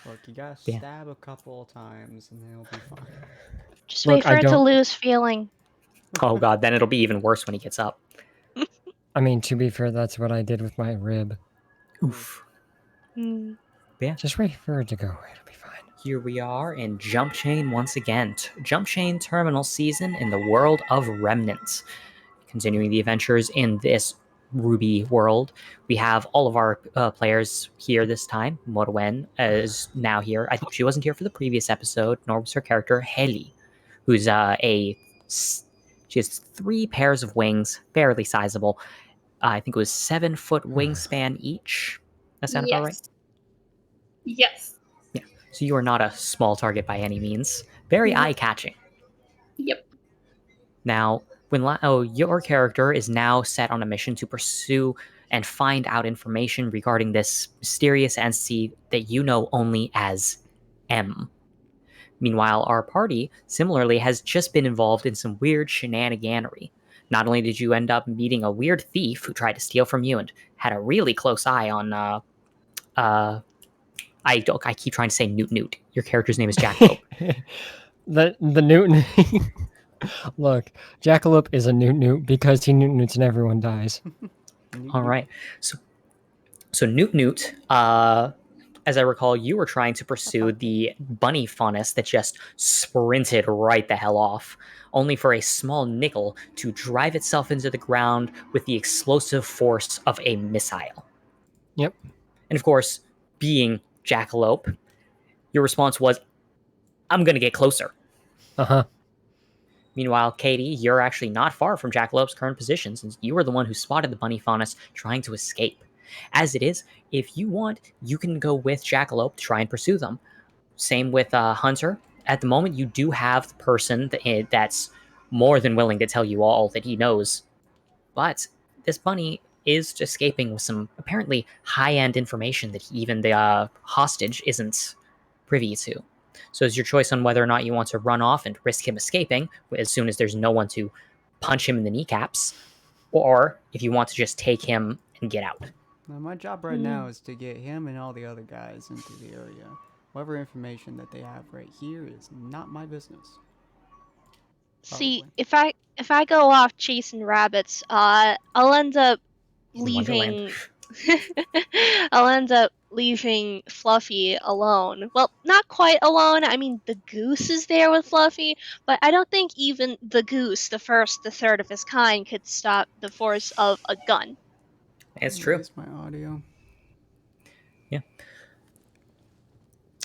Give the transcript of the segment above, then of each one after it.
Look, you gotta Yeah. stab a couple of times and then it'll be fine. Just Look, wait for I it to don't- lose feeling. Oh god, then it'll be even worse when he gets up. I mean, to be fair, that's what I did with my rib. Oof. Hmm. Just wait for it to go. It'll be fine. Here we are in Jumpchain once again. Jumpchain Terminal Season in the world of Remnant. Continuing the adventures in this RWBY world, we have all of our players here this time. Morwen is now here. She wasn't here for the previous episode, nor was her character Heli, who's she has 3 pairs of wings, fairly sizable. I think it was 7-foot wingspan each. That sound about right? Yes. Yeah. So you are not a small target by any means. Very eye-catching. Yep. Now, when your character is now set on a mission to pursue and find out information regarding this mysterious entity that you know only as M. Meanwhile, our party, similarly, has just been involved in some weird shenaniganery. Not only did you end up meeting a weird thief who tried to steal from you and had a really close eye on, I keep trying to say Newt Newt. Your character's name is Jackalope. the Newton. Look, Jackalope is a Newt because he Newt Newts and everyone dies. All right. So Newt Newt, as I recall, you were trying to pursue the bunny faunus that just sprinted right the hell off, only for a small nickel to drive itself into the ground with the explosive force of a missile. Yep. And of course, being Jackalope, your response was, I'm going to get closer. Uh-huh. Meanwhile, Katie, you're actually not far from Jackalope's current position, since you were the one who spotted the bunny faunus trying to escape. As it is, if you want, you can go with Jackalope to try and pursue them. Same with Hunter. At the moment, you do have the person that's more than willing to tell you all that he knows. But this bunny is escaping with some apparently high-end information that even the hostage isn't privy to. So it's your choice on whether or not you want to run off and risk him escaping as soon as there's no one to punch him in the kneecaps, or if you want to just take him and get out. Now, my job right now is to get him and all the other guys into the area. Whatever information that they have right here is not my business. See, Probably. if I go off chasing rabbits, I'll end up In leaving. I'll end up leaving Fluffy alone. Well, not quite alone. I mean, the goose is there with Fluffy, but I don't think even the goose, the third of his kind, could stop the force of a gun. It's true. Where's my audio? Yeah.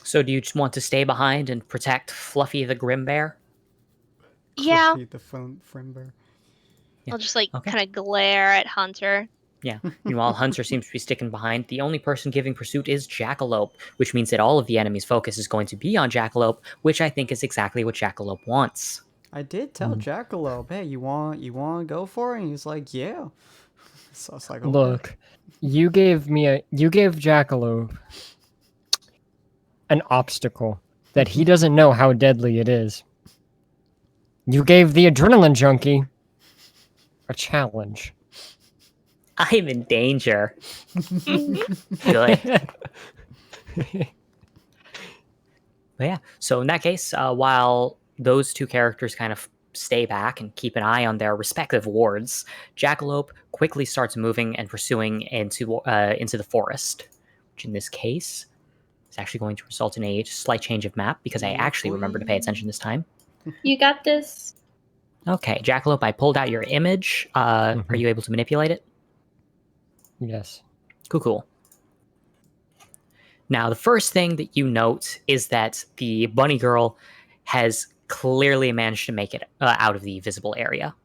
So do you just want to stay behind and protect Fluffy the Grim Bear? Yeah. Fluffy the Frimber. Yeah. I'll just, like, Okay. kind of glare at Hunter. Yeah. Meanwhile, Hunter seems to be sticking behind. The only person giving pursuit is Jackalope, which means that all of the enemy's focus is going to be on Jackalope, which I think is exactly what Jackalope wants. I did tell Jackalope, hey, you want to go for it? And he's like, yeah. So it's like, okay. Look, you gave Jackalope an obstacle that he doesn't know how deadly it is. You gave the adrenaline junkie a challenge. I'm in danger. Good. But yeah, so in that case, while those two characters kind of stay back and keep an eye on their respective wards, Jackalope quickly starts moving and pursuing into the forest, which in this case is actually going to result in a slight change of map because I actually remember to pay attention this time. You got this. Okay, Jackalope, I pulled out your image. Are you able to manipulate it? Yes. Cool. Now, the first thing that you note is that the bunny girl has clearly managed to make it out of the visible area.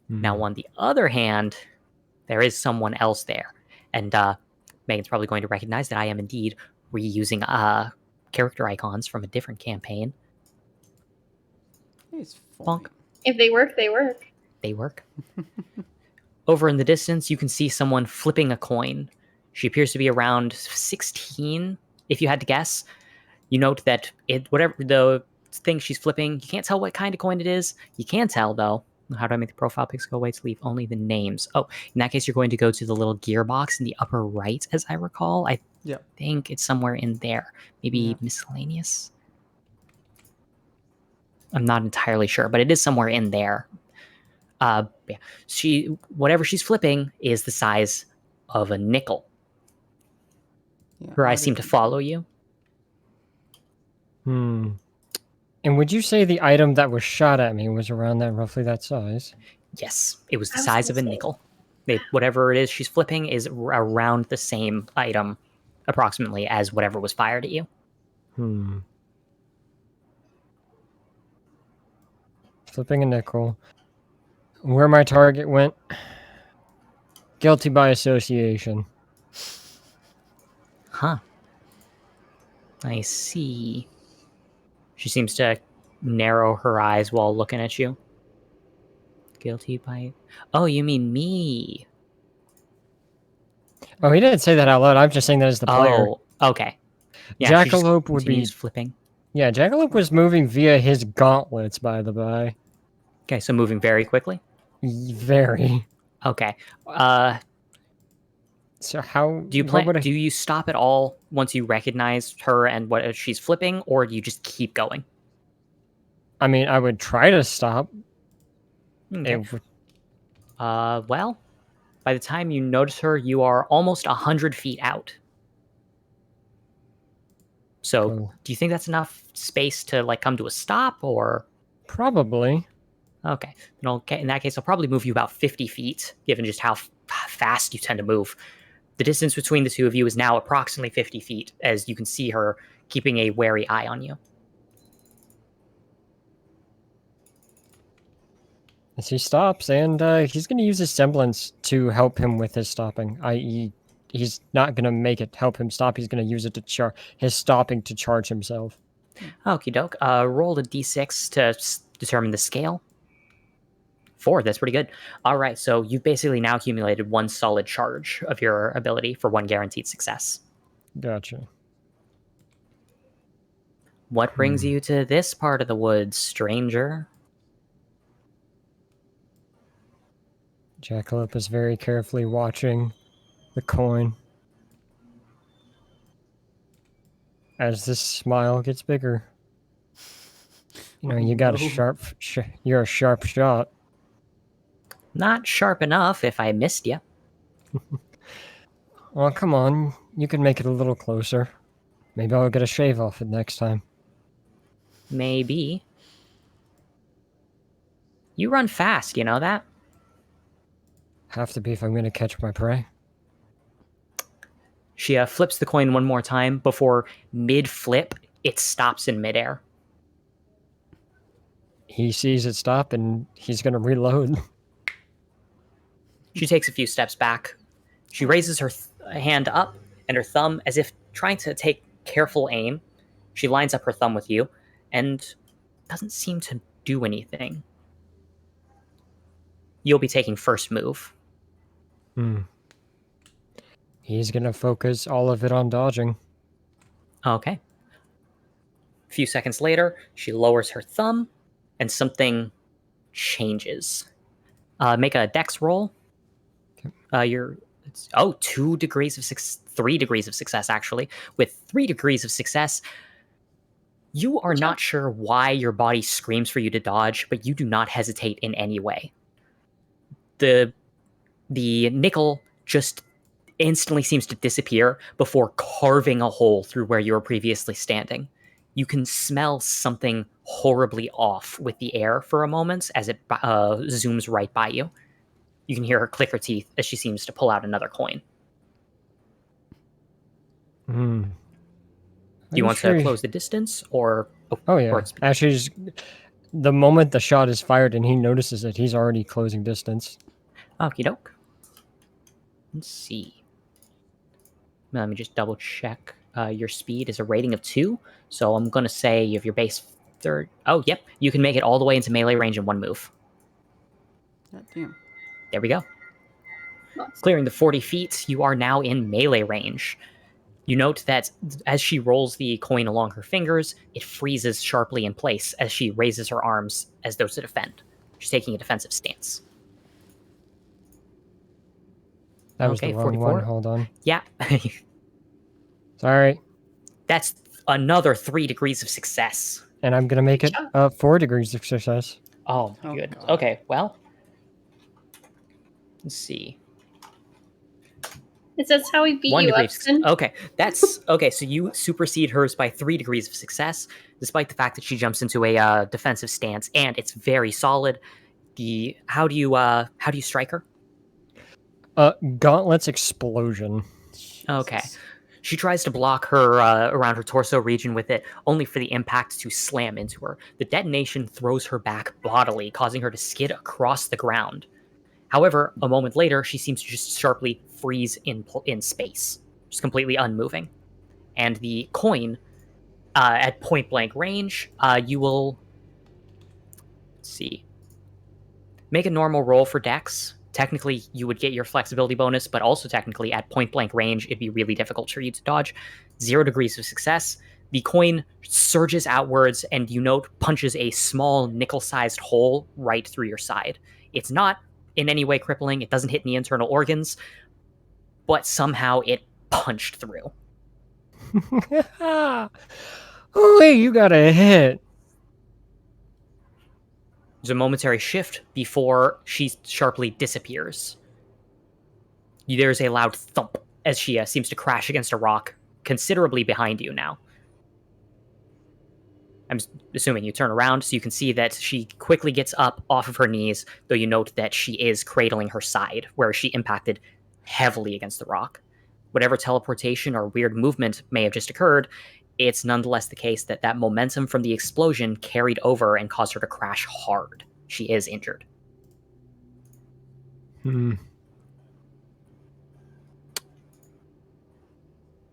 Now, on the other hand, there is someone else there. And Megan's probably going to recognize that I am indeed reusing character icons from a different campaign. It's Bonk. If they work, they work. They work. Over in the distance, you can see someone flipping a coin. She appears to be around 16, if you had to guess. You note that whatever the thing she's flipping, you can't tell what kind of coin it is. You can tell, though. How do I make the profile pics go away to leave only the names? Oh, in that case, you're going to go to the little gearbox in the upper right, as I recall. Yep. I think it's somewhere in there. Maybe Yeah. miscellaneous? I'm not entirely sure, but it is somewhere in there. Yeah. Whatever she's flipping is the size of a nickel. Yeah. Her how eyes seem to did- follow you. Hmm. And would you say the item that was shot at me was around roughly that size? Yes, it was the I was size gonna of a say. nickel. Whatever it is she's flipping is around the same item, approximately, as whatever was fired at you. Hmm. Flipping a nickel. Where my target went? Guilty by association. Huh. I see. She seems to narrow her eyes while looking at you. Guilty by... Oh, you mean me. Oh, he didn't say that out loud. I'm just saying that as the player. Oh, okay. Yeah, she just Jackalope would be. continues flipping. Yeah, Jackalope was moving via his gauntlets, by the by. Okay, so moving very quickly. Very. Okay. So how? Do you What would I? Do you stop at all once you recognize her and what she's flipping, or do you just keep going? I mean, I would try to stop. Okay. It would- Well, by the time you notice her, you are almost 100 feet out. So, Cool. do you think that's enough space to like come to a stop, or? Probably. Okay. In that case, I'll probably move you about 50 feet, given just how fast you tend to move. The distance between the two of you is now approximately 50 feet, as you can see her keeping a wary eye on you. As he stops, and he's going to use his semblance to help him with his stopping, i.e., he's not going to make it help him stop. He's going to use it to his stopping to charge himself. Okie doke. Roll a d6 to determine the scale. 4, that's pretty good. All right, so you've basically now accumulated one solid charge of your ability for one guaranteed success. Gotcha. What brings you to this part of the woods, stranger? Jackalope is very carefully watching the coin. As this smile gets bigger. You know, you got a no. you're a sharp shot. Not sharp enough if I missed you. Well, come on. You can make it a little closer. Maybe I'll get a shave off it next time. Maybe. You run fast, you know that? Have to be if I'm going to catch my prey. She flips the coin one more time before mid-flip, it stops in midair. He sees it stop and he's going to reload. She takes a few steps back. She raises her hand up and her thumb as if trying to take careful aim. She lines up her thumb with you and doesn't seem to do anything. You'll be taking first move. He's going to focus all of it on dodging. Okay. A few seconds later, she lowers her thumb and something changes. Make a dex roll. You're 2 degrees of 3 degrees of success, actually. With 3 degrees of success, you are not sure why your body screams for you to dodge, but you do not hesitate in any way. The nickel just instantly seems to disappear before carving a hole through where you were previously standing. You can smell something horribly off with the air for a moment as it zooms right by you. You can hear her click her teeth as she seems to pull out another coin. Do you want to close the distance, or... Oh, yeah. Or Actually, the moment the shot is fired and he notices it, he's already closing distance. Okie doke. Let's see. Let me just double check. Your speed is a rating of 2, so I'm going to say you have your base third. Oh, yep. You can make it all the way into melee range in one move. God damn. There we go. Nice. Clearing the 40 feet, you are now in melee range. You note that as she rolls the coin along her fingers, it freezes sharply in place as she raises her arms as though to defend. She's taking a defensive stance. That was Okay, the wrong 44. one. Hold on. Yeah. Sorry. That's another 3 degrees of success. And I'm gonna make Good it 4 degrees of success. Oh my Oh, goodness. God. Okay, well. Let's see. Is this how we beat 1 you degree up, of success. Sin? Okay, that's okay. So you supersede hers by 3 degrees of success, despite the fact that she jumps into a defensive stance, and it's very solid. How do you strike her? Gauntlet's explosion. Okay. Jesus. She tries to block her around her torso region with it, only for the impact to slam into her. The detonation throws her back bodily, causing her to skid across the ground. However, a moment later, she seems to just sharply freeze in space, just completely unmoving. And the coin, at point blank range, you will, let's see, make a normal roll for Dex. Technically, you would get your flexibility bonus, but also technically at point blank range, it'd be really difficult for you to dodge. 0 degrees of success. The coin surges outwards, and you note punches a small nickel-sized hole right through your side. It's not in any way crippling. It doesn't hit any internal organs, but somehow it punched through. Oh, hey, you got a hit. There's a momentary shift before she sharply disappears. There's a loud thump as she seems to crash against a rock considerably behind you now. I'm assuming you turn around so you can see that she quickly gets up off of her knees, though you note that she is cradling her side, where she impacted heavily against the rock. Whatever teleportation or weird movement may have just occurred, it's nonetheless the case that that momentum from the explosion carried over and caused her to crash hard. She is injured.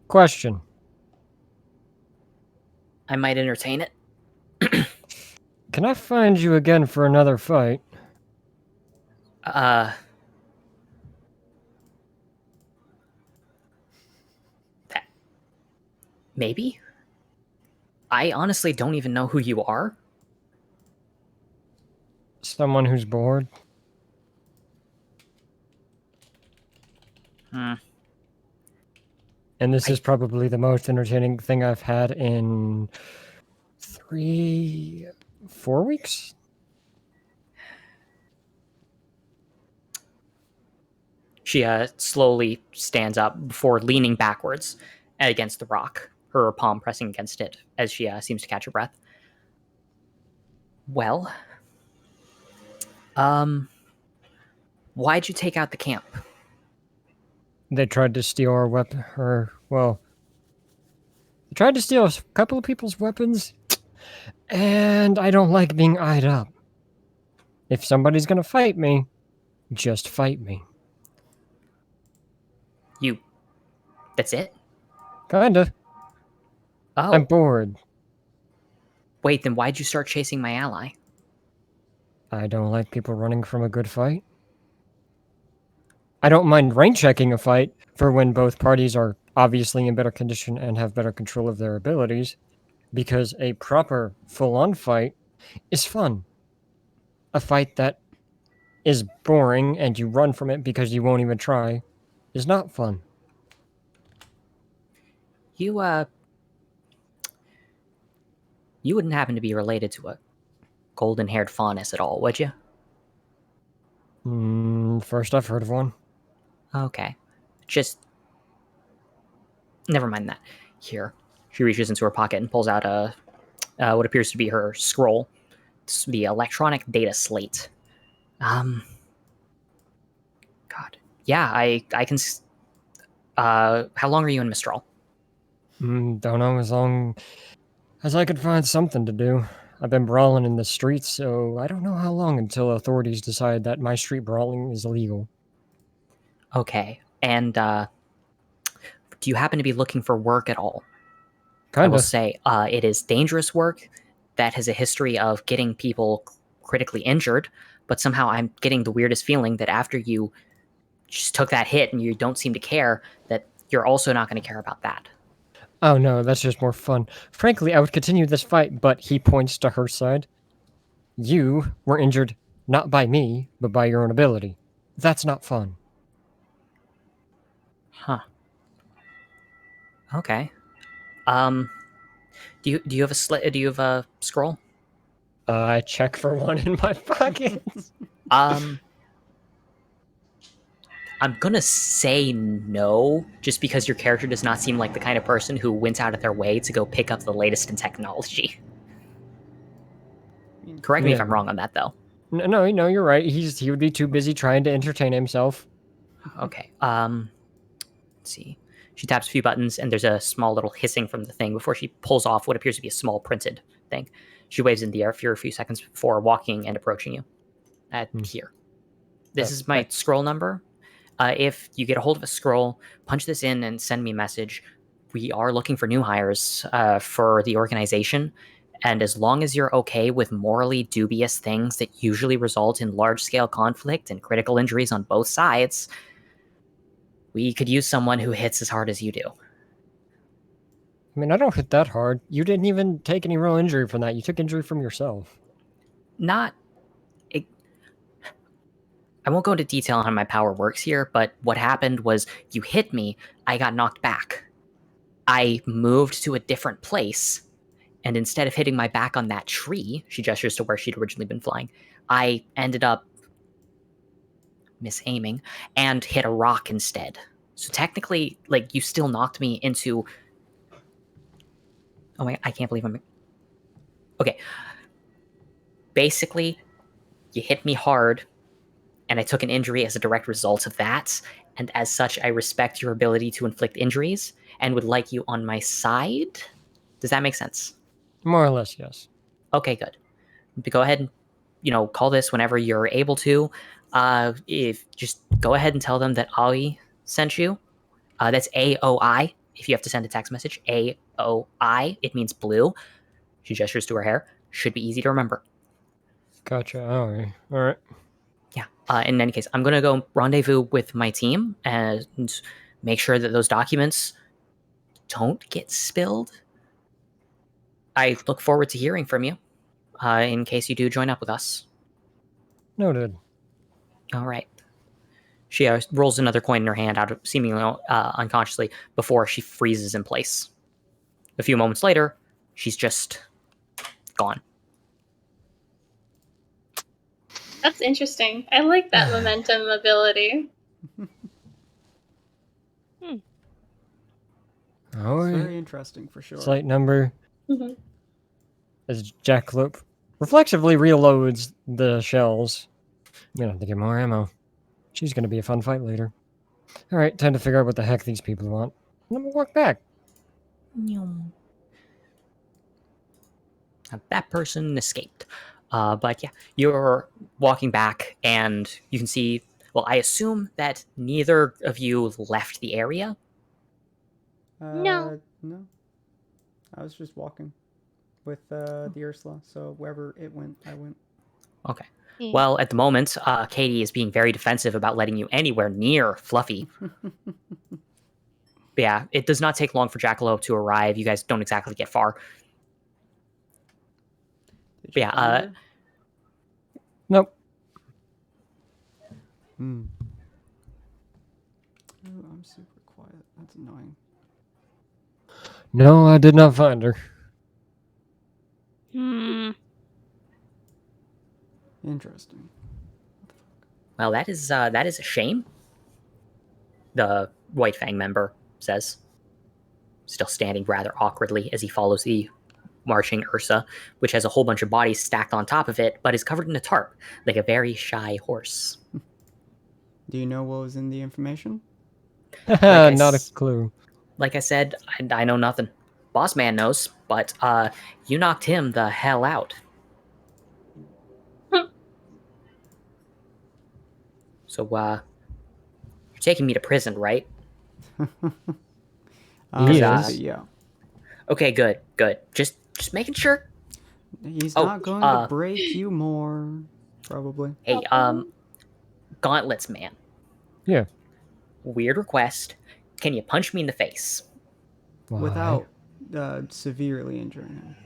Question. I might entertain it. Can I find you again for another fight? That maybe? I honestly don't even know who you are. Someone who's bored? And this is probably the most entertaining thing I've had in 4 weeks? She slowly stands up before leaning backwards against the rock, her palm pressing against it as she seems to catch her breath. Well, why'd you take out the camp? They tried to steal our weapon, they tried to steal a couple of people's weapons, and I don't like being eyed up. If somebody's gonna fight me, just fight me. That's it? Kinda. Oh, I'm bored. wait, then why'd you start chasing my ally? I don't like people running from a good fight. I don't mind rank checking a fight for when both parties are obviously in better condition and have better control of their abilities, because a proper full-on fight is fun. A fight that is boring and you run from it because you won't even try is not fun. You wouldn't happen to be related to a golden-haired faunus at all, would you? First I've heard of one. Okay. Just... never mind that. Here. She reaches into her pocket and pulls out what appears to be her scroll. It's the electronic data slate. God. Yeah, I can... how long are you in Mistral? Don't know, as long as I could find something to do. I've been brawling in the streets, so I don't know how long until authorities decide that my street brawling is illegal. Okay. And, do you happen to be looking for work at all? Kinda. I will say, it is dangerous work that has a history of getting people critically injured, but somehow I'm getting the weirdest feeling that after you just took that hit and you don't seem to care, that you're also not going to care about that. Oh no, that's just more fun. Frankly, I would continue this fight, but he points to her side. You were injured not by me, but by your own ability. That's not fun. Huh. Okay. Do you have a do you have a scroll? I check for one in my pocket. I'm gonna say no, just because your character does not seem like the kind of person who went out of their way to go pick up the latest in technology. Correct me if I'm wrong on that, though. No, you're right. He would be too busy trying to entertain himself. Okay. Let's see. She taps a few buttons, and there's a small little hissing from the thing before she pulls off what appears to be a small printed thing. She waves in the air for a few seconds before walking and approaching you. Here. This is my scroll number. If you get a hold of a scroll, punch this in and send me a message. We are looking for new hires for the organization. And as long as you're okay with morally dubious things that usually result in large-scale conflict and critical injuries on both sides, we could use someone who hits as hard as you do. I mean, I don't hit that hard. You didn't even take any real injury from that. You took injury from yourself. I won't go into detail on how my power works here, but what happened was you hit me, I got knocked back. I moved to a different place, and instead of hitting my back on that tree, she gestures to where she'd originally been flying, I ended up misaiming and hit a rock instead. So technically, like, you still knocked me into... Oh my, I can't believe I'm... Okay. Basically, you hit me hard, and I took an injury as a direct result of that, and as such, I respect your ability to inflict injuries, and would like you on my side? Does that make sense? More or less, yes. Okay, good. Go ahead and, call this whenever you're able to. If just go ahead and tell them that Aoi sent you. That's AOI, if you have to send a text message. AOI, it means blue. She gestures to her hair. Should be easy to remember. Gotcha. All right. Yeah. In any case, I'm going to go rendezvous with my team and make sure that those documents don't get spilled. I look forward to hearing from you in case you do join up with us. Noted. All right. She rolls another coin in her hand, seemingly unconsciously, before she freezes in place. A few moments later, she's just gone. That's interesting. I like that momentum ability. All It's right. very interesting for sure. Slight number. Mm-hmm. As Jackalope reflexively reloads the shells. I'm gonna have to get more ammo. She's gonna be a fun fight later. Alright, time to figure out what the heck these people want. I'm gonna walk back. Now, that person escaped. But yeah, you're walking back, and you can see... Well, I assume that neither of you left the area. No. No. I was just walking with the Ursula, so wherever it went, I went. Okay. Yeah. Well, at the moment, Katie is being very defensive about letting you anywhere near Fluffy. But yeah, it does not take long for Jackalope to arrive. You guys don't exactly get far. Did you Yeah, find her? Nope. Oh, I'm super quiet. That's annoying. No, I did not find her. Interesting. Well, that is a shame. The White Fang member says, still standing rather awkwardly as he follows the marching Ursa, which has a whole bunch of bodies stacked on top of it, but is covered in a tarp, like a very shy horse. Do you know what was in the information? Not a clue. Like I said, I know nothing. Boss man knows, but you knocked him the hell out. So, you're taking me to prison, right? Yes. Yeah. Okay, good. Just making sure. He's Oh, not going to break you more, probably. Hey, Gauntlets man. Yeah. Weird request. Can you punch me in the face? Why? Without severely injuring him.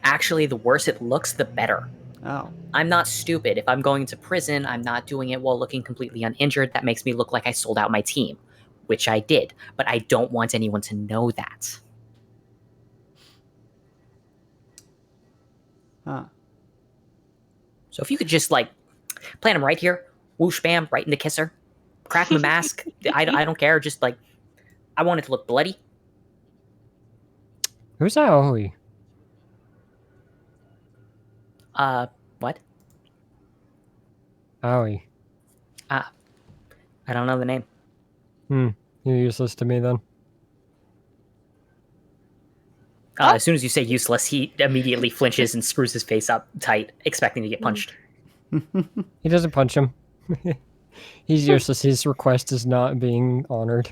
Actually, the worse it looks, the better. Oh. I'm not stupid. If I'm going to prison, I'm not doing it while looking completely uninjured. That makes me look like I sold out my team, which I did. But I don't want anyone to know that. Huh. So if you could just like plant him right here, whoosh bam, right in the kisser, crack him a mask. I don't care. Just like I want it to look bloody. Who's Aoi? What? Aoi. I don't know the name. You're useless to me then. As soon as you say useless, he immediately flinches and screws his face up tight, expecting to get punched. He doesn't punch him. He's useless. His request is not being honored.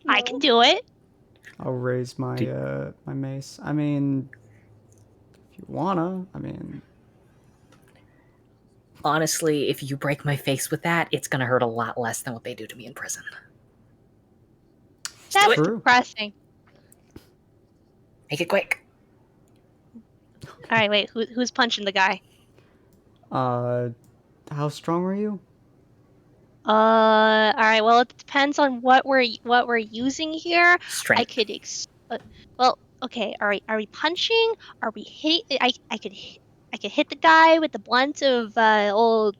I can do it. I'll raise my my mace. I mean, if you wanna. I mean, Honestly, if you break my face with that, it's gonna hurt a lot less than what they do to me in prison. That's True. depressing. Make it quick. All right, wait. Who's punching the guy? how strong are you? All right. Well, it depends on what we're using here. Strength. I could well, okay. Are we punching? Are we hit? I could hit the guy with the blunt of old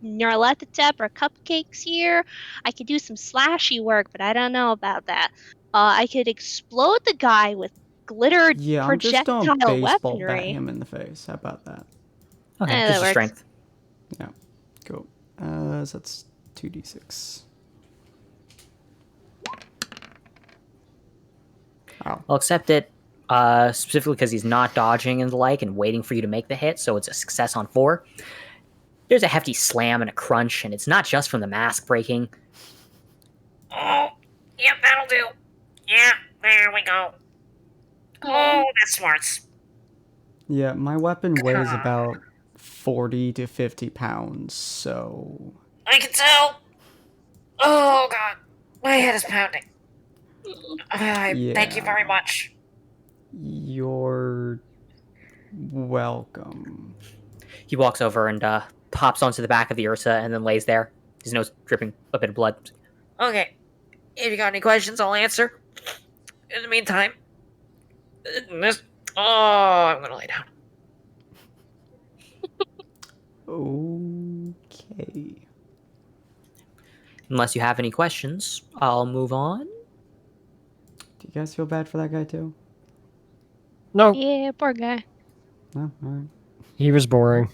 Nyarlathotep or cupcakes here. I could do some slashy work, but I don't know about that. I could explode the guy with glitter Yeah, I'm just projectile gonna baseball bat weaponry. him in the face. How about that? Okay, that gives you works. strength. Yeah. Cool. So that's 2d6. Wow. I'll accept it, specifically because he's not dodging and the like and waiting for you to make the hit, so it's a success on 4. There's a hefty slam and a crunch, and it's not just from the mask breaking. Oh, yep, that'll do. Yeah, there we go. Oh, that smarts. Yeah, my weapon weighs about 40 to 50 pounds, so... I can tell. Oh, God. My head is pounding. Thank you very much. You're welcome. He walks over and pops onto the back of the Ursa and then lays there, his nose dripping a bit of blood. Okay, if you got any questions, I'll answer. In the meantime, I'm gonna lay down. Okay. Unless you have any questions, I'll move on. Do you guys feel bad for that guy too? No, Yeah, poor guy. No? Alright. he was boring.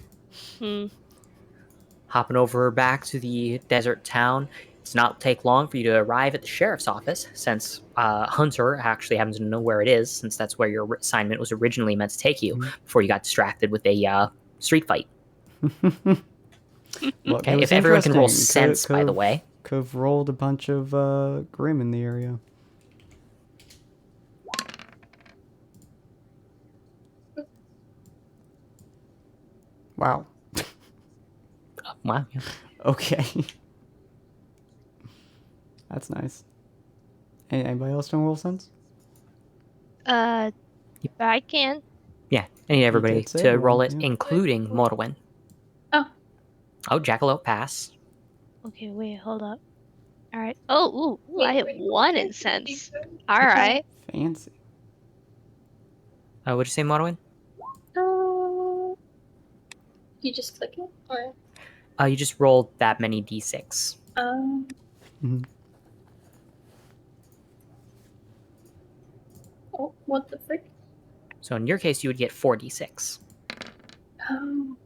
Hopping over back to the desert town. It's not take long for you to arrive at the sheriff's office, since Hunter actually happens to know where it is, since that's where your assignment was originally meant to take you, before you got distracted with a street fight. Look, Okay, it was if everyone can roll interesting. sense, by the way. Could have rolled a bunch of Grim in the area. Wow. Wow. Yeah. Okay. That's nice. Anybody else don't roll sense? I can. Yeah, I need everybody did say to one, roll it, yeah. including Morrowind. Oh. Oh, Jackalope, pass. Okay, wait, hold up. All right. Oh, ooh, I hit Wait, 1 in sense. All right. Fancy. What'd you say, Morrowind? You just click it? Or You just rolled that many d6. Mhm. Oh, what the frick? So in your case, you would get 4d6. Oh.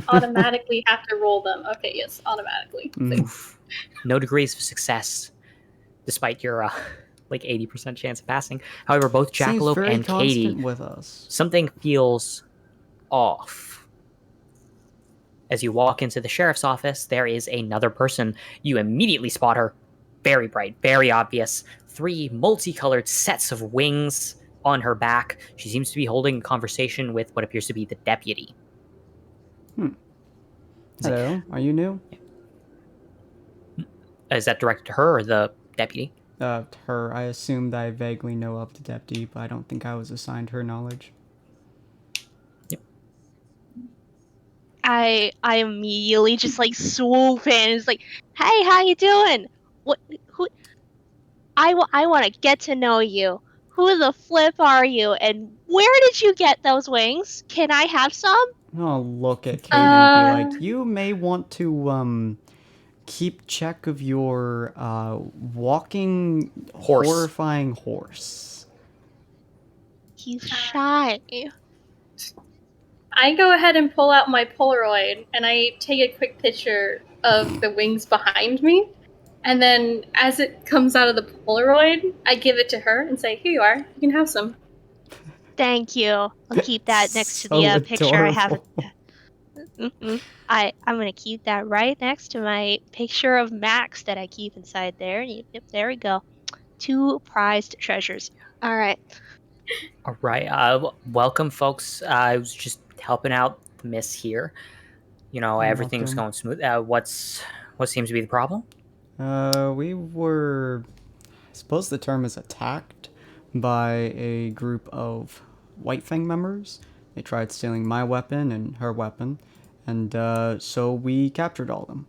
Automatically have to roll them. Okay, yes, automatically. Mm. No degrees of success, despite your like 80% chance of passing. However, both Seems Jackalope very and Katie, constant with us. something feels off. As you walk into the sheriff's office, there is another person. You immediately spot her. Very bright, very obvious. 3 multicolored sets of wings on her back. She seems to be holding a conversation with what appears to be the deputy. Hello, are you new? Is that directed to her or the deputy? Her. I assumed I vaguely know of the deputy, but I don't think I was assigned her knowledge. I immediately just like swoop in. It's like, hey, how you doing? What? Who? I want to get to know you. Who the flip are you? And where did you get those wings? Can I have some? I'll look at Katie and be like, Uh, you may want to keep check of your walking Horse. horrifying horse. He's shy. I go ahead and pull out my Polaroid and I take a quick picture of the wings behind me. And then as it comes out of the Polaroid, I give it to her and say, "Here you are. You can have some." Thank you. I'll keep that next to So the picture I have. adorable. I'm gonna keep that right next to my picture of Max that I keep inside there. Yep, there we go. 2 prized treasures. All right. All right. Welcome, folks. I was just helping out the miss here. You know, everything's Welcome. going smooth. What seems to be the problem? We were, I suppose the term is attacked by a group of White Fang members. They tried stealing my weapon and her weapon, and so we captured all of them.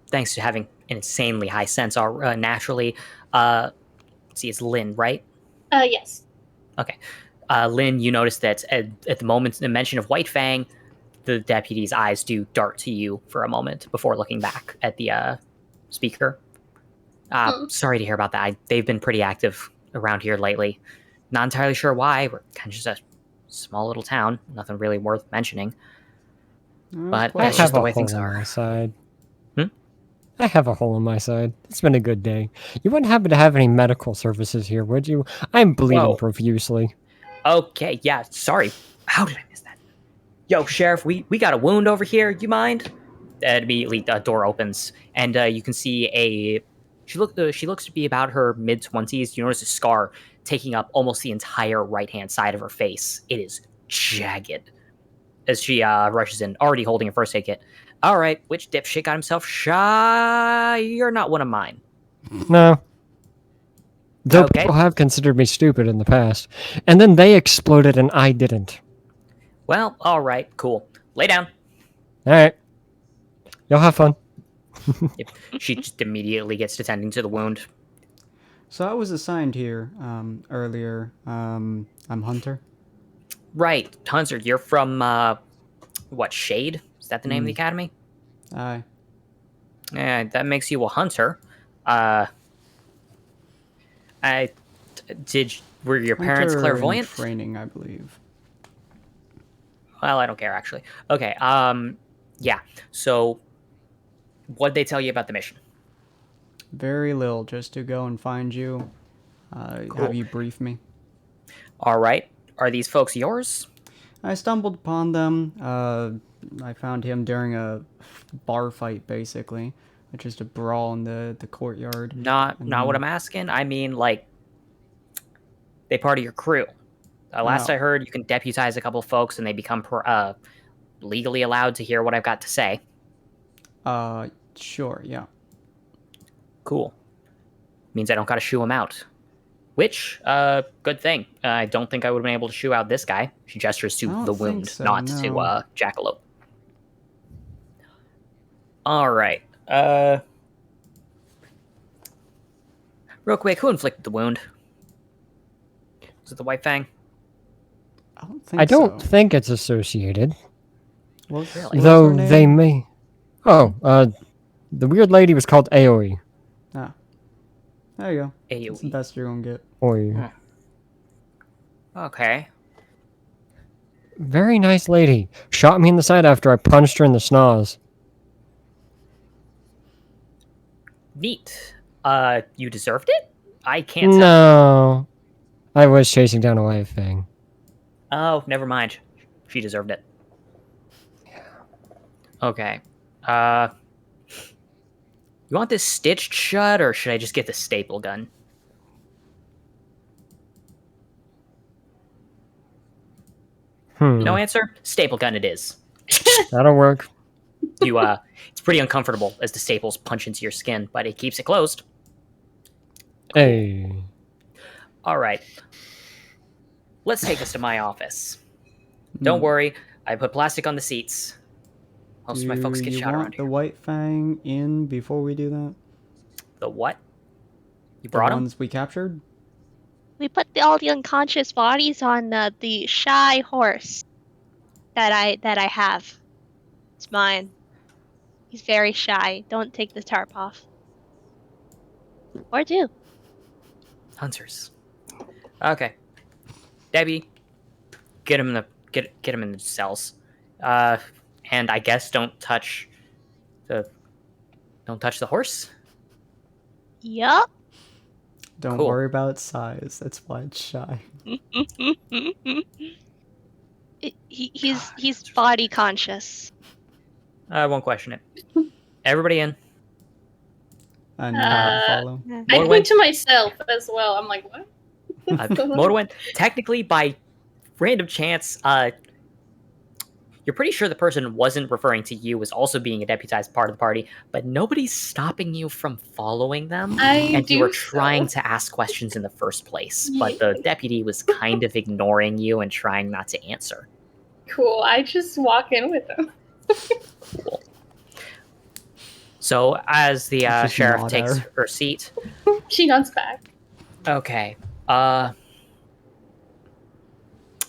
Thanks to having an insanely high sense, naturally. See, it's Lynn, right? Yes. Okay. Lynn, you notice that at the moment, the mention of White Fang, the deputy's eyes do dart to you for a moment before looking back at the speaker. Sorry to hear about that. They've been pretty active around here lately. Not entirely sure why. We're kind of just a small little town. Nothing really worth mentioning. But Quite that's I just have the a way hole things in are. my side. Hmm? I have a hole in my side. It's been a good day. You wouldn't happen to have any medical services here, would you? I'm bleeding Whoa. profusely. Okay, yeah, sorry. How did I miss that? Yo, Sheriff, we got a wound over here. You mind? Immediately, the door opens, and you can see she looks to be about her mid-20s. You notice a scar taking up almost the entire right-hand side of her face. It is jagged. As she rushes in, already holding a first aid kit. All right, which dipshit got himself shot? You're not one of mine. No. Though Okay. people have considered me stupid in the past. And then they exploded and I didn't. Well, all right, cool. Lay down. Alright. Y'all have fun. She just immediately gets to tending to the wound. So I was assigned here earlier. I'm Hunter. Right, Hunter, you're from, what, Shade? Is that the name of the academy? Aye. Yeah, that makes you a hunter. Were your parents Hunter clairvoyant? in training, I believe. Well, I don't care, actually. Okay, yeah, so what'd they tell you about the mission? Very little, just to go and find you. Cool. Have you brief me? All right, are these folks yours? I stumbled upon them. I found him during a bar fight, basically, which is a brawl in the courtyard. Not what I'm asking. I mean, like, they part of your crew. Last Oh. I heard, you can deputize a couple of folks and they become legally allowed to hear what I've got to say. Sure, yeah. Cool. Means I don't gotta shoo him out. Which, good thing. I don't think I would have been able to shoo out this guy. She gestures to I don't the think wound, so, not no. to Jackalope. Alright. Real quick, who inflicted the wound? Was it the White Fang? I don't think I don't so. think it's associated. What's her Though name? they may. Oh, the weird lady was called Aoi. Ah. There you go. AoE. That's the best you're gonna get. Oi. Okay. Very nice lady. Shot me in the side after I punched her in the schnoz. Neat. You deserved it? I can't tell. No. I was chasing down a white thing. Oh, never mind. She deserved it. Okay. You want this stitched shut, or should I just get the staple gun? No answer? Staple gun it is. That'll work. It's pretty uncomfortable as the staples punch into your skin, but it keeps it closed. Hey. All right. Let's take this to my office. Don't worry, I put plastic on the seats. Most of my folks get shot around the here. White Fang in before we do that? The what? You The brought him? ones we captured? We put all the unconscious bodies on the shy horse that I have. It's mine. He's very shy. Don't take the tarp off. Or do. Hunters. Okay. Debbie, get him in the get him in the cells. And I guess don't touch the horse. Yup. Don't Cool. worry about its size. That's why it's shy. He's body conscious. I won't question it. Everybody in. And now follow. I Morwen. point to myself as well. I'm like, what? Morwen, technically by random chance, you're pretty sure the person wasn't referring to you as also being a deputized part of the party, but nobody's stopping you from following them. And you were trying to ask questions in the first place, but the deputy was kind of ignoring you and trying not to answer. Cool. I just walk in with them. Cool. So as the Just sheriff nod takes her. her seat, She nods back. okay.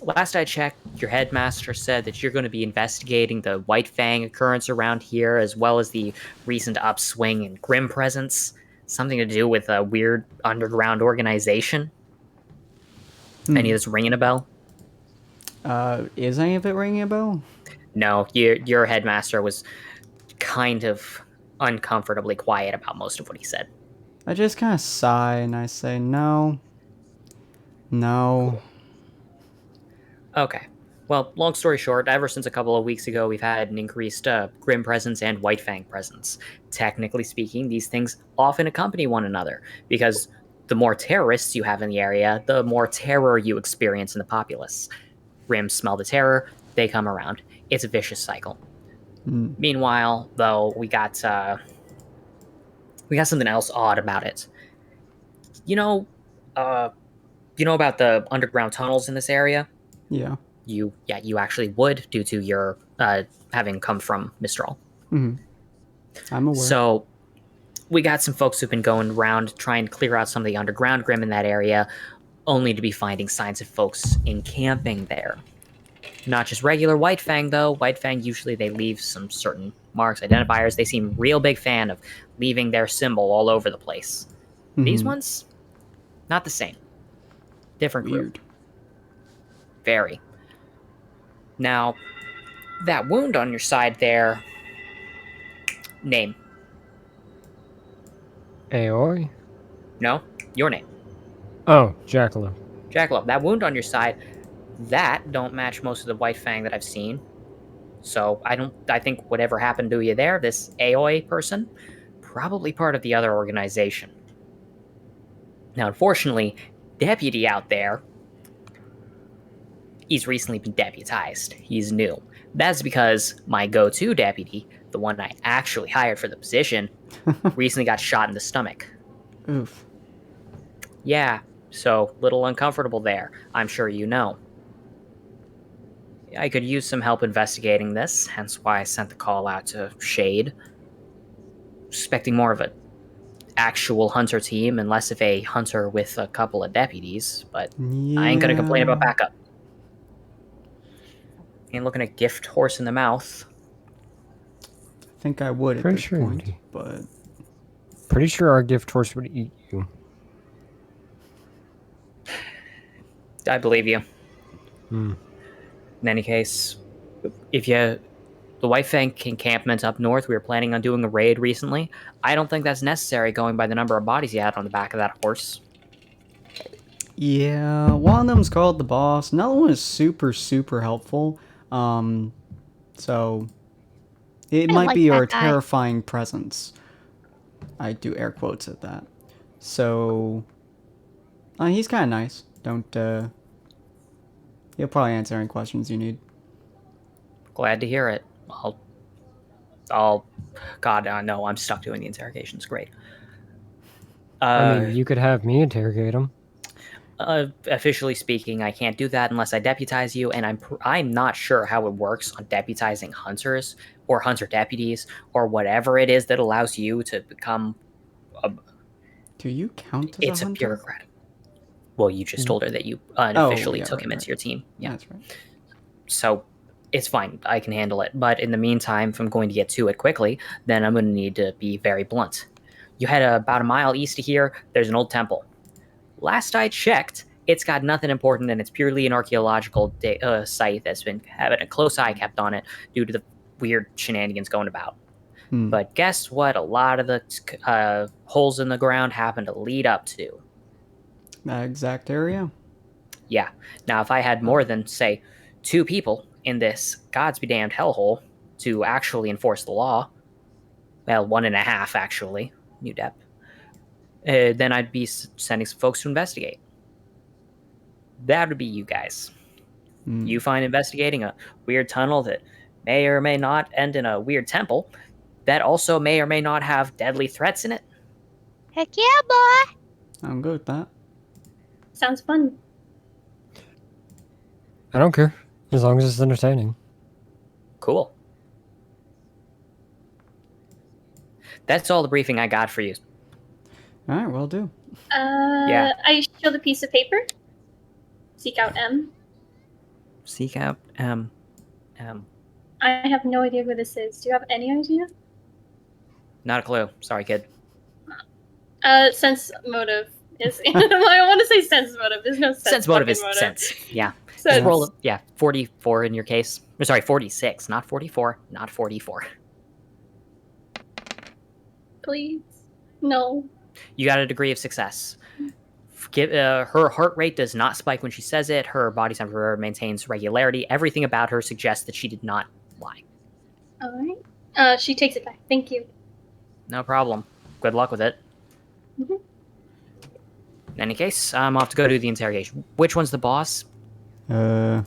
Last I checked, your headmaster said that you're going to be investigating the White Fang occurrence around here, as well as the recent upswing in Grim presence. Something to do with a weird underground organization. Any of this ringing a bell? Is any of it ringing a bell? No, your headmaster was kind of uncomfortably quiet about most of what he said. I just kind of sigh and I say, no. No. Okay. Well, long story short, ever since a couple of weeks ago, we've had an increased Grim presence and White Fang presence. Technically speaking, these things often accompany one another, because the more terrorists you have in the area, the more terror you experience in the populace. Grims smell the terror, they come around. It's a vicious cycle. Meanwhile, though, we got something else odd about it. You know about the underground tunnels in this area? Yeah. You actually would, due to your having come from Mistral. I'm aware. So we got some folks who've been going around trying to clear out some of the underground Grim in that area, only to be finding signs of folks encamping there. Not just regular White Fang, though. White Fang, usually they leave some certain marks, identifiers. They seem real big fan of leaving their symbol all over the place. These ones, not the same. Different group. Weird. Very. Now, that wound on your side there, name. Aoi? No, your name. Oh, Jackalope. Jackalope, that wound on your side, that don't match most of the White Fang that I've seen. So I think whatever happened to you there, this Aoi person, probably part of the other organization. Now, unfortunately, deputy out there, he's recently been deputized. He's new. That's because my go-to deputy, the one I actually hired for the position, recently got shot in the stomach. Oof. Yeah, so little uncomfortable there. I'm sure you know. I could use some help investigating this, hence why I sent the call out to Shade. Expecting more of an actual hunter team and less of a hunter with a couple of deputies, but Yeah. I ain't gonna complain about backup. Ain't looking a gift horse in the mouth. I think I would at Pretty this sure point, you do. but Pretty sure our gift horse would eat you. I believe you. Hmm. In any case, the White Fang encampment up north, we were planning on doing a raid recently. I don't think that's necessary going by the number of bodies you had on the back of that horse. yeah, one of them's called the boss. Another one is super, super helpful. So it I might like be that your guy. terrifying presence. I do air quotes at that. So he's kind of nice. Don't. He'll probably answer any questions you need. Glad to hear it. God, no, I'm stuck doing the interrogations. Great. I mean, you could have me interrogate him. Officially speaking, I can't do that unless I deputize you, and I'm not sure how it works on deputizing hunters or hunter deputies or whatever it is that allows you to become Do you count as It's a a hunter? bureaucrat. Well, you just told her that you unofficially yeah, took right, him right. into your team. Yeah. That's right. So it's fine. I can handle it. But in the meantime, if I'm going to get to it quickly, then I'm going to need to be very blunt. You head about a mile east of here. There's an old temple. Last I checked, it's got nothing important, and it's purely an archaeological site that's been having a close eye kept on it due to the weird shenanigans going about. Hmm. But guess what? A lot of the holes in the ground happen to lead up to. That exact area? Yeah. Now, if I had more than, say, 2 people in this God's be damned hellhole to actually enforce the law, well, 1.5 actually, New Depp, then I'd be sending some folks to investigate. That would be you guys. Hmm. You find investigating a weird tunnel that may or may not end in a weird temple that also may or may not have deadly threats in it. Heck yeah, boy! I'm good with that. Sounds fun. I don't care as long as it's entertaining. Cool. That's all the briefing I got for you. All right, will do. Yeah. I show the piece of paper. Seek out M. Seek out I have no idea who this is. Do you have any idea? not a clue. Sorry, kid. Sense motive is. I want to say sense motive. There's no Sense motive fucking is sense. Yeah. Sense. Just roll, 44 in your case. Or sorry, 46, not 44, not 44. Please. No. You got a degree of success. Her heart rate does not spike when she says it. Her body temperature maintains regularity. Everything about her suggests that she did not lie. All right. She takes it back. Thank you. No problem. Good luck with it. Mhm. In any case, I'm off to go do the interrogation. Which one's the boss? We're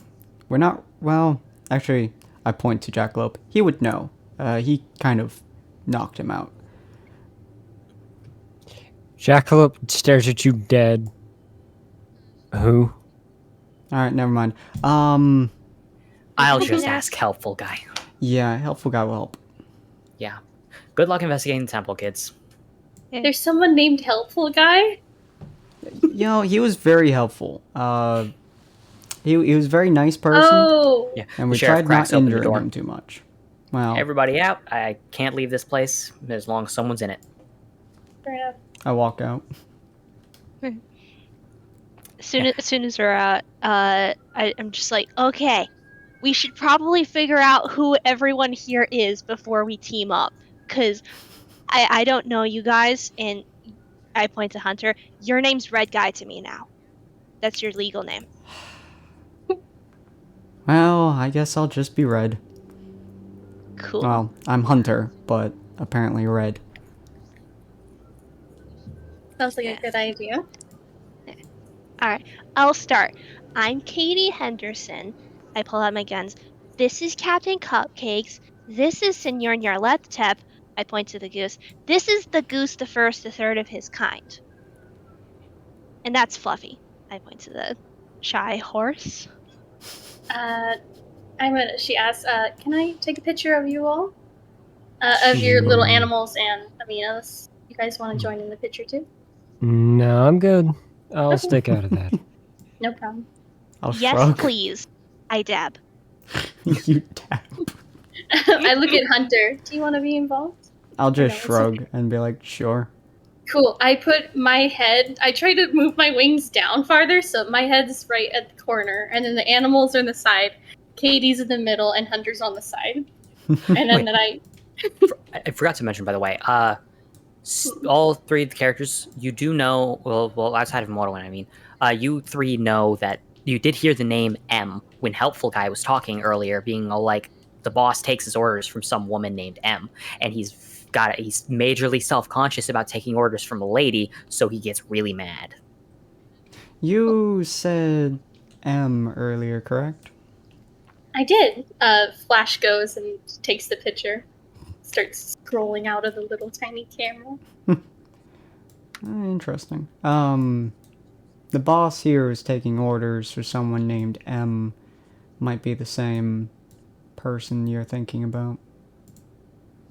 not. Well, actually, I point to Jackalope. He would know. He kind of knocked him out. Jackalope stares at you dead. Who? All right, never mind. I'll Maybe just that's- ask helpful guy. Yeah, helpful guy will help. Yeah. Good luck investigating the temple, kids. There's someone named Helpful Guy. You know, he was very helpful. He was a very nice person, Oh. Yeah. and The we sheriff tried cracks not open the injuring door. him too much. Well, Everybody out. I can't leave this place as long as someone's in it. Fair enough. I walk out. As soon as we're out, I'm just like, okay, we should probably figure out who everyone here is before we team up, because I don't know you guys, and I point to Hunter. Your name's Red Guy to me now. That's your legal name. Well, I guess I'll just be Red. Cool. Well, I'm Hunter, but apparently Red. Sounds like a good idea. Alright, I'll start. I'm Katie Henderson. I pull out my guns. This is Captain Cupcakes. This is Senor Nyarlathotep. I point to the goose. This is the goose, the first, the third of his kind. And that's Fluffy. I point to the shy horse. She asks, can I take a picture of you all? Of your little animals, and I mean, unless you guys want to join in the picture too. No, I'm good. I'll Okay. stick out of that. No problem. I'll Yes, shrug. please. I dab. You tap. I look at Hunter. Do you want to be involved? I'll just No, it's shrug and be like, sure. Cool. I put my head. I try to move my wings down farther, so my head's right at the corner, and then the animals are on the side. Katie's in the middle, and Hunter's on the side. And then, Wait. I forgot to mention, by the way, all 3 of the characters, you do know, well, outside of Morrowind, I mean, you 3 know that you did hear the name M when Helpful Guy was talking earlier, being all like, the boss takes his orders from some woman named M, and he's majorly self-conscious about taking orders from a lady, so he gets really mad. You said M earlier, correct? I did. Flash goes and takes the picture. Starts scrolling out of the little tiny camera. Interesting. The boss here is taking orders for someone named M. Might be the same person you're thinking about.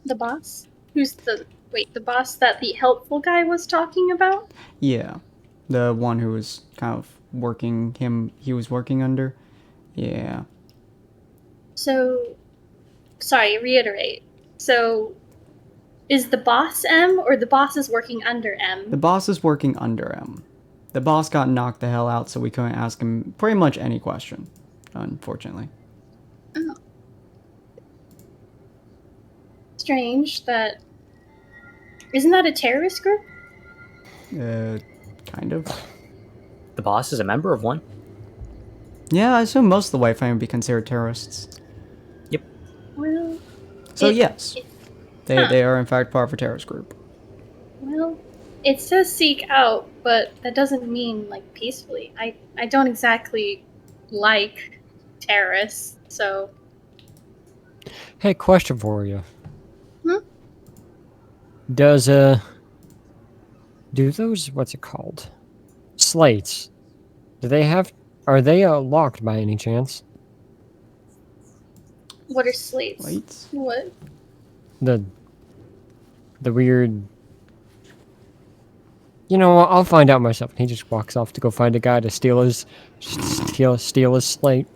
The boss? Who's the Wait, the boss that the helpful guy was talking about? Yeah, the one who was kind of working him. He was working under. Yeah. So, sorry, reiterate. So, is the boss M or the boss is working under The M? boss is working under him. The boss got knocked the hell out, so we couldn't ask him pretty much any question, unfortunately. Oh. Strange that. Isn't that a terrorist group? Kind of. The boss is a member of one. Yeah, I assume most of the White Fang would be considered terrorists. Well, So It- yes, they are in fact part of a terrorist group. well, it says seek out, but that doesn't mean like peacefully. I don't exactly like terrorists, so Hey, question for you. Hmm? Does do those, what's it called? Slates. Are they locked by any chance? what are slates? Lights? What? The weird. You know what? I'll find out myself. And he just walks off to go find a guy to steal his slate.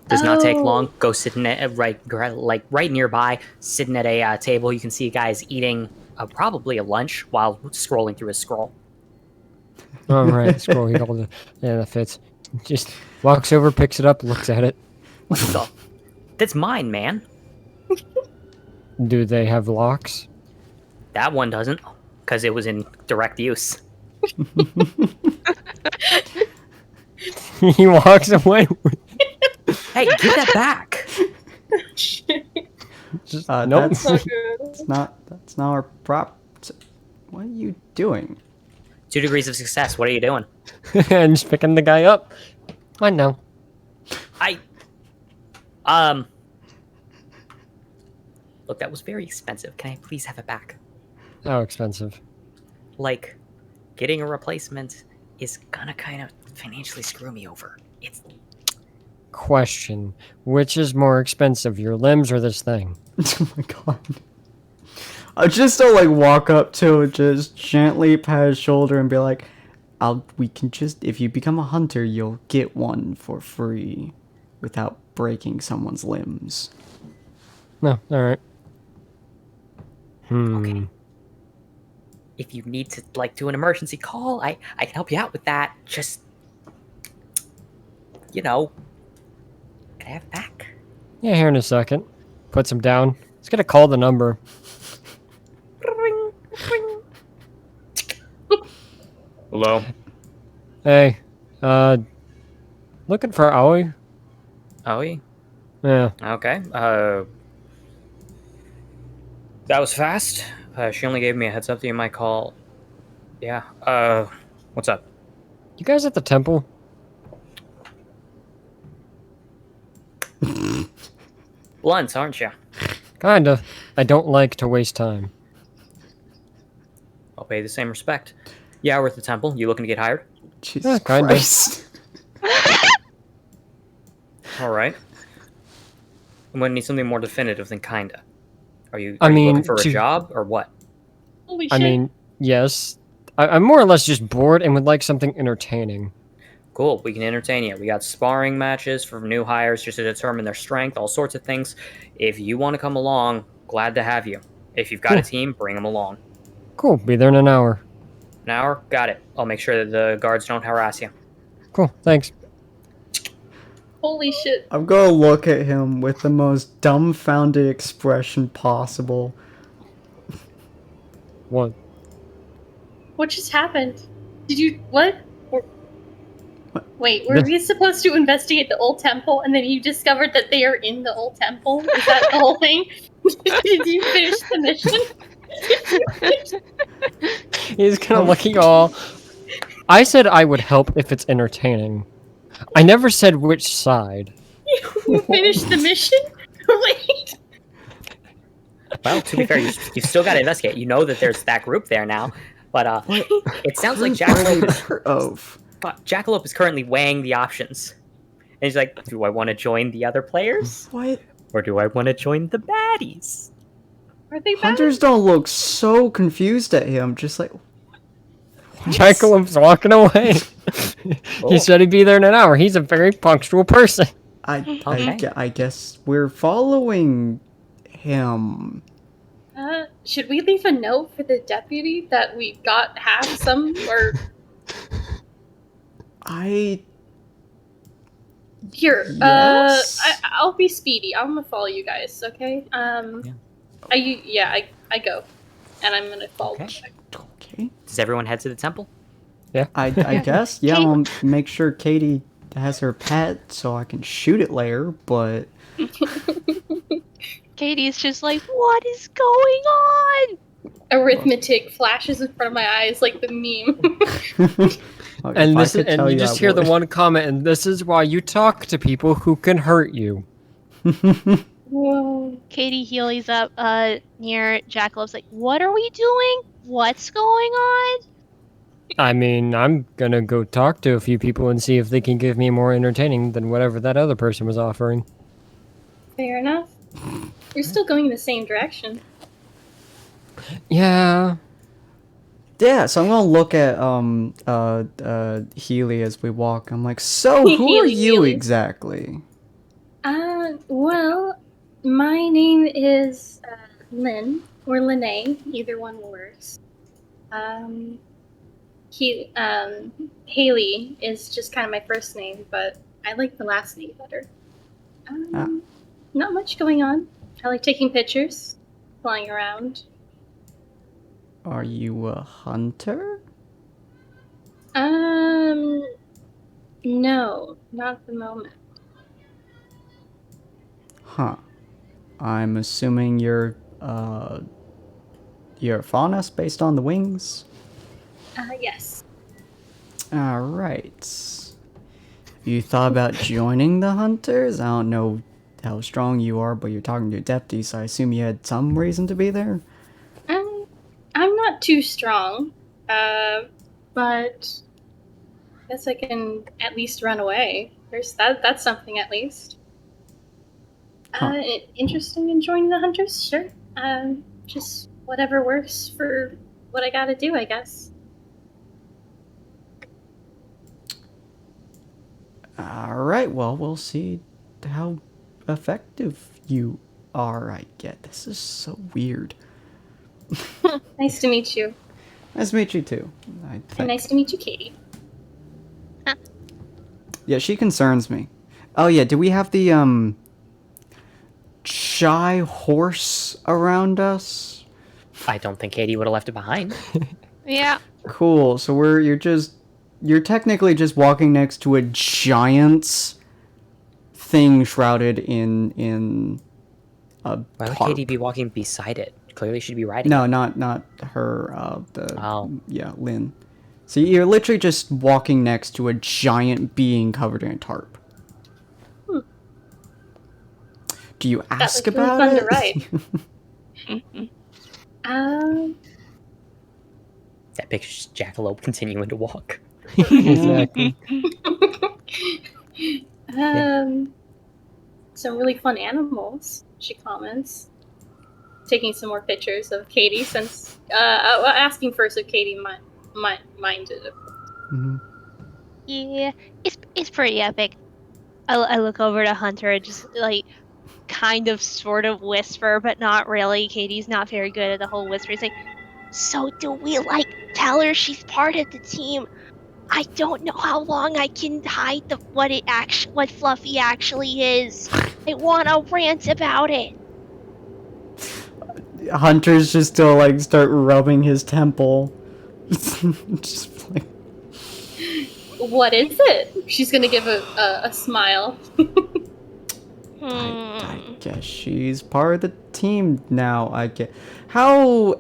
Does not take Oh. long. Go sitting at right nearby, sitting at a table. You can see guys eating probably a lunch while scrolling through his scroll. Oh, right. Scroll. He holds it. Yeah, that fits. Just walks over, picks it up, looks at it. What the? That's mine, man. Do they have locks? That one doesn't, because it was in direct use. He walks away. Hey, give that back. Just, That's nope. that's not our prop. What are you doing? 2 degrees of success. What are you doing? And just picking the guy up. I know. Look, that was very expensive. Can I please have it back? How expensive? Like, getting a replacement is gonna kind of financially screw me over. It's Question. Which is more expensive, your limbs or this thing? Oh my god. I just don't like walk up to it, just gently pat his shoulder and be like, we can just, if you become a hunter, you'll get one for free without breaking someone's limbs. No, alright. okay. If you need to like do an emergency call, I can help you out with that. Just can I have it back? Yeah, here in a second. Puts him down. He's gonna call the number. Ring, ring. Hello. Hey, looking for Aoi? Aoi? Yeah. Okay. That was fast. She only gave me a heads up that you might call. Yeah. What's up? You guys at the temple? Blunts, aren't you? Kinda. I don't like to waste time. I'll pay the same respect. Yeah, we're at the temple. You looking to get hired? Jesus kinda. Christ. All right. I'm gonna need something more definitive than kinda. Are you I mean, looking for a to- job or what? Holy shit. I mean, yes. I'm more or less just bored and would like something entertaining. Cool, we can entertain you. We got sparring matches for new hires just to determine their strength, all sorts of things. If you want to come along, glad to have you. If you've got a Cool. team, bring them along. Cool, be there in an hour. An hour? Got it. I'll make sure that the guards don't harass you. Cool, thanks. Holy shit. I'm gonna look at him with the most dumbfounded expression possible. What? What just happened? Did you. What? Wait, were The- we supposed to investigate the old temple and then you discovered that they are in the old temple? Is that the whole thing? Did you finish the mission? He's gonna look at y'all. I said I would help if it's entertaining. I never said which side. You finished the mission? Wait. Well, to be fair, you've still got to investigate. You know that there's that group there now. But it sounds like Jackalope is currently weighing the options. And he's like, do I want to join the other players? What? Or do I want to join the baddies? Are they bad? Hunters don't look so confused at him, just like, what? Jackalope's walking away. Oh. He said he'd be there in an hour. He's a very punctual person. Okay. I guess we're following him. Should we leave a note for the deputy that we got some or here? Yes? I'll be speedy. I'm gonna follow you guys. Okay. I go, and I'm gonna follow. Okay. Okay. Does everyone head to the temple? I guess, yeah, I'll make sure Katie has her pet so I can shoot it later, but... Katie's just like, what is going on? Arithmetic flashes in front of my eyes like the meme. And you just hear the one comment, and this is why you talk to people who can hurt you. Whoa. Katie healies up near Jackalope's like, what are we doing? What's going on? I mean, I'm gonna go talk to a few people and see if they can give me more entertaining than whatever that other person was offering. Fair enough. You're still going in the same direction. Yeah. Yeah, so I'm gonna look at Healy as we walk. I'm like, so who are you Healy. exactly? Well, my name is Lynn or Lene. Either one works. Haley is just kind of my first name, but I like the last name better. Not much going on. I like taking pictures, flying around. Are you a hunter? No, not at the moment. Huh. I'm assuming you're faunus based on the wings? Yes. Alright. You thought about joining the hunters? I don't know how strong you are, but you're talking to a deputy, so I assume you had some reason to be there? I'm not too strong, but I guess I can at least run away. That's something at least. Huh. Interesting in joining the hunters? Sure. Just whatever works for what I gotta do, I guess. Alright, well, we'll see how effective you are, I get. This is so weird. Nice to meet you. Nice to meet you, too. And nice to meet you, Katie. Yeah, she concerns me. Oh, yeah, do we have the, shy horse around us? I don't think Katie would have left it behind. Yeah. Cool, so you're technically just walking next to a giant thing shrouded in a Why would tarp. Katie be walking beside it? Clearly she'd be riding No, it. not her, Oh. yeah, Lynn. So you're literally just walking next to a giant being covered in a tarp. Do you ask That was really about fun it? to ride. That picture's Jackalope continuing to walk. Exactly. Some really fun animals, she comments. Taking some more pictures of Katie since asking first if Katie minded it. Mm-hmm. Yeah, it's pretty epic. I look over to Hunter and just like kind of sort of whisper, but not really. Katie's not very good at the whole whisper. It's like, so do we tell her she's part of the team? I don't know how long I can hide what Fluffy actually is. I want to rant about it. Hunter's just still start rubbing his temple. Just like, What is it? She's gonna give a smile. I guess she's part of the team now. I get how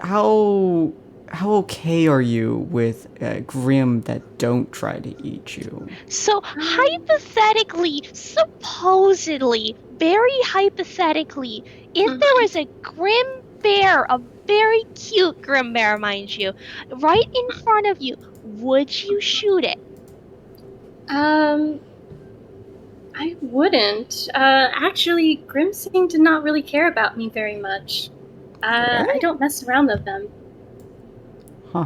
okay are you with Grim that don't try to eat you? So hypothetically, supposedly, very hypothetically, if there was a grim bear, a very cute grim bear, mind you, right in front of you, would you shoot it? I wouldn't. Actually, Grim seemed to not really care about me very much. I don't mess around with them. Huh.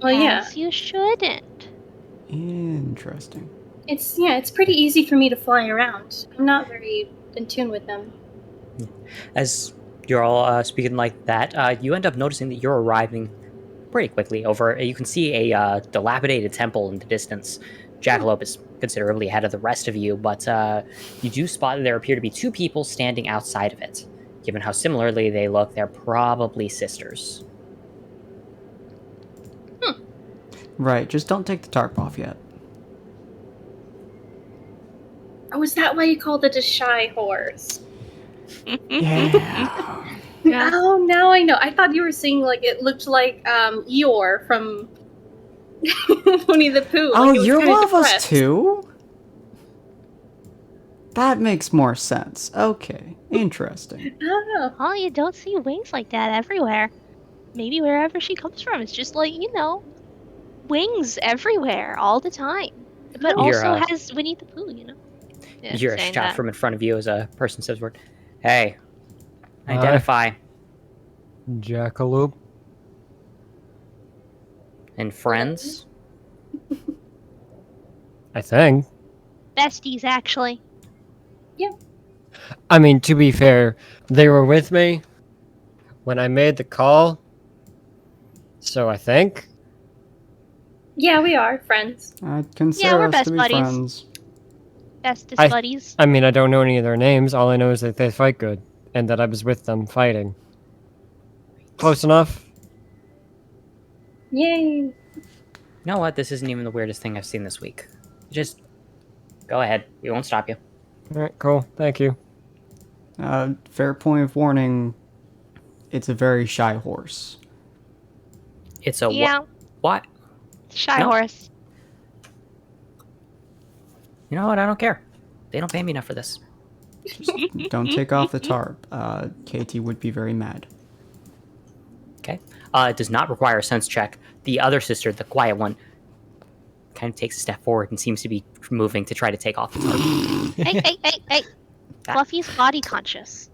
Well, yeah. As you shouldn't. Interesting. It's pretty easy for me to fly around. I'm not very in tune with them. As you're all speaking like that, you end up noticing that you're arriving pretty quickly over. You can see a dilapidated temple in the distance. Jackalope is considerably ahead of the rest of you, but you do spot that there appear to be two people standing outside of it. Given how similarly they look, they're probably sisters. Right, just don't take the tarp off yet. Oh, is that why you called it a shy horse? Yeah. Yeah. Oh, now I know. I thought you were saying like it looked like Eeyore from Winnie the Pooh. Oh, Like, it was you're kinda one of us depressed. too? That makes more sense. Okay, interesting. Oh, Oh, you don't see wings like that everywhere. Maybe wherever she comes from, it's just like, wings everywhere all the time. But You're, also has Winnie the Pooh, Yeah, you hear a saying shout that. from in front of you as a person says word. Hey, identify. Jackalope. And friends? I think. Besties, actually. I mean, to be fair, they were with me when I made the call. So I think. yeah, we are friends. I'd consider we're us best to be buddies. friends. Bestest I- buddies. I mean, I don't know any of their names. All I know is that they fight good, and that I was with them fighting. Close enough? Yay! You know what? This isn't even the weirdest thing I've seen this week. Just go ahead. We won't stop you. Alright, cool. Thank you. Fair point of warning, it's a very shy horse. It's a Yeah, what? shy No. horse. You know what? I don't care. They don't pay me enough for this. Just don't take off the tarp. Katie would be very mad. Okay. It does not require a sense check. The other sister, the quiet one, kind of takes a step forward and seems to be moving to try to take off the tarp. Hey. Fluffy's body conscious.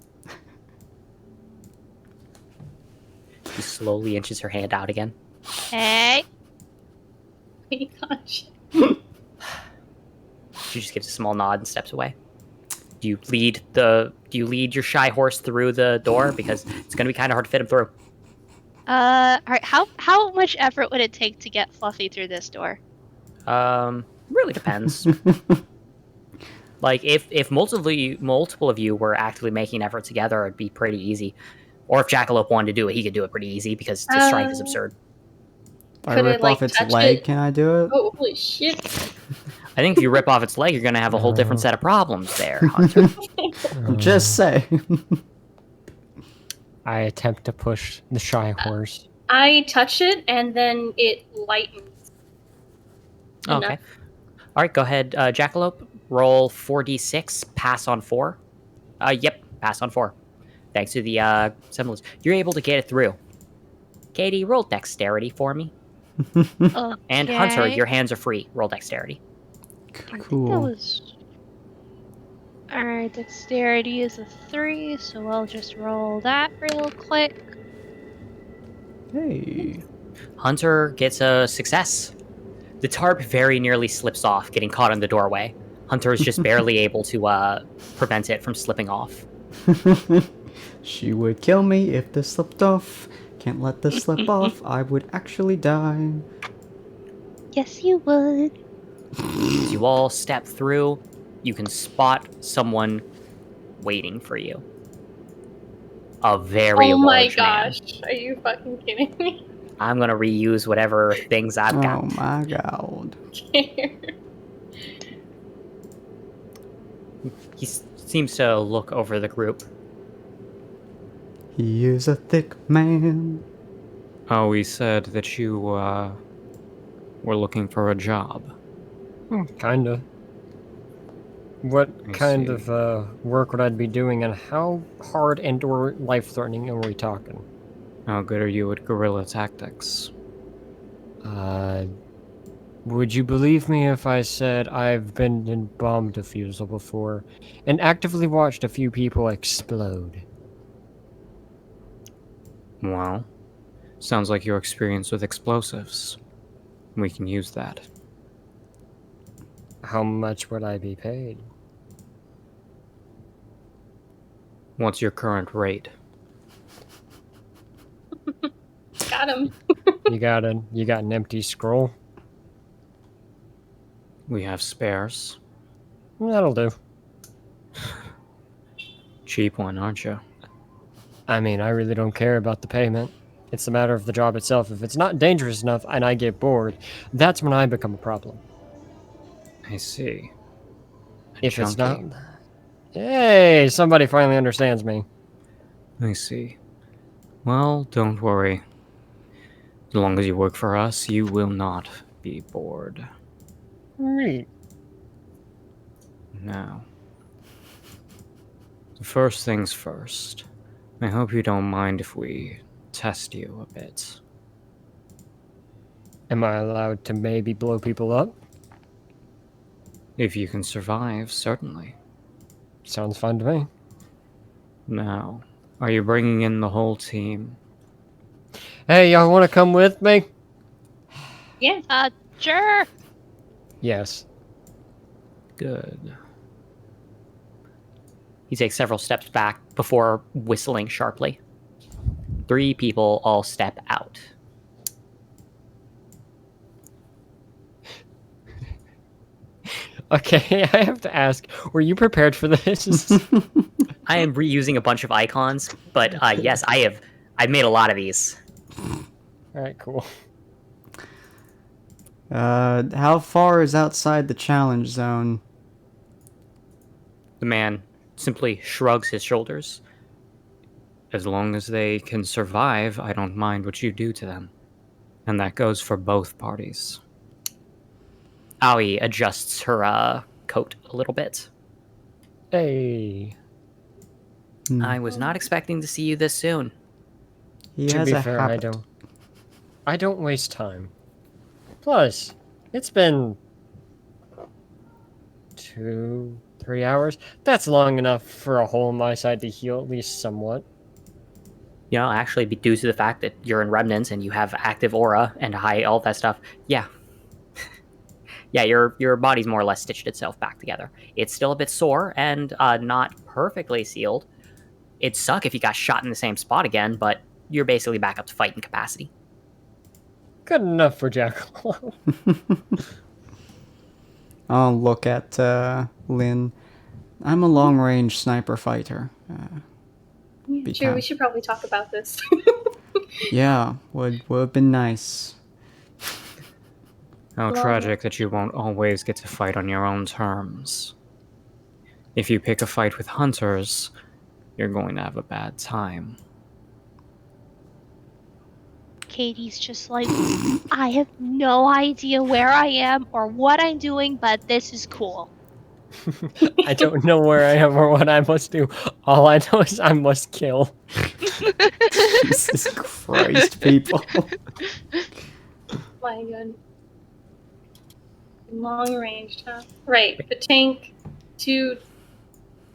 She slowly inches her hand out again. Hey. Oh my gosh. She just gives a small nod and steps away. Do you lead your shy horse through the door? Because it's going to be kind of hard to fit him through. Alright, how much effort would it take to get Fluffy through this door? Really depends. Like, if multiple of you were actively making effort together, it'd be pretty easy. Or if Jackalope wanted to do it, he could do it pretty easy because his strength is absurd. If I Could I, rip like, off its touch leg, it? can I do it? Oh, holy shit. I think if you rip off its leg, you're going to have a whole different set of problems there, Hunter. Just say. I attempt to push the shy horse. I touch it and then it lightens. Okay. Enough. All right, go ahead, Jackalope. Roll 4d6, pass on 4. Yep, pass on 4. Thanks to the semblance. You're able to get it through. Katie, roll dexterity for me. And Hunter, Okay. your hands are free. Roll dexterity. I think that Cool. was... Alright, dexterity is a 3, so I'll just roll that real quick. Hey. Hunter gets a success. The tarp very nearly slips off, getting caught in the doorway. Hunter is just barely able to prevent it from slipping off. She would kill me if this slipped off. Can't let this slip off. I would actually die. Yes, you would. As you all step through, you can spot someone waiting for you. A very Oh my large man. gosh. Are you fucking kidding me? I'm gonna reuse whatever things I've got. Oh my god. He seems to look over the group. He is a thick man. Oh, we said that you, were looking for a job. Kinda. What I kind see. of work would I be doing, and how hard and or life-threatening are we talking? How good are you at guerrilla tactics? Would you believe me if I said I've been in bomb defusal before, and actively watched a few people explode? Well, sounds like you're experienced with explosives. We can use that. How much would I be paid? What's your current rate? Got him. You got an empty scroll? We have spares. That'll do. Cheap one, aren't you? I mean, I really don't care about the payment. It's a matter of the job itself. If it's not dangerous enough and I get bored, that's when I become a problem. I see. If it's Chunky. not... Hey, somebody finally understands me. I see. Well, don't worry. As long as you work for us, you will not be bored. Right. Now, first things first. I hope you don't mind if we test you a bit. Am I allowed to maybe blow people up? If you can survive, certainly. Sounds fun to me. Now, are you bringing in the whole team? Hey, y'all want to come with me? Yeah. Sure. Yes. Good. He takes several steps back before whistling sharply. 3 people all step out. Okay, I have to ask, were you prepared for this? I am reusing a bunch of icons, but yes, I've made a lot of these. Alright, cool. How far is outside the challenge zone? The man simply shrugs his shoulders. As long as they can survive, I don't mind what you do to them. And that goes for both parties. Aoi adjusts her coat a little bit. Hey. I was not expecting to see you this soon. He To has be a fair, habit. I don't waste time. Plus, it's been 2-3 hours. That's long enough for a hole in my side to heal at least somewhat. You know, actually, due to the fact that you're in Remnants and you have active aura and high, all that stuff, yeah. Yeah, your body's more or less stitched itself back together. It's still a bit sore and not perfectly sealed. It'd suck if you got shot in the same spot again, but you're basically back up to fighting capacity. Good enough for Jackalope. I'll look at Lynn. I'm a long-range sniper fighter. Sure, we should probably talk about this. Yeah, would have been nice. How Well- tragic that you won't always get to fight on your own terms. If you pick a fight with hunters, you're going to have a bad time. Katie's just like, I have no idea where I am or what I'm doing, but this is cool. I don't know where I am or what I must do. All I know is I must kill. Jesus Christ, people. My god. Long range, huh? Right. The tank, 2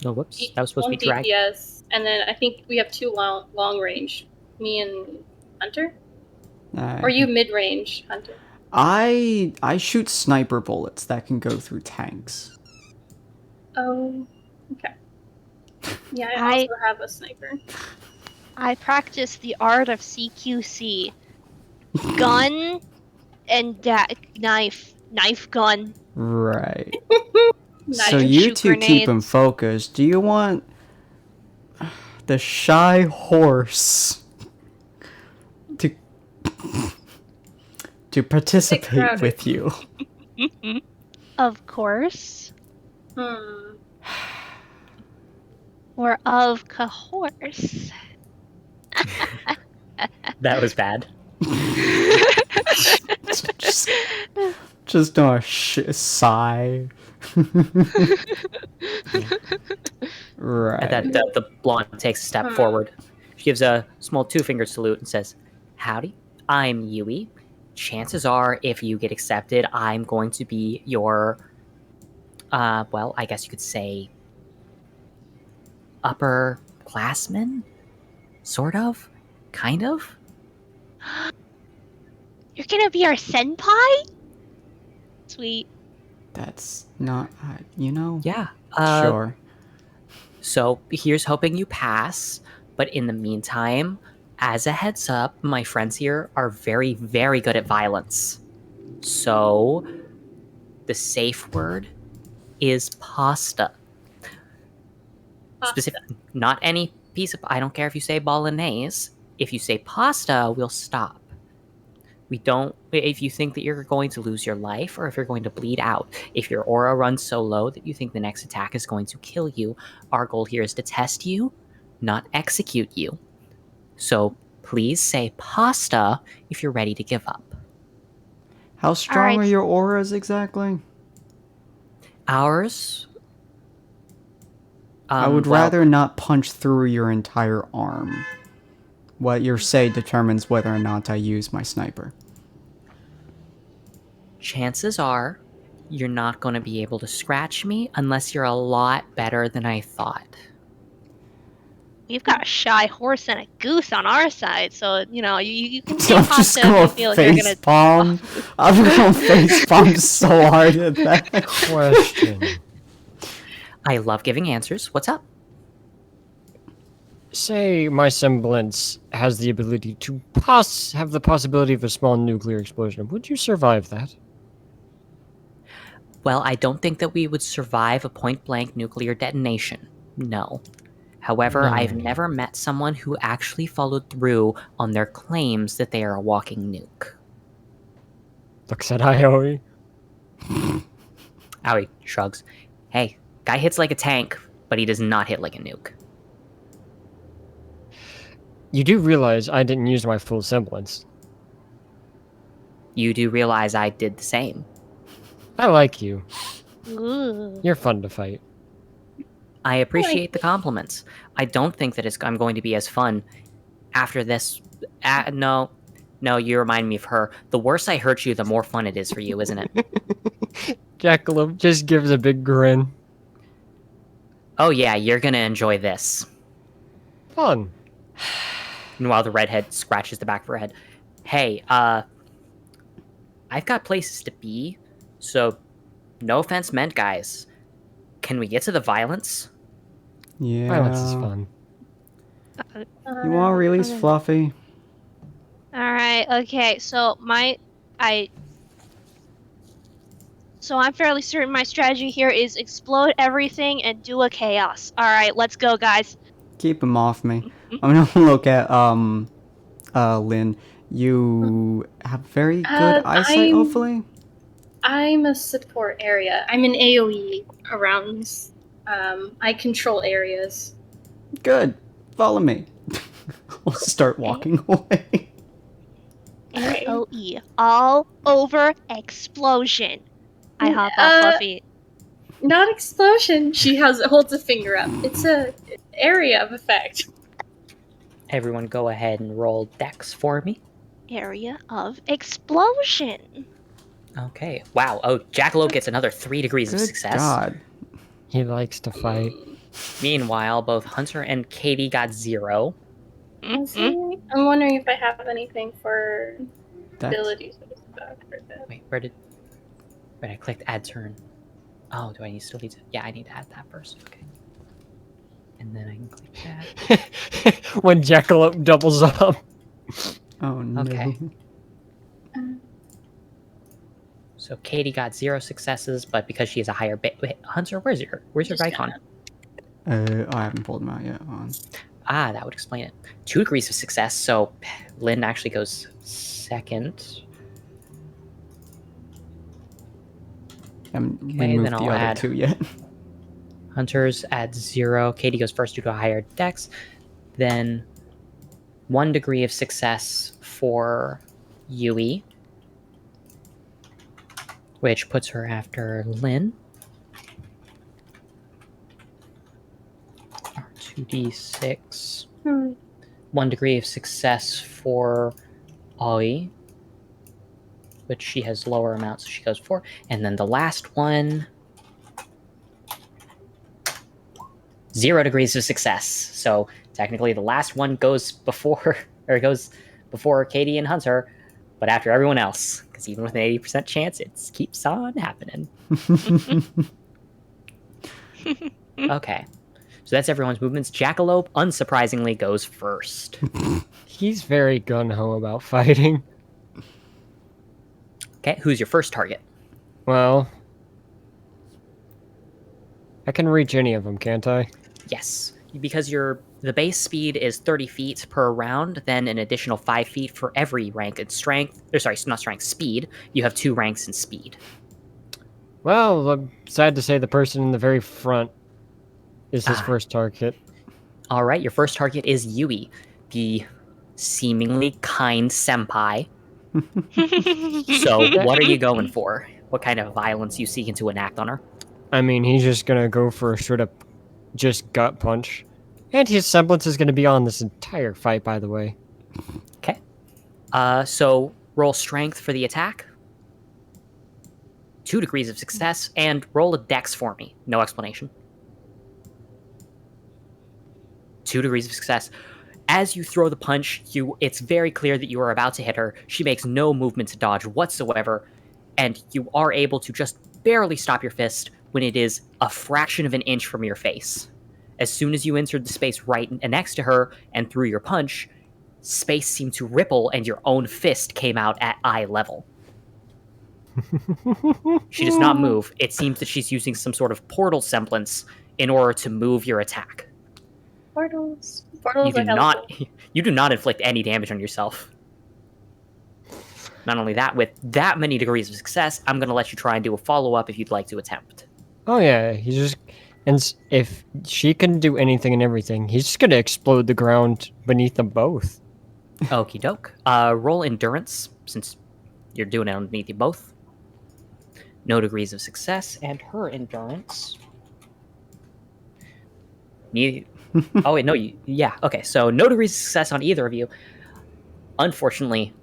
Oh, whoops. That was supposed to 1 be drag. DPS, and then I think we have 2 long range. Me and Hunter? Or you mid range, Hunter? I shoot sniper bullets that can go through tanks. Oh, okay. Yeah, I also have a sniper. I practice the art of CQC. Gun and knife gun. Right. Nice. So can you shoot two keep him grenades. focused. Do you want the shy horse to participate crowded. with you? Of course. Hmm. Or of a horse. That was bad. just don't sigh. Right. At that, the blonde takes a step forward. She gives a small 2-finger salute and says, "Howdy, I'm Yui. Chances are, if you get accepted, I'm going to be your, well, I guess you could say, upper classman? Sort of? Kind of. You're gonna be our senpai? Sweet. That's not, Yeah. sure. So here's hoping you pass. But in the meantime, as a heads up, my friends here are very, very good at violence. So the safe word is pasta. Specific, not any piece of. I don't care if you say bolognese. If you say pasta, we'll stop. We don't. If you think that you're going to lose your life, or if you're going to bleed out, if your aura runs so low that you think the next attack is going to kill you, our goal here is to test you, not execute you. So please say pasta if you're ready to give up. How strong Alright. are your auras exactly? Ours. I would well, rather not punch through your entire arm. What you say determines whether or not I use my sniper. Chances are you're not going to be able to scratch me unless you're a lot better than I thought. We've got a shy horse and a goose on our side, so you can say I'm just pasta if gonna you feel like you're face gonna. palm. I'm gonna face palm so hard at that. Question. I love giving answers. What's up? Say my semblance has the ability to have the possibility of a small nuclear explosion. Would you survive that? Well, I don't think that we would survive a point-blank nuclear detonation. No. However, No. I've never met someone who actually followed through on their claims that they are a walking nuke. Looks at Ioi. Owie shrugs. Hey, guy hits like a tank, but he does not hit like a nuke. You do realize I didn't use my full semblance. You do realize I did the same. I like you. Ooh. You're fun to fight. I appreciate the compliments. I don't think that I'm going to be as fun after this. No, you remind me of her. The worse I hurt you, the more fun it is for you, isn't it? Jackalope just gives a big grin. Oh yeah, you're gonna enjoy this. Fun. Meanwhile, the redhead scratches the back of her head. Hey, I've got places to be, so no offense meant, guys. Can we get to the violence? Yeah. Violence is fun. You want to release Okay. Fluffy? Alright, okay, so I'm fairly certain my strategy here is explode everything and do a chaos. Alright, let's go, guys. Keep him off me. I'm gonna look at Lynn. You have very good eyesight, hopefully. I'm a support area. I'm an AoE around. I control areas. Good. Follow me. We'll start walking away. AoE. All over explosion. I hop off Fluffy. Not explosion. She holds a finger up. It's a area of effect. Everyone go ahead and roll dex for me. Area of explosion. Okay. Wow. Oh, Jackalope gets another 3 degrees of Good success. God. He likes to fight. Meanwhile, both Hunter and Katie got 0. Mm-hmm. I'm wondering if I have anything for That's abilities. For that. Wait, where did I clicked add turn? Oh, do I still need to? Yeah, I need to add that first. Okay. And then I can click that. When Jackalope doubles up. Oh no. Okay. So Katie got 0 successes, but because she has a higher wait, Hunter, where's your Just icon? I haven't pulled him out yet. Hold on. Ah, that would explain it. 2 degrees of success, so Lynn actually goes second. I haven't Okay, removed then the I'll other add- two yet. Hunter's at 0. Katie goes first due to a higher dex. Then 1 degree of success for Yui, which puts her after Lynn. 2d6. 1 degree of success for Aoi, which she has lower amounts, so she goes 4. And then the last one, 0 degrees of success. So technically the last one goes before or it goes before Katie and Hunter, but after everyone else. Because even with an 80% chance, it keeps on happening. Okay. So that's everyone's movements. Jackalope, unsurprisingly, goes first. He's very gung-ho about fighting. Okay, who's your first target? Well, I can reach any of them, can't I? Yes, because the base speed is 30 feet per round, then an additional 5 feet for every rank in strength. Or sorry, not strength, speed. You have 2 ranks in speed. Well, I'm sad to say the person in the very front is his first target. All right, your first target is Yui, the seemingly kind senpai. So, what are you going for? What kind of violence you seeking to enact on her? I mean, he's just gonna go for a straight up just gut punch. And his semblance is gonna be on this entire fight, by the way. Okay. So roll strength for the attack. 2 degrees of success, and roll a dex for me. No explanation. 2 degrees of success. As you throw the punch, it's very clear that you are about to hit her. She makes no movement to dodge whatsoever, and you are able to just barely stop your fist when it is a fraction of an inch from your face. As soon as you entered the space right next to her and threw your punch, space seemed to ripple and your own fist came out at eye level. She does not move. It seems that she's using some sort of portal semblance in order to move your attack. Portals. You do not you do not inflict any damage on yourself. Not only that, with that many degrees of success, I'm going to let you try and do a follow-up if you'd like to attempt. Oh yeah, he's just... And if she can do anything and everything, he's just gonna explode the ground beneath them both. Okie doke. Roll endurance, since you're doing it underneath you both. No degrees of success, and her endurance. Oh wait, no, yeah, okay, so no degrees of success on either of you. Unfortunately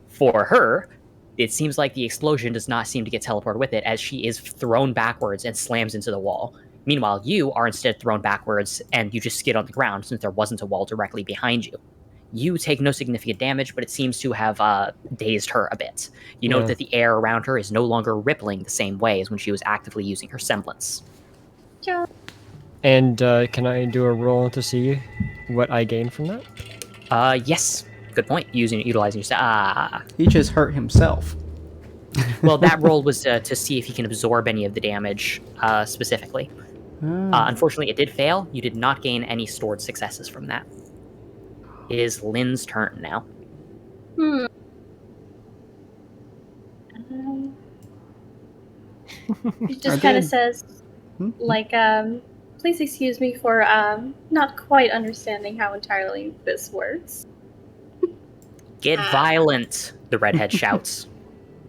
for her, it seems like the explosion does not seem to get teleported with it, as she is thrown backwards and slams into the wall. Meanwhile, you are instead thrown backwards, and you just skid on the ground since there wasn't a wall directly behind you. You take no significant damage, but it seems to have dazed her a bit. You note that the air around her is no longer rippling the same way as when she was actively using her semblance. And can I do a roll to see what I gain from that? Yes. Good point. Utilizing your... He just hurt himself. Well, that roll was to see if he can absorb any of the damage specifically. Unfortunately, it did fail. You did not gain any stored successes from that. It is Lynn's turn now. He just kind of says, like, please excuse me for not quite understanding how entirely this works. Get violent, the redhead shouts.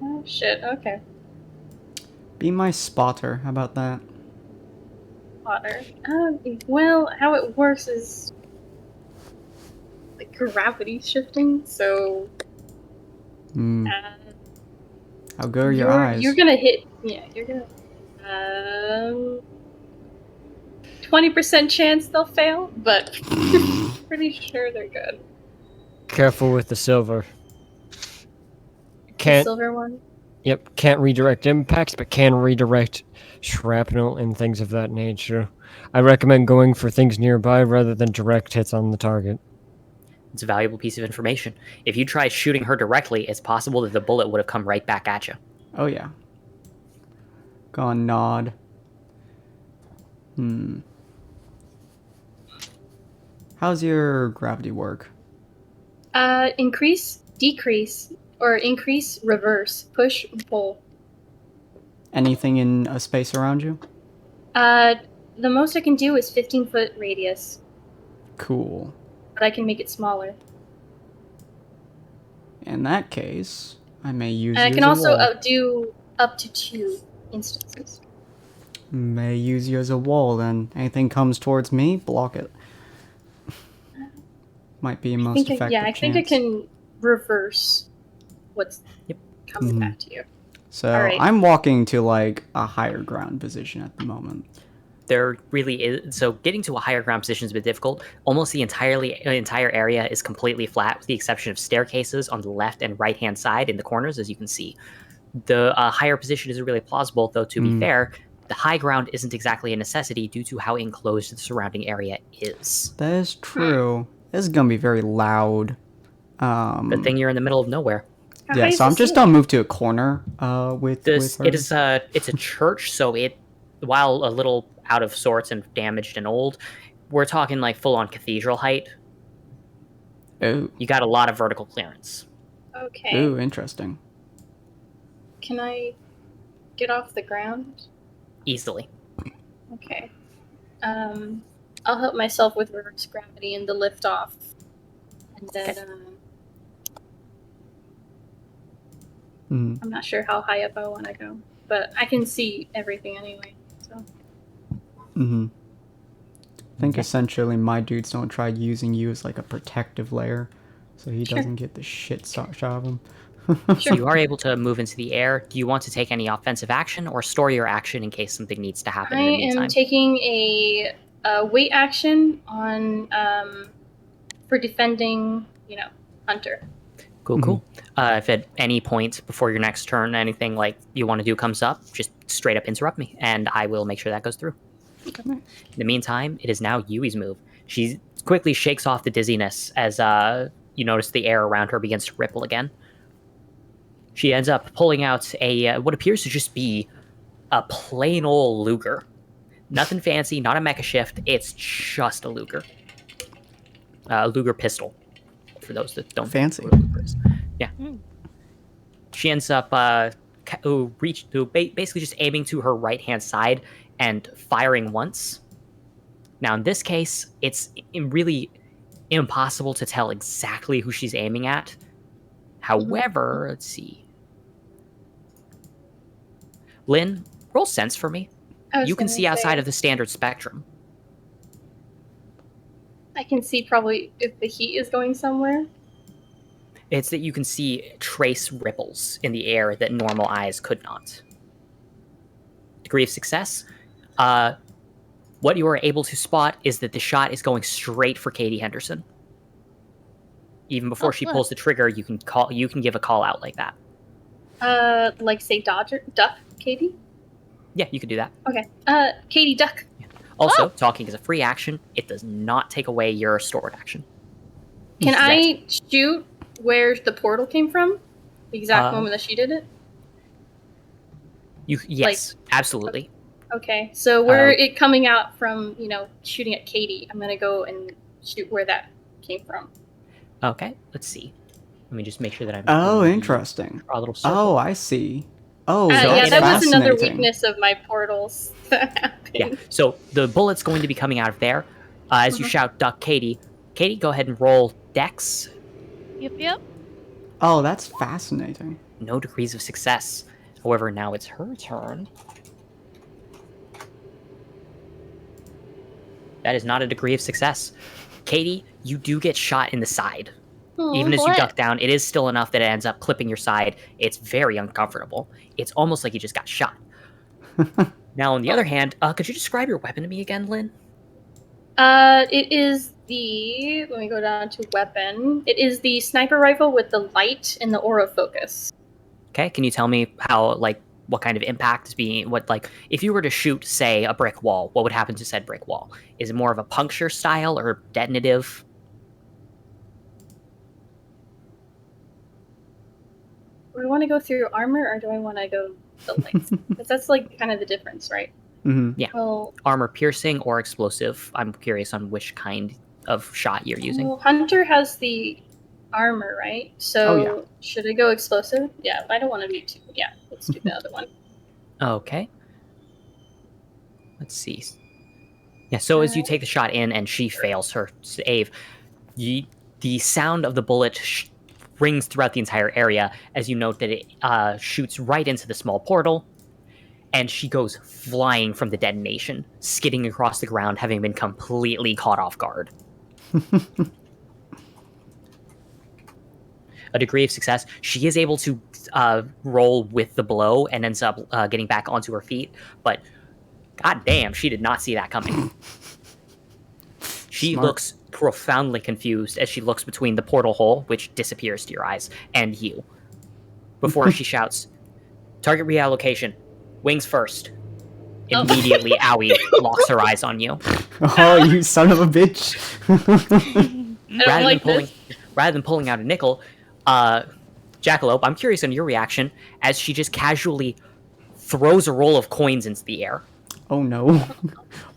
Oh, shit, okay. Be my spotter. How about that? Spotter. Well, how it works is like gravity shifting, so... How good are your eyes? You're gonna hit... Yeah, you're gonna... 20% chance they'll fail, but pretty sure they're good. Careful with the silver. The silver one? Yep, can't redirect impacts, but can redirect shrapnel and things of that nature. I recommend going for things nearby rather than direct hits on the target. It's a valuable piece of information. If you tried shooting her directly, it's possible that the bullet would have come right back at you. Oh yeah. Gone nod. How's your gravity work? Increase, decrease, or increase, reverse, push, pull. Anything in a space around you? The most I can do is 15-foot radius. Cool. But I can make it smaller. In that case, I may use And I you can as a also wall. do up to 2 instances. May use you as a wall then. Anything comes towards me, block it. Might be a most effective Yeah, I think I chance. can reverse what's coming back to you. So Alright. I'm walking to like a higher ground position at the moment. There really is. So getting to a higher ground position is a bit difficult. Almost the entire area is completely flat, with the exception of staircases on the left and right hand side in the corners, as you can see. The higher position isn't really plausible, though. To be fair, the high ground isn't exactly a necessity due to how enclosed the surrounding area is. That is true. This is gonna be very loud. Good thing you're in the middle of nowhere. How Yeah, high is so I'm the just ceiling? gonna move to a corner with her. It's a church, so while a little out of sorts and damaged and old, we're talking like full on cathedral height. Ooh, You got a lot of vertical clearance. Okay. ooh, interesting. Can I get off the ground? Easily. Okay. I'll help myself with reverse gravity and the lift off. And then, Mhm. I'm not sure how high up I want to go, but I can see everything anyway. So Mm-hmm. I think essentially my dudes don't try using you as like a protective layer, so he Sure. doesn't get the shit shot of him. So you are able to move into the air. Do you want to take any offensive action or store your action in case something needs to happen I in the meantime? am taking a wait action on for defending, Hunter. Cool. If at any point before your next turn anything like you want to do comes up, just straight up interrupt me, and I will make sure that goes through. In the meantime, it is now Yui's move. She quickly shakes off the dizziness as you notice the air around her begins to ripple again. She ends up pulling out a what appears to just be a plain old Luger. Nothing fancy, not a mecha shift. It's just a Luger. A Luger pistol. For those that don't Fancy. know what a Luger is. Yeah. She ends up basically just aiming to her right-hand side and firing once. Now, in this case, it's really impossible to tell exactly who she's aiming at. However, let's see. Lynn, roll sense for me. You can see outside of the standard spectrum. I can see probably if the heat is going somewhere. It's that you can see trace ripples in the air that normal eyes could not. Degree of success. What you are able to spot is that the shot is going straight for Katie Henderson. Even before she pulls the trigger, you can give a call out like that. Like say duck, Katie? Yeah, you can do that. Okay. Katie, duck. Also, talking is a free action. It does not take away your stored action. Can I shoot where the portal came from? The exact moment that she did it? Yes, absolutely. Okay, so where it coming out from, shooting at Katie, I'm gonna go and shoot where that came from. Okay, let's see. Let me just make sure that I'm. Oh, interesting. Draw a little circle. Oh, I see. Oh, yeah, that's that was another fascinating. weakness of my portals that happened. Yeah, so the bullet's going to be coming out of there. As you shout, duck Katie. Katie, go ahead and roll Dex. Yep. Oh, that's fascinating. No degrees of success. However, now it's her turn. That is not a degree of success. Katie, you do get shot in the side. Even as you duck down, it is still enough that it ends up clipping your side. It's very uncomfortable. It's almost like you just got shot. Now, on the other hand, could you describe your weapon to me again, Lynn? It is the... Let me go down to weapon. It is the sniper rifle with the light and the aura focus. Okay, can you tell me how, what kind of impact is being... if you were to shoot, say, a brick wall, what would happen to said brick wall? Is it more of a puncture style or detonative? Do I want to go through armor or do I want to go the lights? Because that's kind of the difference, right? Mm-hmm. Yeah. Well, armor piercing or explosive. I'm curious on which kind of shot you're using. Well, Hunter has the armor, right? So should I go explosive? Yeah, I don't want to be too... Yeah, let's do the other one. Okay. Let's see. Yeah, so as you take the shot in and she fails her save, the sound of the bullet rings throughout the entire area as you note that it shoots right into the small portal, and she goes flying from the detonation, skidding across the ground, having been completely caught off guard. A degree of success. She is able to roll with the blow and ends up getting back onto her feet, but God damn, she did not see that coming. She Smart. looks profoundly confused as she looks between the portal hole, which disappears to your eyes, and you. Before she shouts, target reallocation. Wings first. Immediately, Owie locks her eyes on you. Oh, you son of a bitch. I don't like this. Rather than pulling out a nickel, Jackalope, I'm curious on your reaction as she just casually throws a roll of coins into the air. Oh no.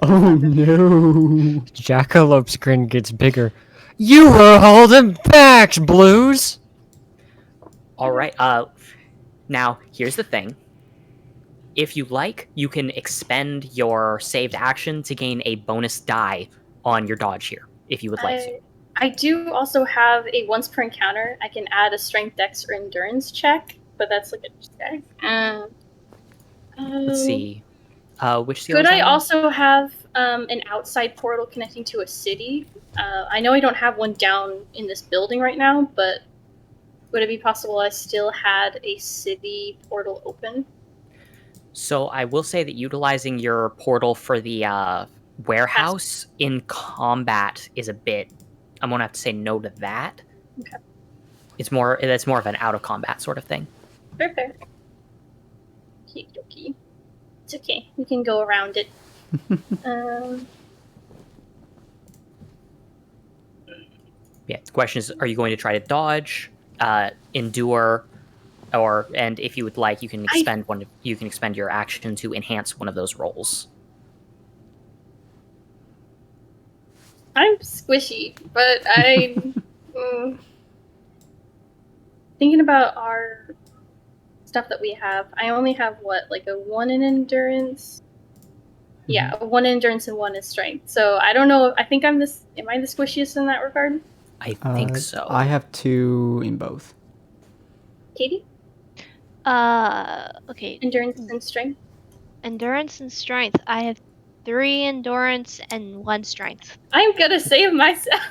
Oh no. Jackalope's grin gets bigger. You were holding back, Blues! All right. Now, here's the thing. If you like, you can expend your saved action to gain a bonus die on your dodge here, if you would like to. I do also have a once per encounter. I can add a strength, dex, or endurance check, but that's like a check. Let's see. Which skill Could is I that? also have an outside portal connecting to a city? I know I don't have one down in this building right now, but would it be possible I still had a city portal open? So I will say that utilizing your portal for the warehouse in combat is a bit. I'm gonna have to say no to that. Okay. That's more of an out of combat sort of thing. Fair. Okie dokie. It's okay. We can go around it. Yeah. The question is, are you going to try to dodge, endure, and if you would like, you can expend You can expend your action to enhance one of those rolls. I'm squishy, but I thinking about our stuff that we have. I only have like a 1 in endurance. Yeah, a 1 in endurance and 1 in strength. So I don't know. I think am I the squishiest in that regard? I think so. I have 2 in both. Katie? Okay. Endurance and strength? Endurance and strength. I have 3 endurance and 1 strength. I'm gonna save myself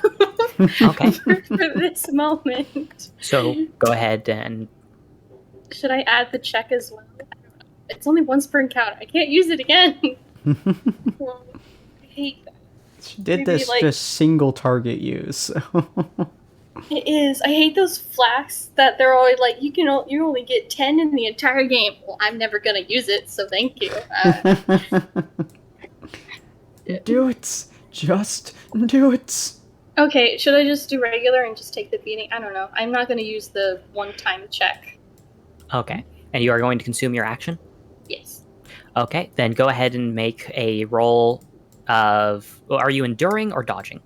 Okay. for this moment. So go ahead and Should I add the check as well? It's only once per encounter. I can't use it again. Well, I hate that. She did Maybe, this like- just single target use. It is. I hate those flags that they're always like, you only get 10 in the entire game. Well, I'm never gonna use it, so thank you. Do it! Just do it! Okay, should I just do regular and just take the beating? I don't know. I'm not gonna use the one-time check. okay. And you are going to consume your action? Yes. Okay, then go ahead and make a roll of. Are you enduring or dodging?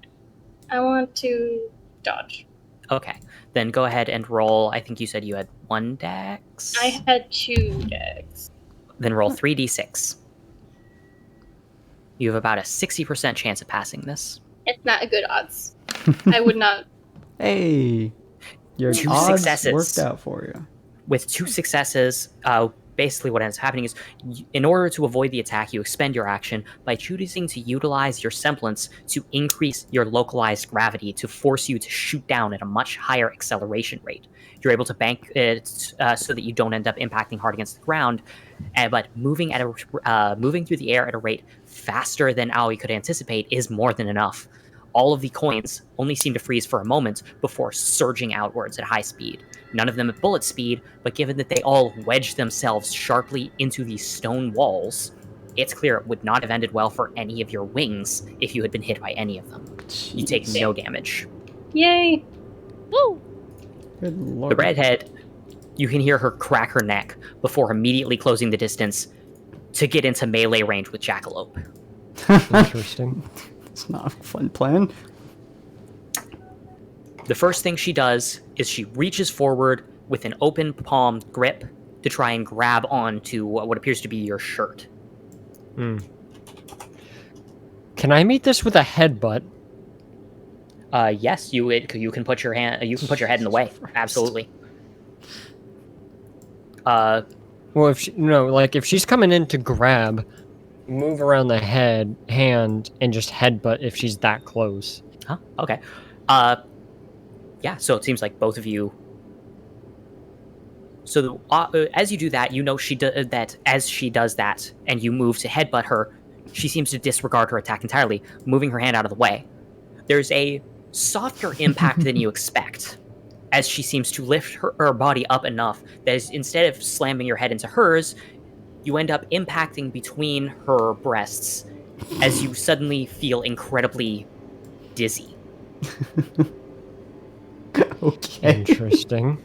I want to dodge. Okay, then go ahead and roll. I think you said you had 1 dex. I had 2 decks. Then roll 3d6. You have about a 60% chance of passing this. It's not a good odds. I would not. Hey! Your 2 odds successes. worked out for you. With 2 successes, basically what ends up happening is, in order to avoid the attack, you expend your action by choosing to utilize your semblance to increase your localized gravity to force you to shoot down at a much higher acceleration rate. You're able to bank it so that you don't end up impacting hard against the ground, but moving through the air at a rate faster than Aoi could anticipate is more than enough. All of the coins only seem to freeze for a moment before surging outwards at high speed. None of them at bullet speed, but given that they all wedged themselves sharply into these stone walls, it's clear it would not have ended well for any of your wings if you had been hit by any of them. You take Jeez. no damage. Yay! Woo! Good lord. The redhead, you can hear her crack her neck before immediately closing the distance to get into melee range with Jackalope. Interesting. It's not a fun plan. The first thing she does is she reaches forward with an open palm grip to try and grab onto what appears to be your shirt. Can I meet this with a headbutt? Yes, you can put your hand. You can put your head in the way. Absolutely. Well, if she's coming in to grab, move around the hand, and just headbutt if she's that close. Huh? Okay. Yeah. So it seems like both of you. So as you do that, you know that as she does that, and you move to headbutt her, She seems to disregard her attack entirely, moving her hand out of the way. There's a softer impact than you expect, as she seems to lift her body up enough that instead of slamming your head into hers, you end up impacting between her breasts as you suddenly feel incredibly dizzy. Okay. Interesting.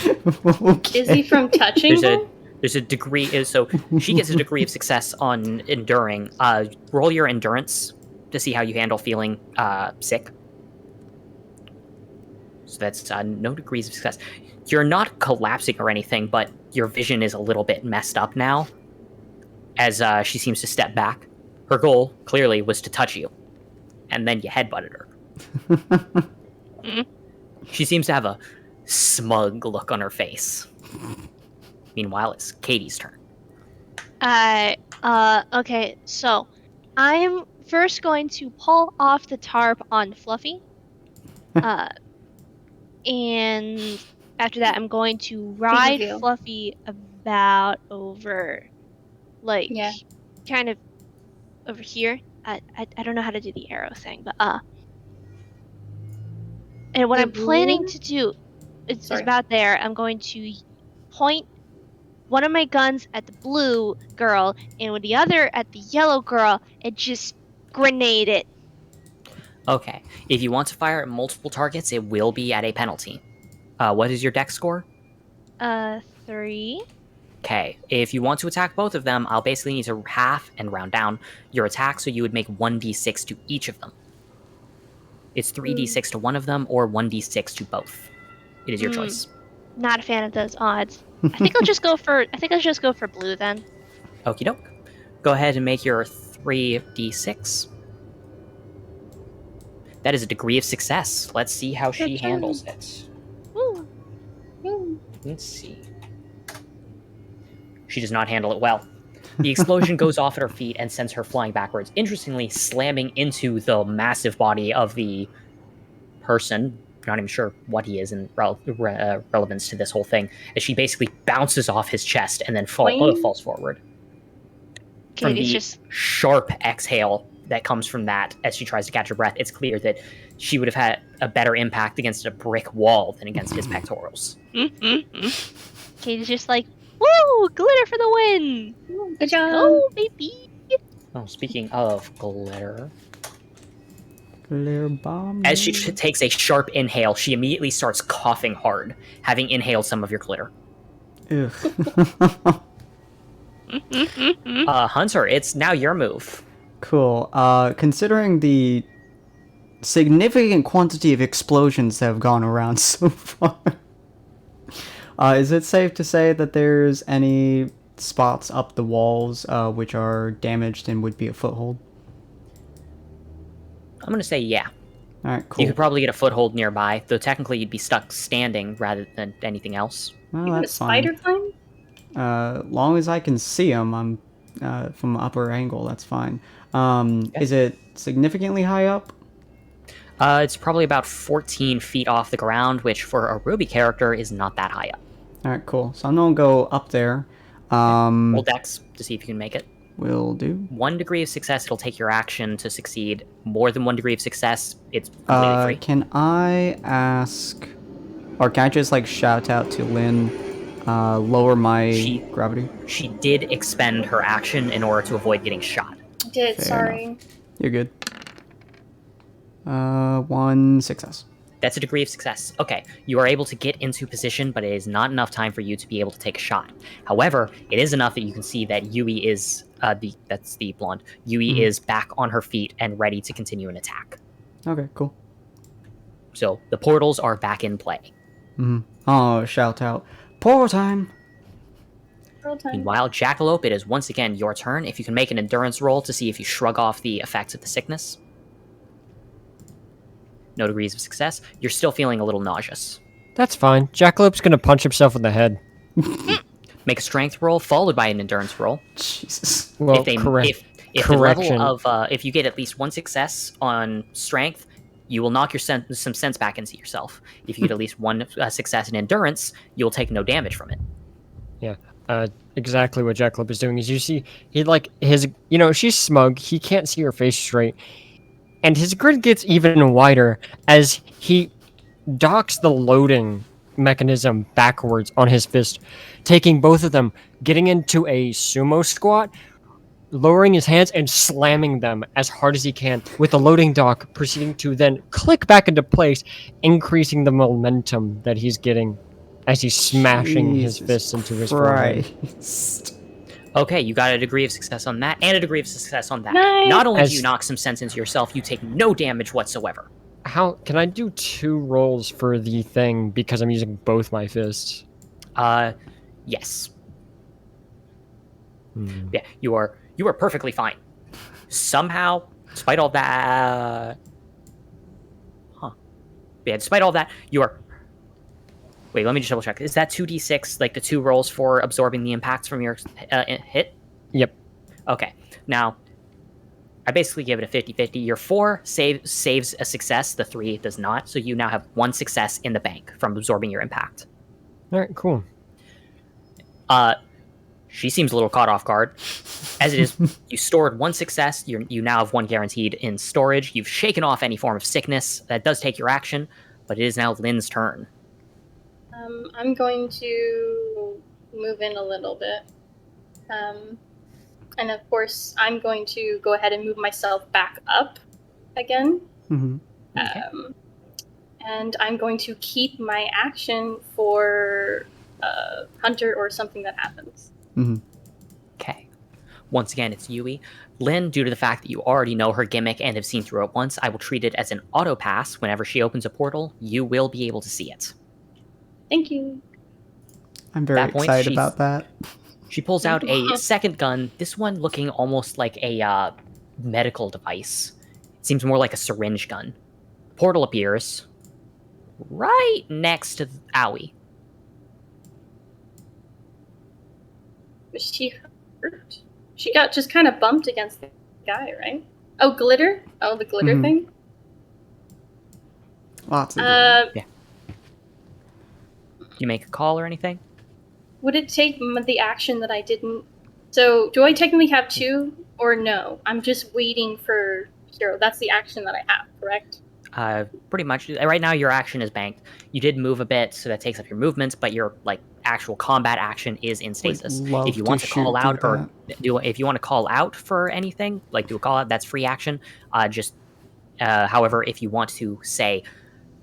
Okay. Is he from touching her? There's a degree, so she gets a degree of success on enduring. Roll your endurance to see how you handle feeling sick. So that's no degrees of success. You're not collapsing or anything, but your vision is a little bit messed up now as she seems to step back. Her goal, clearly, was to touch you. And then you headbutted her. She seems to have a smug look on her face. Meanwhile, it's Katie's turn. Okay, so I'm first going to pull off the tarp on Fluffy. And after that, I'm going to ride reveal. Fluffy about over, like, Yeah. kind of over here. I don't know how to do the arrow thing, but and what The I'm planning blue? to do is Sorry. about there. I'm going to point one of my guns at the blue girl and with the other at the yellow girl and just grenade it. Okay. If you want to fire at multiple targets, it will be at a penalty. What is your dex score? 3. Okay. If you want to attack both of them, I'll basically need to half and round down your attack, so you would make 1d6 to each of them. It's 3d6 to one of them, or 1d6 to both. It is your choice. Not a fan of those odds. I think I'll just go for blue then. Okie doke. Go ahead and make your 3d6. That is a degree of success. Let's see how she handles it. Woo. Let's see. She does not handle it well. The explosion goes off at her feet and sends her flying backwards, interestingly slamming into the massive body of the person. I'm not even sure what he is in relevance to this whole thing, as she basically bounces off his chest and then falls forward. From Katie's the just sharp exhale that comes from that as she tries to catch her breath, it's clear that she would have had a better impact against a brick wall than against his pectorals. Katie's just like, woo, glitter for the win. Good job. Go, baby. Oh, speaking of glitter, Glitter bomb. as she takes a sharp inhale, she immediately starts coughing hard, having inhaled some of your glitter. Ugh. Hunter, it's now your move. Cool. Considering the significant quantity of explosions that have gone around so far, is it safe to say that there's any spots up the walls which are damaged and would be a foothold? I'm going to say yeah. All right, cool. You could probably get a foothold nearby, though technically you'd be stuck standing rather than anything else. Well, You got a that's spider fine. climb? Long as I can see them, I'm from an upper angle. That's fine. Is it significantly high up? It's probably about 14 feet off the ground, which for a RWBY character is not that high up. All right, cool. So I'm gonna go up there. Roll dex to see if you can make it. Will do. 1 degree of success, it'll take your action to succeed. More than 1 degree of success, it's completely free. Can I ask, or can I just like shout out to Lynn, lower my gravity? She did expend her action in order to avoid getting shot. Did, Fair sorry. You're good. 1 success. That's a degree of success. Okay, you are able to get into position, but it is not enough time for you to be able to take a shot. However, it is enough that you can see that Yui is, that's the blonde, Yui is back on her feet and ready to continue an attack. Okay, cool. So, the portals are back in play. Oh, shout out. Portal time! Roll time. Meanwhile, Jackalope, it is once again your turn. If you can make an endurance roll to see if you shrug off the effects of the sickness. No degrees of success. You're still feeling a little nauseous. That's fine. Jackalope's gonna punch himself in the head. Make a strength roll followed by an endurance roll. Jesus. Well, If the correction. level of if you get at least 1 success on strength, you will knock your some sense back into yourself. If you get at least 1 success in endurance, you'll take no damage from it. Yeah. exactly what Jackalope is doing. Is you see, he like his, she's smug. He can't see her face straight, and his grin gets even wider as he docks the loading mechanism backwards on his fist, taking both of them, getting into a sumo squat, lowering his hands and slamming them as hard as he can, with the loading dock proceeding to then click back into place, increasing the momentum that he's getting as he's smashing his Jesus fists into his forehead. Christ. Okay, you got a degree of success on that, and a degree of success on that. Nice. Not only do you As- knock some sense into yourself, you take no damage whatsoever. How can I do 2 rolls for the thing because I'm using both my fists? Yes. Hmm. Yeah, you are perfectly fine. Somehow, despite all that, yeah, despite all that, you are. Wait, let me just double check. Is that 2d6 like the 2 rolls for absorbing the impacts from your hit? Yep. Okay. Now, I basically give it a 50-50. Your 4 saves a success. The 3 does not. So you now have 1 success in the bank from absorbing your impact. All right, cool. She seems a little caught off guard. As it is, you stored 1 success. You now have 1 guaranteed in storage. You've shaken off any form of sickness. That does take your action, but it is now Lynn's turn. I'm going to move in a little bit. And of course, I'm going to go ahead and move myself back up again. Mhm. Okay. And I'm going to keep my action for Hunter or something that happens. Mhm. Okay. Once again, it's Yui. Lynn, due to the fact that you already know her gimmick and have seen through it once, I will treat it as an auto pass. Whenever she opens a portal, you will be able to see it. Thank you. I'm very That point, excited she's- about that. She pulls out a second gun, this one looking almost like a medical device. It seems more like a syringe gun. Portal appears right next to Owie. Was she hurt? She got just kind of bumped against the guy, right? Oh, glitter? Oh, the glitter Mhm. thing? Lots of You make a call or anything? Would it take the action that I didn't? So, do I technically have 2 or no? I'm just waiting for Hero. That's the action that I have, correct? Pretty much. Right now, your action is banked. You did move a bit, so that takes up your movements, but your actual combat action is in stasis. love If you want to to call shoot out through or if you want to call out for anything, like do a call out, that's free action. However, if you want to say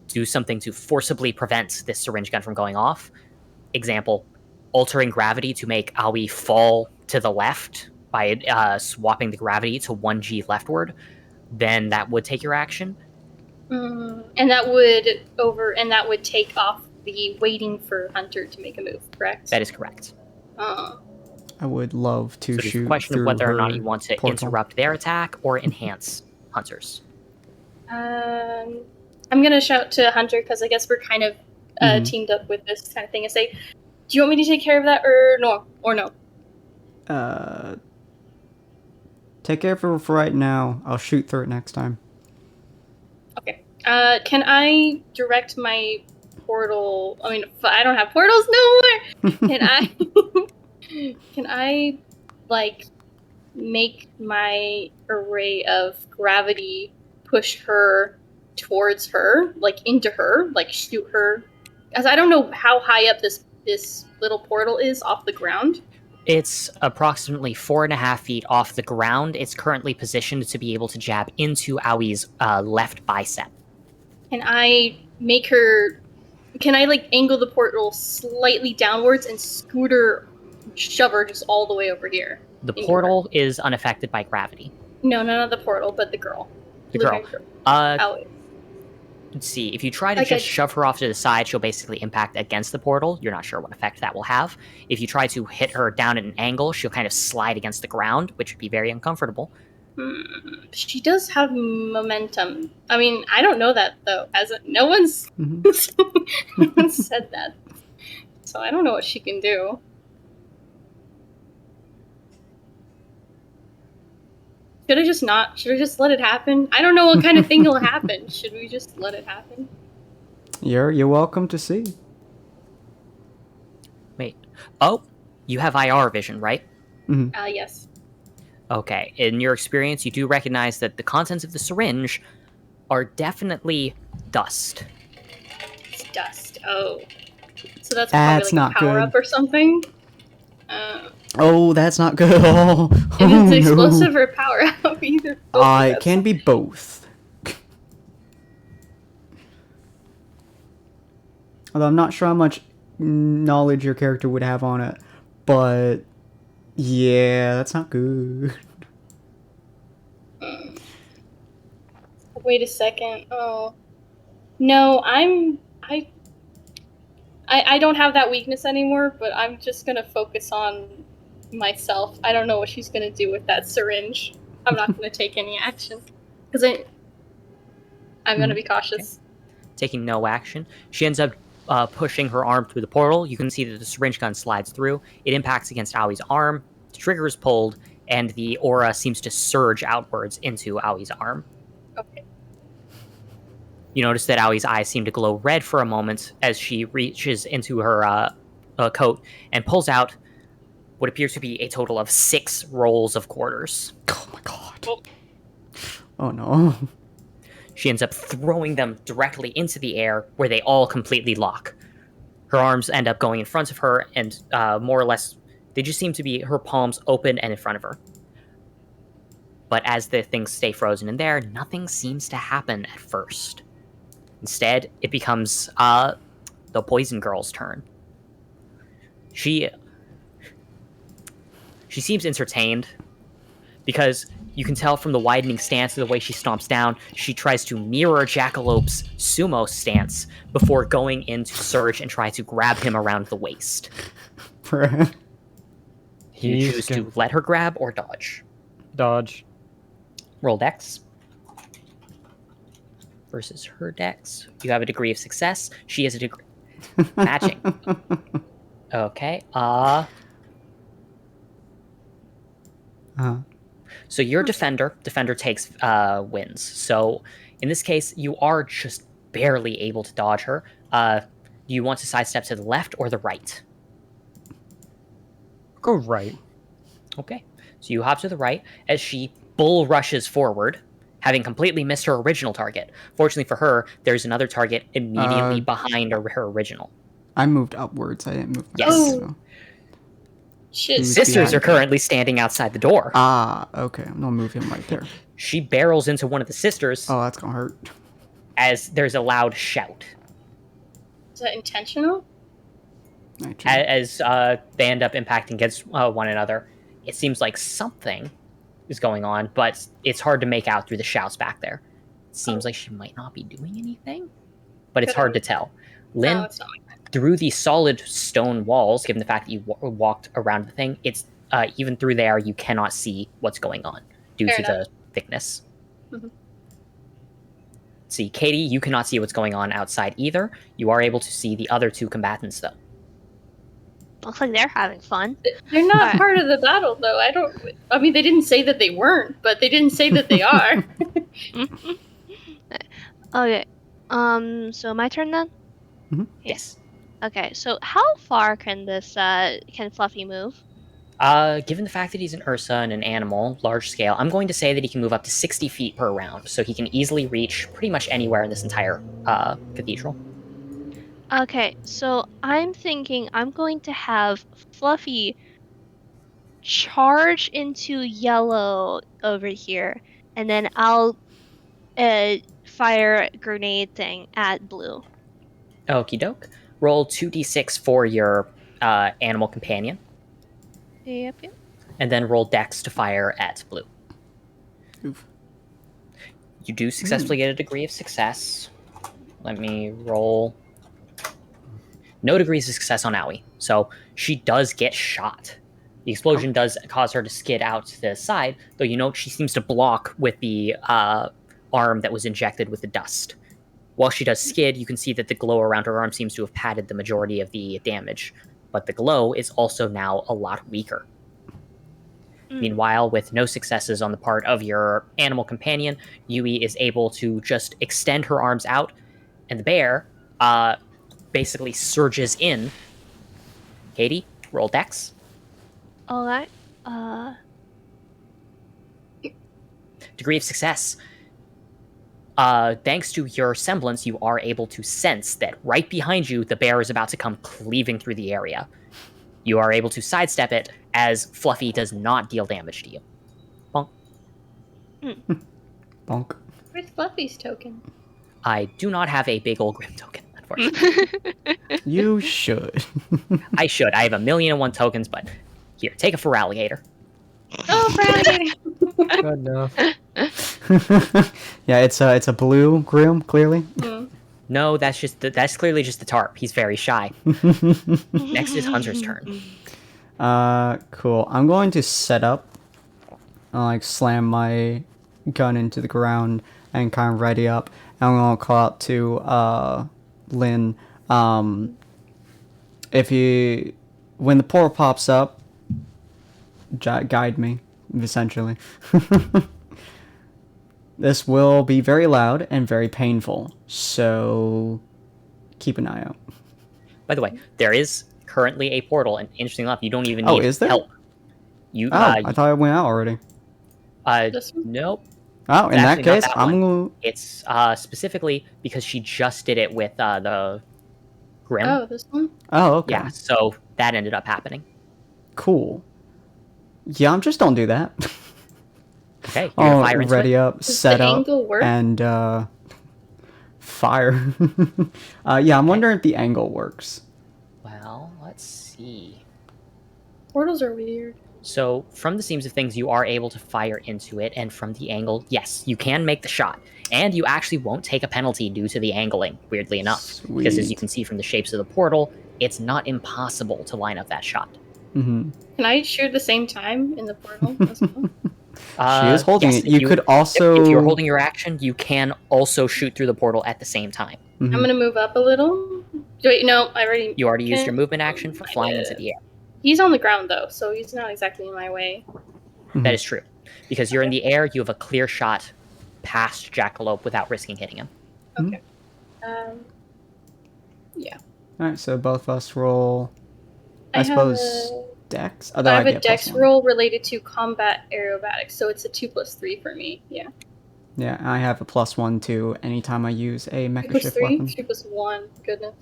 do something to forcibly prevent this syringe gun from going off, example, altering gravity to make Aoi fall to the left by swapping the gravity to 1g leftward, then that would take your action. And that would take off the waiting for Hunter to make a move, correct? That is correct. Uh, I would love to So it's shoot a question of through whether or not her you want to portal. interrupt their attack or enhance Hunter's. I'm gonna shout to Hunter because I guess we're kind of teamed up with this kind of thing and say, "Do you want me to take care of that or no? Take care of her for right now. I'll shoot through it next time. Okay. Can I direct my portal? I mean, I don't have portals no more. Can I, like, make my array of gravity push her towards her, like into her, like shoot her? Because I don't know how high up this little portal is off the ground. It's approximately 4.5 feet off the ground. It's currently positioned to be able to jab into Aoi's left bicep. Can I make her? Can I like angle the portal slightly downwards and shove her just all the way over here? The portal is unaffected by gravity. No, not the portal, but the girl. The girl. Aoi. Let's see. If you try to just shove her off to the side, she'll basically impact against the portal. You're not sure what effect that will have. If you try to hit her down at an angle, she'll kind of slide against the ground, which would be very uncomfortable. She does have momentum. I mean, I don't know that though. No one's no one's said that, so I don't know what she can do. Should I just let it happen? I don't know what kind of thing will happen. Should we just let it happen? You're welcome to see. Wait. Oh, You have IR vision, right? Yes. Okay. In your experience, you do recognize that the contents of the syringe are definitely dust. It's dust. Oh. So that's That's probably like not a power good. up or something. Oh, that's not good at all. If Oh, it's no. explosive or power up, either. Both of It those. can be both. Although I'm not sure how much knowledge your character would have on it. But, yeah, that's not good. Wait a second. Oh. No, I don't have that weakness anymore, but I'm just gonna focus on myself. I don't know what she's gonna do with that syringe. I'm not gonna take any action. Because I'm gonna be cautious. Taking no action. She ends up pushing her arm through the portal. You can see that the syringe gun slides through. It impacts against Aui's arm. The trigger is pulled, and the aura seems to surge outwards into Aui's arm. Okay. You notice that Aui's eyes seem to glow red for a moment as she reaches into her coat and pulls out what appears to be a total of 6 rolls of quarters. Oh my god. Oh no. She ends up throwing them directly into the air, where they all completely lock. Her arms end up going in front of her, and more or less, they just seem to be her palms open and in front of her. But as the things stay frozen in there, nothing seems to happen at first. Instead, it becomes the Poison Girl's turn. She seems entertained, because you can tell from the widening stance of the way she stomps down, she tries to mirror Jackalope's sumo stance before going in to surge and try to grab him around the waist. Do you choose to let her grab or dodge? Dodge. Roll dex. Versus her dex. You have a degree of success. She has a degree. Matching. Okay. So your defender takes wins. So in this case, you are just barely able to dodge her. Do you want to sidestep to the left or the right? Go right. Okay. So you hop to the right as she bull rushes forward, having completely missed her original target. Fortunately for her, there's another target immediately behind her original. I moved upwards. I didn't move back. Yes. So. Shit. Sisters are currently standing outside the door. Okay. I'm gonna move him right there. She barrels into one of the sisters Oh, that's gonna hurt. as there's a loud shout. Is that intentional? As they end up impacting against one another. It seems like something is going on, but it's hard to make out through the shouts back there. It seems like she might not be doing anything, but it's hard to tell. Lynn, No, it's not like that. through the solid stone walls, given the fact that you walked around the thing, it's even through there, you cannot see what's going on due Fair to enough. the thickness. Mhm. See, Katie, you cannot see what's going on outside either. You are able to see the other 2 combatants, though. Looks like they're having fun. They're not Alright. part of the battle, though. I mean, they didn't say that they weren't, but they didn't say that they are. Okay. So my turn then? Yes. Okay, so how far can this can Fluffy move? Given the fact that he's an Ursa and an animal, large scale, I'm going to say that he can move up to 60 feet per round, so he can easily reach pretty much anywhere in this entire cathedral. Okay, so I'm thinking I'm going to have Fluffy charge into yellow over here, and then I'll fire a grenade thing at blue. Okie doke. Roll 2d6 for your animal companion, Yep. and then roll dex to fire at blue. Oof. You do successfully get a degree of success. Let me roll. No degrees of success on Aoi, so she does get shot. The explosion does cause her to skid out to the side, though you note she seems to block with the arm that was injected with the dust. While she does skid, you can see that the glow around her arm seems to have padded the majority of the damage, but the glow is also now a lot weaker. Meanwhile, with no successes on the part of your animal companion, Yui is able to just extend her arms out, and the bear basically surges in. Katie, roll dex. All right. Degree of success. Thanks to your semblance, you are able to sense that right behind you, the bear is about to come cleaving through the area. You are able to sidestep it as Fluffy does not deal damage to you. Bonk. Bonk. Where's Fluffy's token? I do not have a big old Grim token, unfortunately. You should. I should. I have 1,000,001 tokens, but here, take a Feraligator. Oh, Friday! Good enough. Yeah, it's a blue Grim, clearly. No, that's clearly just the tarp. He's very shy. Next is Hunter's turn. Cool. I'm going to set up, like slam my gun into the ground and kind of ready up. And I'm gonna call out to Lynn. When the portal pops up, guide me, essentially. This will be very loud and very painful, so keep an eye out. By the way, there is currently a portal, and interesting enough, you don't even need is there? help. You, I thought it went out already. Nope. Oh, in It's that actually not case, that I'm one. gonna. It's specifically because she just did it with the Grim. Oh, this one? Oh, okay. Yeah, so that ended up happening. Cool. Yeah, just don't do that. Okay, you're gonna Oh, fire into ready it? up, Does set the up, angle work? and fire. Yeah, I'm wondering if the angle works. Well, let's see. Portals are weird. So, from the seams of things, you are able to fire into it, and from the angle, yes, you can make the shot. And you actually won't take a penalty due to the angling, weirdly enough. Because as you Sweet. can see from the shapes of the portal, it's not impossible to line up that shot. Mm-hmm. Can I shoot at the same time in the portal as well? She is holding yes, it. You could also. If you're holding your action, you can also shoot through the portal at the same time. Mhm. I'm gonna move up a little. Wait, no, I already. You already used Okay. your movement action for flying into the air. He's on the ground though, so he's not exactly in my way. Mhm. That is true. Because you're in the air, you have a clear shot past Jackalope without risking hitting him. Okay. Yeah. All right, so both of us roll. I have suppose Dex. Although I have a get dex +1. roll related to combat aerobatics, so it's a 2+3 for me. Yeah. Yeah, I have a +1 too. Anytime I use a 2 mecha plus shift 3, weapon. 2+1. Goodness.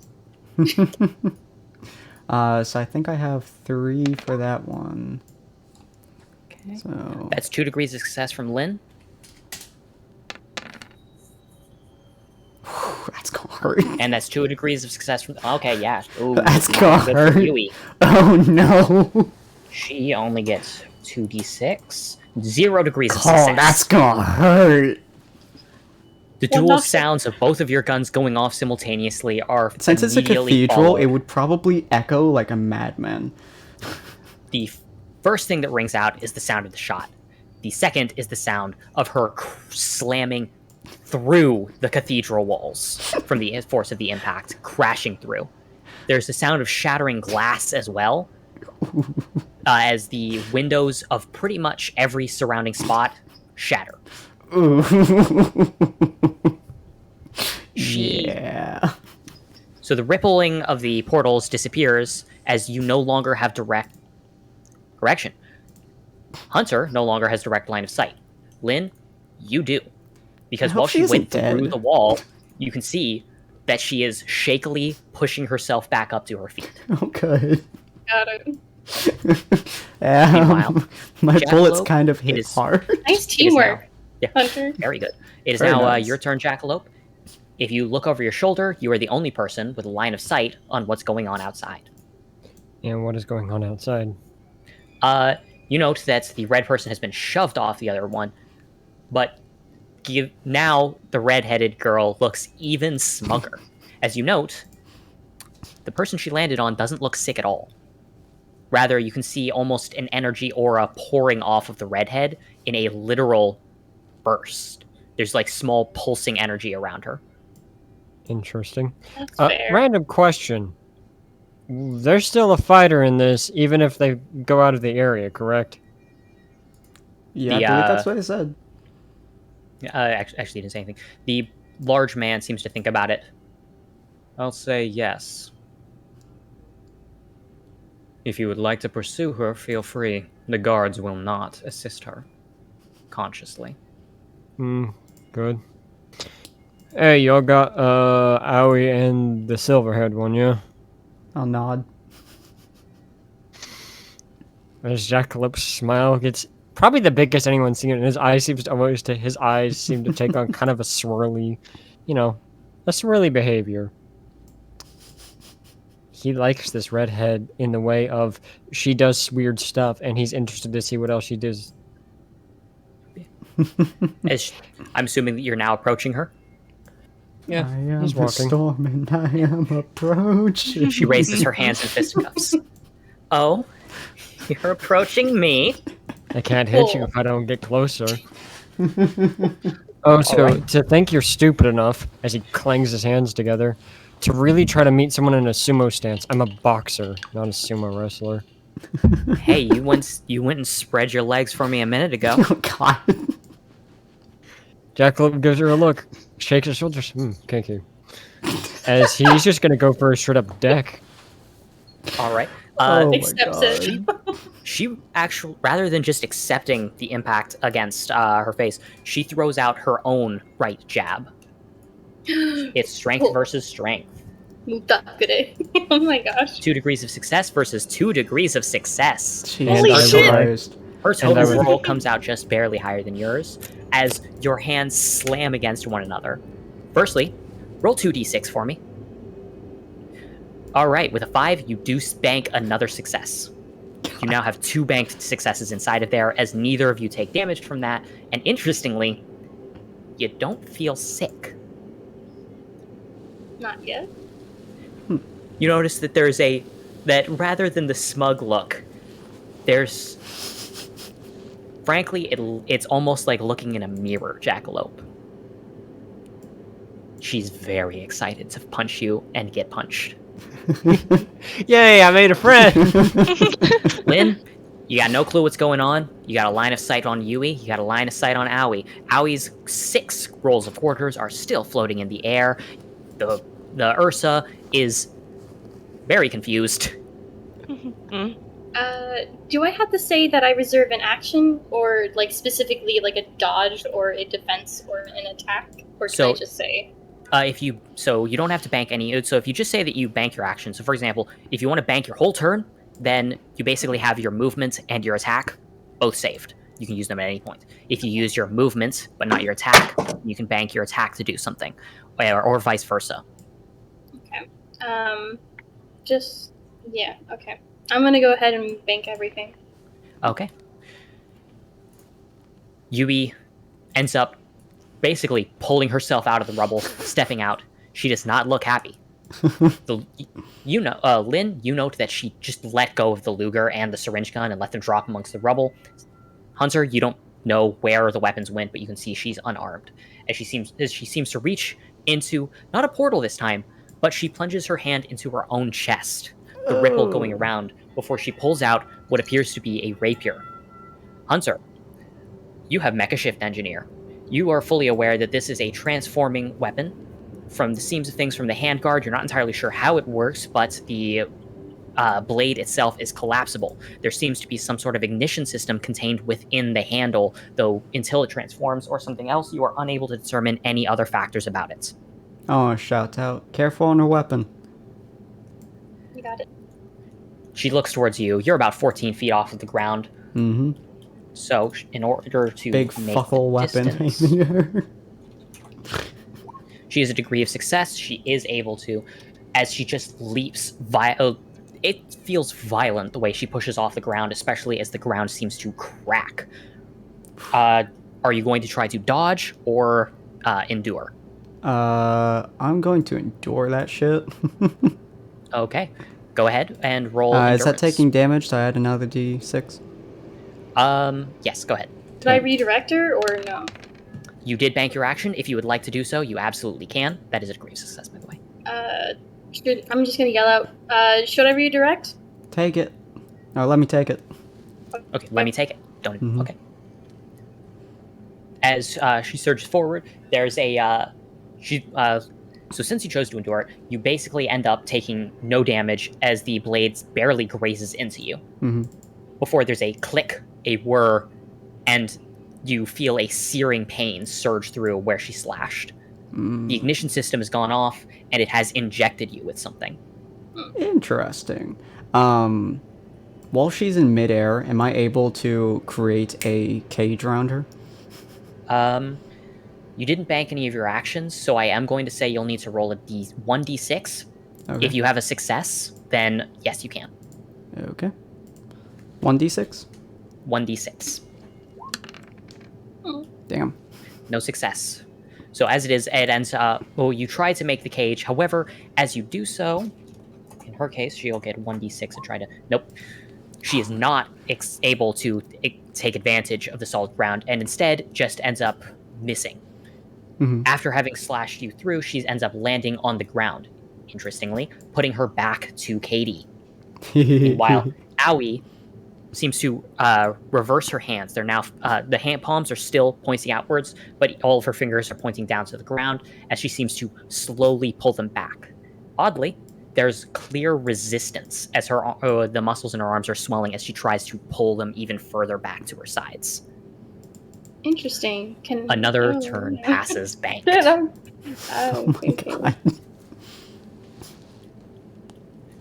So I think I have 3 for that one. Okay. So That's 2 degrees of success from Lynn. that's gonna hurt. And that's 2 degrees of success from... Okay, yeah. Ooh, That's not gonna good hurt. for Yui. Oh no! She only gets 2d6. 0 degrees of Oh, success. that's gonna hurt. The Well, dual not- sounds of both of your guns going off simultaneously are Since it's a immediately cathedral, followed. it would probably echo like a madman. The first thing that rings out is the sound of the shot. The second is the sound of her slamming through the cathedral walls from the force of the impact, crashing through. There's the sound of shattering glass as well, as the windows of pretty much every surrounding spot shatter. Ooh. She- Yeah. So the rippling of the portals disappears as you no longer have direct correction. Hunter no longer has direct line of sight. Lynn, you do. Because I hope while she she isn't went through dead. the wall, you can see that she is shakily pushing herself back up to her feet. Oh, good. Got it. Meanwhile, My Jackalope, bullets kind of it hit is- hard. Nice It is teamwork, now- Yeah, Hunter. very good. It is Very now nice. your turn, Jackalope. If you look over your shoulder, you are the only person with a line of sight on what's going on outside. And what is going on outside? You note that the red person has been shoved off the other one, but now the red-headed girl looks even smugger. As you note, the person she landed on doesn't look sick at all. Rather, you can see almost an energy aura pouring off of the redhead in a literal burst. There's like small pulsing energy around her. Interesting. That's fair. Random question. There's still a fighter in this, even if they go out of the area, correct? Yeah, The, I believe that's what it said. Actually, he didn't say anything. The large man seems to think about it. I'll say yes. If you would like to pursue her, feel free. The guards will not assist her. Consciously. Good. Hey, y'all got Owie and the silverhead one, yeah? I'll nod. As Jackalop's smile gets probably the biggest anyone's seen, and his eyes seem to take on kind of a swirly, a swirly behavior. He likes this redhead in the way of she does weird stuff, and he's interested to see what else she does. I'm assuming that you're now approaching her. Yeah, I am he's the walking. storm and I am approaching. She raises her hands in fisticuffs. Oh, you're approaching me. I can't hit you if I don't get closer. Oh, so Alright. to think you're stupid enough, as he clangs his hands together, to really try to meet someone in a sumo stance. I'm a boxer, not a sumo wrestler. Hey, you went and spread your legs for me a minute ago. Oh god. Jackalope gives her a look, shakes her shoulders. Thank you. As he's just gonna go for a straight up deck. All right. Oh my Accepts god. it. She actually, rather than just accepting the impact against her face, she throws out her own right jab. It's strength Cool. versus strength. Oh my gosh. 2 degrees of success versus 2 degrees of success. Jesus Holy shit. Christ. Her And total I would- roll comes out just barely higher than yours, as your hands slam against one another. Firstly, roll 2d6 for me. All right, with a 5, you do bank another success. You now have 2 banked successes inside of there, as neither of you take damage from that. And interestingly, you don't feel sick. Not yet. You notice that that rather than the smug look, there's, frankly, it's almost like looking in a mirror, Jackalope. She's very excited to punch you and get punched. Yay, I made a friend! Lynn, you got no clue what's going on. You got a line of sight on Yui. You got a line of sight on Owie. Owie's 6 rolls of quarters are still floating in the air. The Ursa is very confused. Do I have to say that I reserve an action, or like specifically like a dodge or a defense or an attack, or can I So- just say? So you don't have to bank any. So if you just say that you bank your action. So for example, if you want to bank your whole turn, then you basically have your movement and your attack both saved. You can use them at any point. If you use your movement but not your attack, you can bank your attack to do something, or vice versa. Yeah, okay. I'm gonna go ahead and bank everything. Okay. Yui ends up basically pulling herself out of the rubble, stepping out. She does not look happy. Lynn, you note that she just let go of the Luger and the syringe gun and let them drop amongst the rubble. Hunter, you don't know where the weapons went, but you can see she's unarmed. As she seems to reach into, not a portal this time, but she plunges her hand into her own chest, the ripple going around, before she pulls out what appears to be a rapier. Hunter, you have Mecha Shift Engineer. You are fully aware that this is a transforming weapon. From the seams of things from the handguard, you're not entirely sure how it works, but the blade itself is collapsible. There seems to be some sort of ignition system contained within the handle, though until it transforms or something else, you are unable to determine any other factors about it. Oh, shout out. Careful on her weapon. You got it. She looks towards you. You're about 14 feet off of the ground. Mm-hmm. So, in order to Big make fuckle the weapon distance, aiming at her. she has a degree of success. She is able to, as she just leaps. It feels violent the way she pushes off the ground, especially as the ground seems to crack. Are you going to try to dodge or endure? I'm going to endure that shit. Okay, go ahead and roll. Is that endurance. taking damage? So I add another D6? Yes, go ahead. Did I redirect her or no? You did bank your action. If you would like to do so, you absolutely can. That is a degree of success, by the way. I'm just gonna yell out. Should I redirect? Take it. No, let me take it. Okay, let me take it. Don't. Mhm. Okay. As she surges forward, there's a So since you chose to endure it, you basically end up taking no damage as the blades barely grazes into you. Mm-hmm. Before there's a click, a whir, and you feel a searing pain surge through where she slashed. The ignition system has gone off, and it has injected you with something. Interesting. While she's in midair, am I able to create a cage around her? You didn't bank any of your actions, so I am going to say you'll need to roll a 1d6. Okay. If you have a success, then yes, you can. Okay. 1d6? 1d6. Damn. No success. So as it is, it ends up... Well, you try to make the cage. However, as you do so, in her case, she'll get 1d6 and try to... Nope. She is not able to take advantage of the solid ground, and instead just ends up missing. Mm-hmm. After having slashed you through, she ends up landing on the ground, interestingly, putting her back to Katie. Meanwhile, Aoi seems to reverse her hands. They're now the hand palms are still pointing outwards, but all of her fingers are pointing down to the ground as she seems to slowly pull them back. Oddly, there's clear resistance as the muscles in her arms are swelling as she tries to pull them even further back to her sides. Interesting. Another turn passes banked. Oh my god.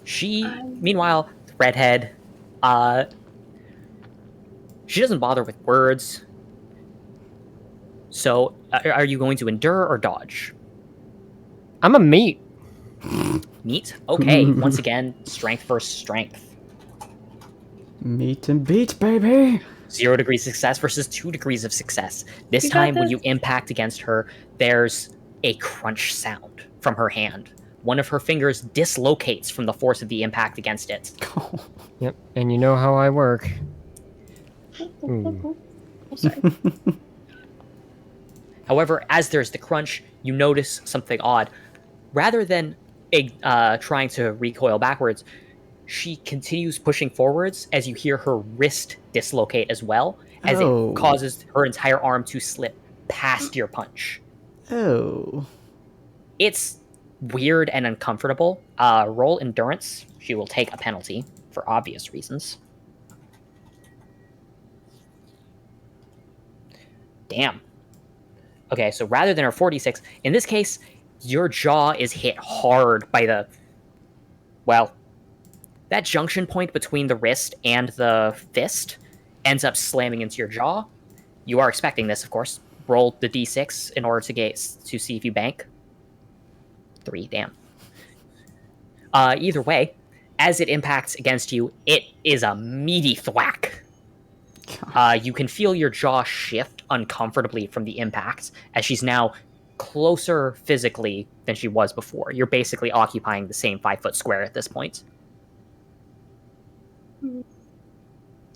She, meanwhile, redhead, she doesn't bother with words. So, are you going to endure or dodge? I'm a meat. Meat? Okay, once again, strength versus strength. Meet and beat, baby! 0 degrees of success versus 2 degrees of success. This You got time, when this. you impact against her, there's a crunch sound from her hand. One of her fingers dislocates from the force of the impact against it. Yep, and you know how I work. Oh, sorry. However, as there's the crunch, you notice something odd. Rather than trying to recoil backwards, she continues pushing forwards as you hear her wrist dislocate as well, as Oh. it causes her entire arm to slip past your punch. Oh. It's weird and uncomfortable. Roll endurance. She will take a penalty for obvious reasons. Damn. Okay, so rather than her 46, in this case, your jaw is hit hard by the... Well, that junction point between the wrist and the fist ends up slamming into your jaw. You are expecting this, of course. Roll the d6 in order to see if you bank. 3, damn. Either way, as it impacts against you, it is a meaty thwack. You can feel your jaw shift uncomfortably from the impact, as she's now closer physically than she was before. You're basically occupying the same 5-foot square at this point.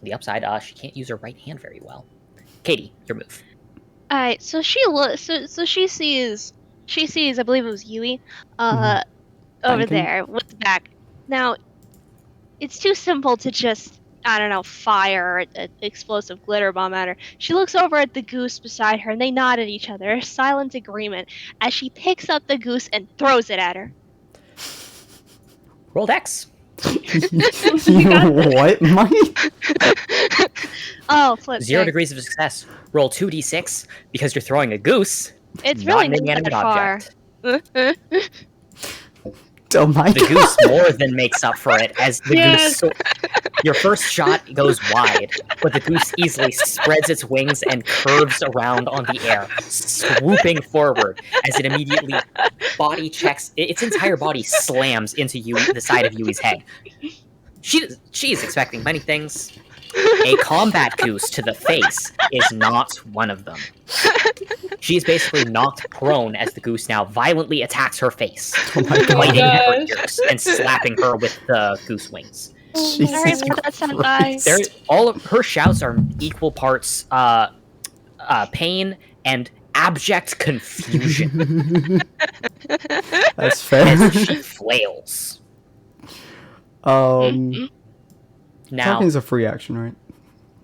The upside, she can't use her right hand very well. Katie, your move. All right, so she sees I believe it was Yui, over Banking? there with the back. Now, it's too simple to just, I don't know, fire an explosive glitter bomb at her. She looks over at the goose beside her, and they nod at each other, silent agreement, as she picks up the goose and throws it at her. Roll dex. What, Mike? Oh, flip. 0 heck. degrees of success. Roll 2d6 because you're throwing a goose. It's not really an not inanimate that far. object. Oh my The god. goose more than makes up for it as the Yes. goose. Your first shot goes wide, but the goose easily spreads its wings and curves around on the air, swooping forward as it immediately body checks. Its entire body slams into the side of Yui's head. She's expecting many things. A combat goose to the face is not one of them. She is basically knocked prone as the goose now violently attacks her face, Oh my biting at her gosh. ears and slapping her with the goose wings. Jesus Sorry about that, Senpai. Christ. All of her shouts are equal parts pain and abject confusion That's fair. as she flails. Now, Talking's a free action, right?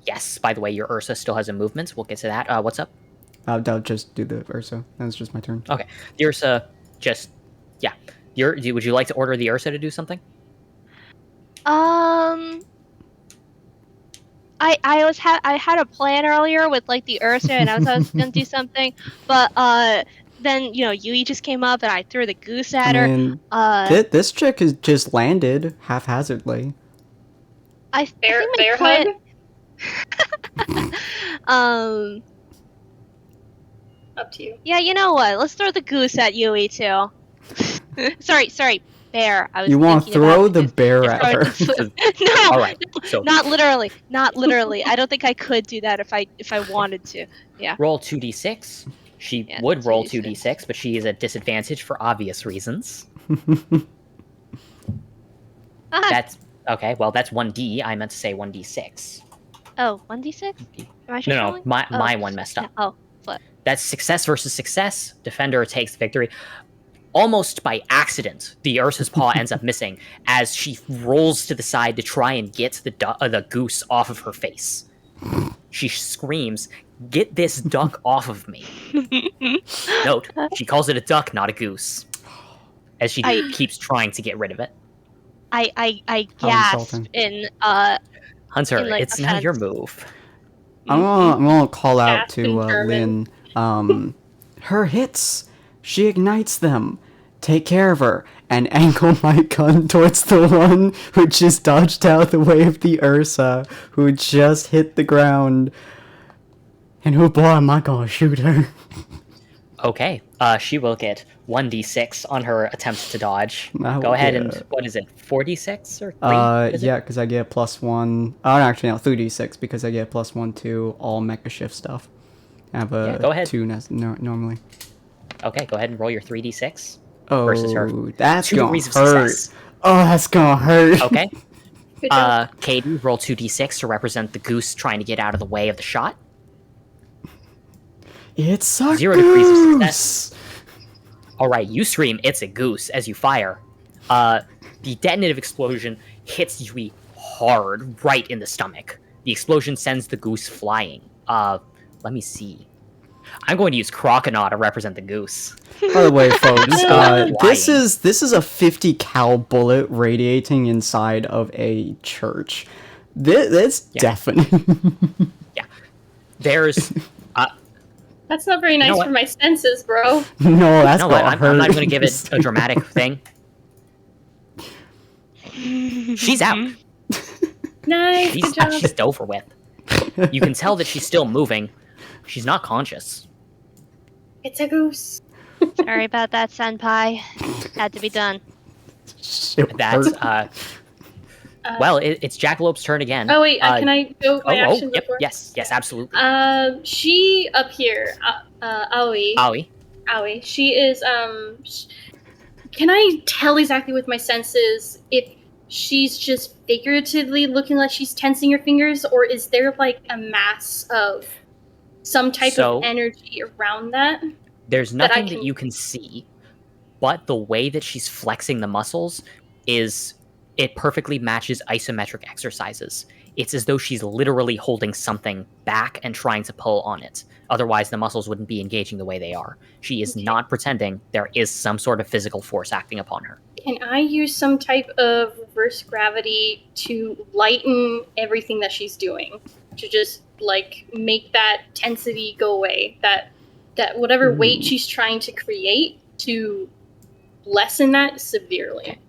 yes, by the way, your Ursa still has a movement. We'll get to that. What's up? I'll just do the Ursa. That's just my turn. Okay. The Ursa just Yeah. Would you like to order the Ursa to do something? I had a plan earlier with like the Ursa, and I was gonna do something, but then Yui just came up and I threw the goose I at her. mean, this chick has just landed haphazardly. I Bear think my plan. hug? Up to you. Yeah, you know what? Let's throw the goose at Yui too. sorry, bear. I was You want to thinking about throw the because- bear Throw at her? it to- no, All right. So not literally. I don't think I could do that if I wanted to. Yeah. roll 2d6. She Yeah, would roll 2d6. 2d6, but she is at disadvantage for obvious reasons. Ah, That's okay. Well, that's 1d. I meant to say 1d6. oh, 1d6? Am I just No, rolling? my Oh. one messed up. Oh, That's success versus success. Defender takes victory. Almost by accident, the Ursa's paw ends up missing as she rolls to the side to try and get the goose off of her face. She screams, "Get this duck off of me!" Note, she calls it a duck, not a goose, as she keeps trying to get rid of it. I How gasped insulting. in Hunter, In, like, it's now your offense. move. I'm gonna call out Gasp to in German. Lynn. Her hits, she ignites them. Take care of her and angle my gun towards the one who just dodged out the way of the Ursa, who just hit the ground. And oh boy, am I gonna shoot her? Okay, she will get 1d6 on her attempt to dodge. I will Go ahead get- and, what is it, 4d6 or 3? What is it? Yeah, because I get +1. Oh, actually, no, 3d6 because I get +1 to all mecha shift stuff. I have a Yeah, go ahead. 2 normally. Okay, go ahead and roll your 3d6. Oh, Versus her. that's 2 gonna degrees of hurt. success. Oh, that's gonna hurt. Okay. Good job. Katie, roll 2d6 to represent the goose trying to get out of the way of the shot. It's a 0 degrees of goose. success. Alright, you scream, "It's a goose," as you fire. The detonative explosion hits Yui hard, right in the stomach. The explosion sends the goose flying. Let me see. I'm going to use Croconaw to represent the goose. By the way, folks, this Flying. is a 50 cal bullet radiating inside of a church. That's Yeah. definitely. There's... That's not very nice what? for my senses, bro. No, that's no, gonna I'm hurt. not going to give it a dramatic thing. She's out. Nice, good job. She's over with. You can tell that she's still moving. She's not conscious. It's a goose. Sorry about that, senpai. Had to be done. Shit That's hurt. well, it's Jackalope's turn again. Oh wait, can I go my action yep, before? yes, absolutely. She up here, Aoi. Aoi, She is can I tell exactly with my senses if she's just figuratively looking like she's tensing her fingers, or is there like a mass of some type of energy around that? there's nothing that can- you can see, but the way that she's flexing the muscles is it perfectly matches isometric exercises. It's as though she's literally holding something back and trying to pull on it. Otherwise, the muscles wouldn't be engaging the way they are. She is not pretending there is some sort of physical force acting upon her. Can I use some type of reverse gravity to lighten everything that she's doing? To just, like, make that tensity go away? That whatever weight she's trying to create, to lessen that severely.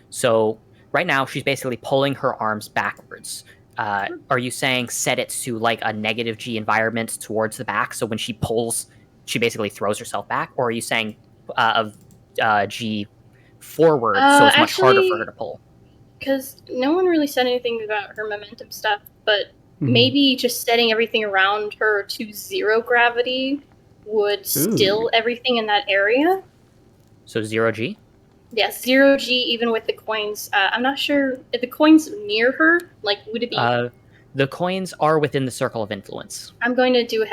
So, right now, she's basically pulling her arms backwards. Are you saying set it to, like, a negative G environment towards the back, so when she pulls, she basically throws herself back? Or are you saying G forward, so it's much harder for her to pull? Because no one really said anything about her momentum stuff, but maybe just setting everything around her to 0 gravity would still everything in that area. So 0G? Yeah, 0G even with the coins. I'm not sure if the coins near her, like, would it be... the coins are within the circle of influence. I'm going to do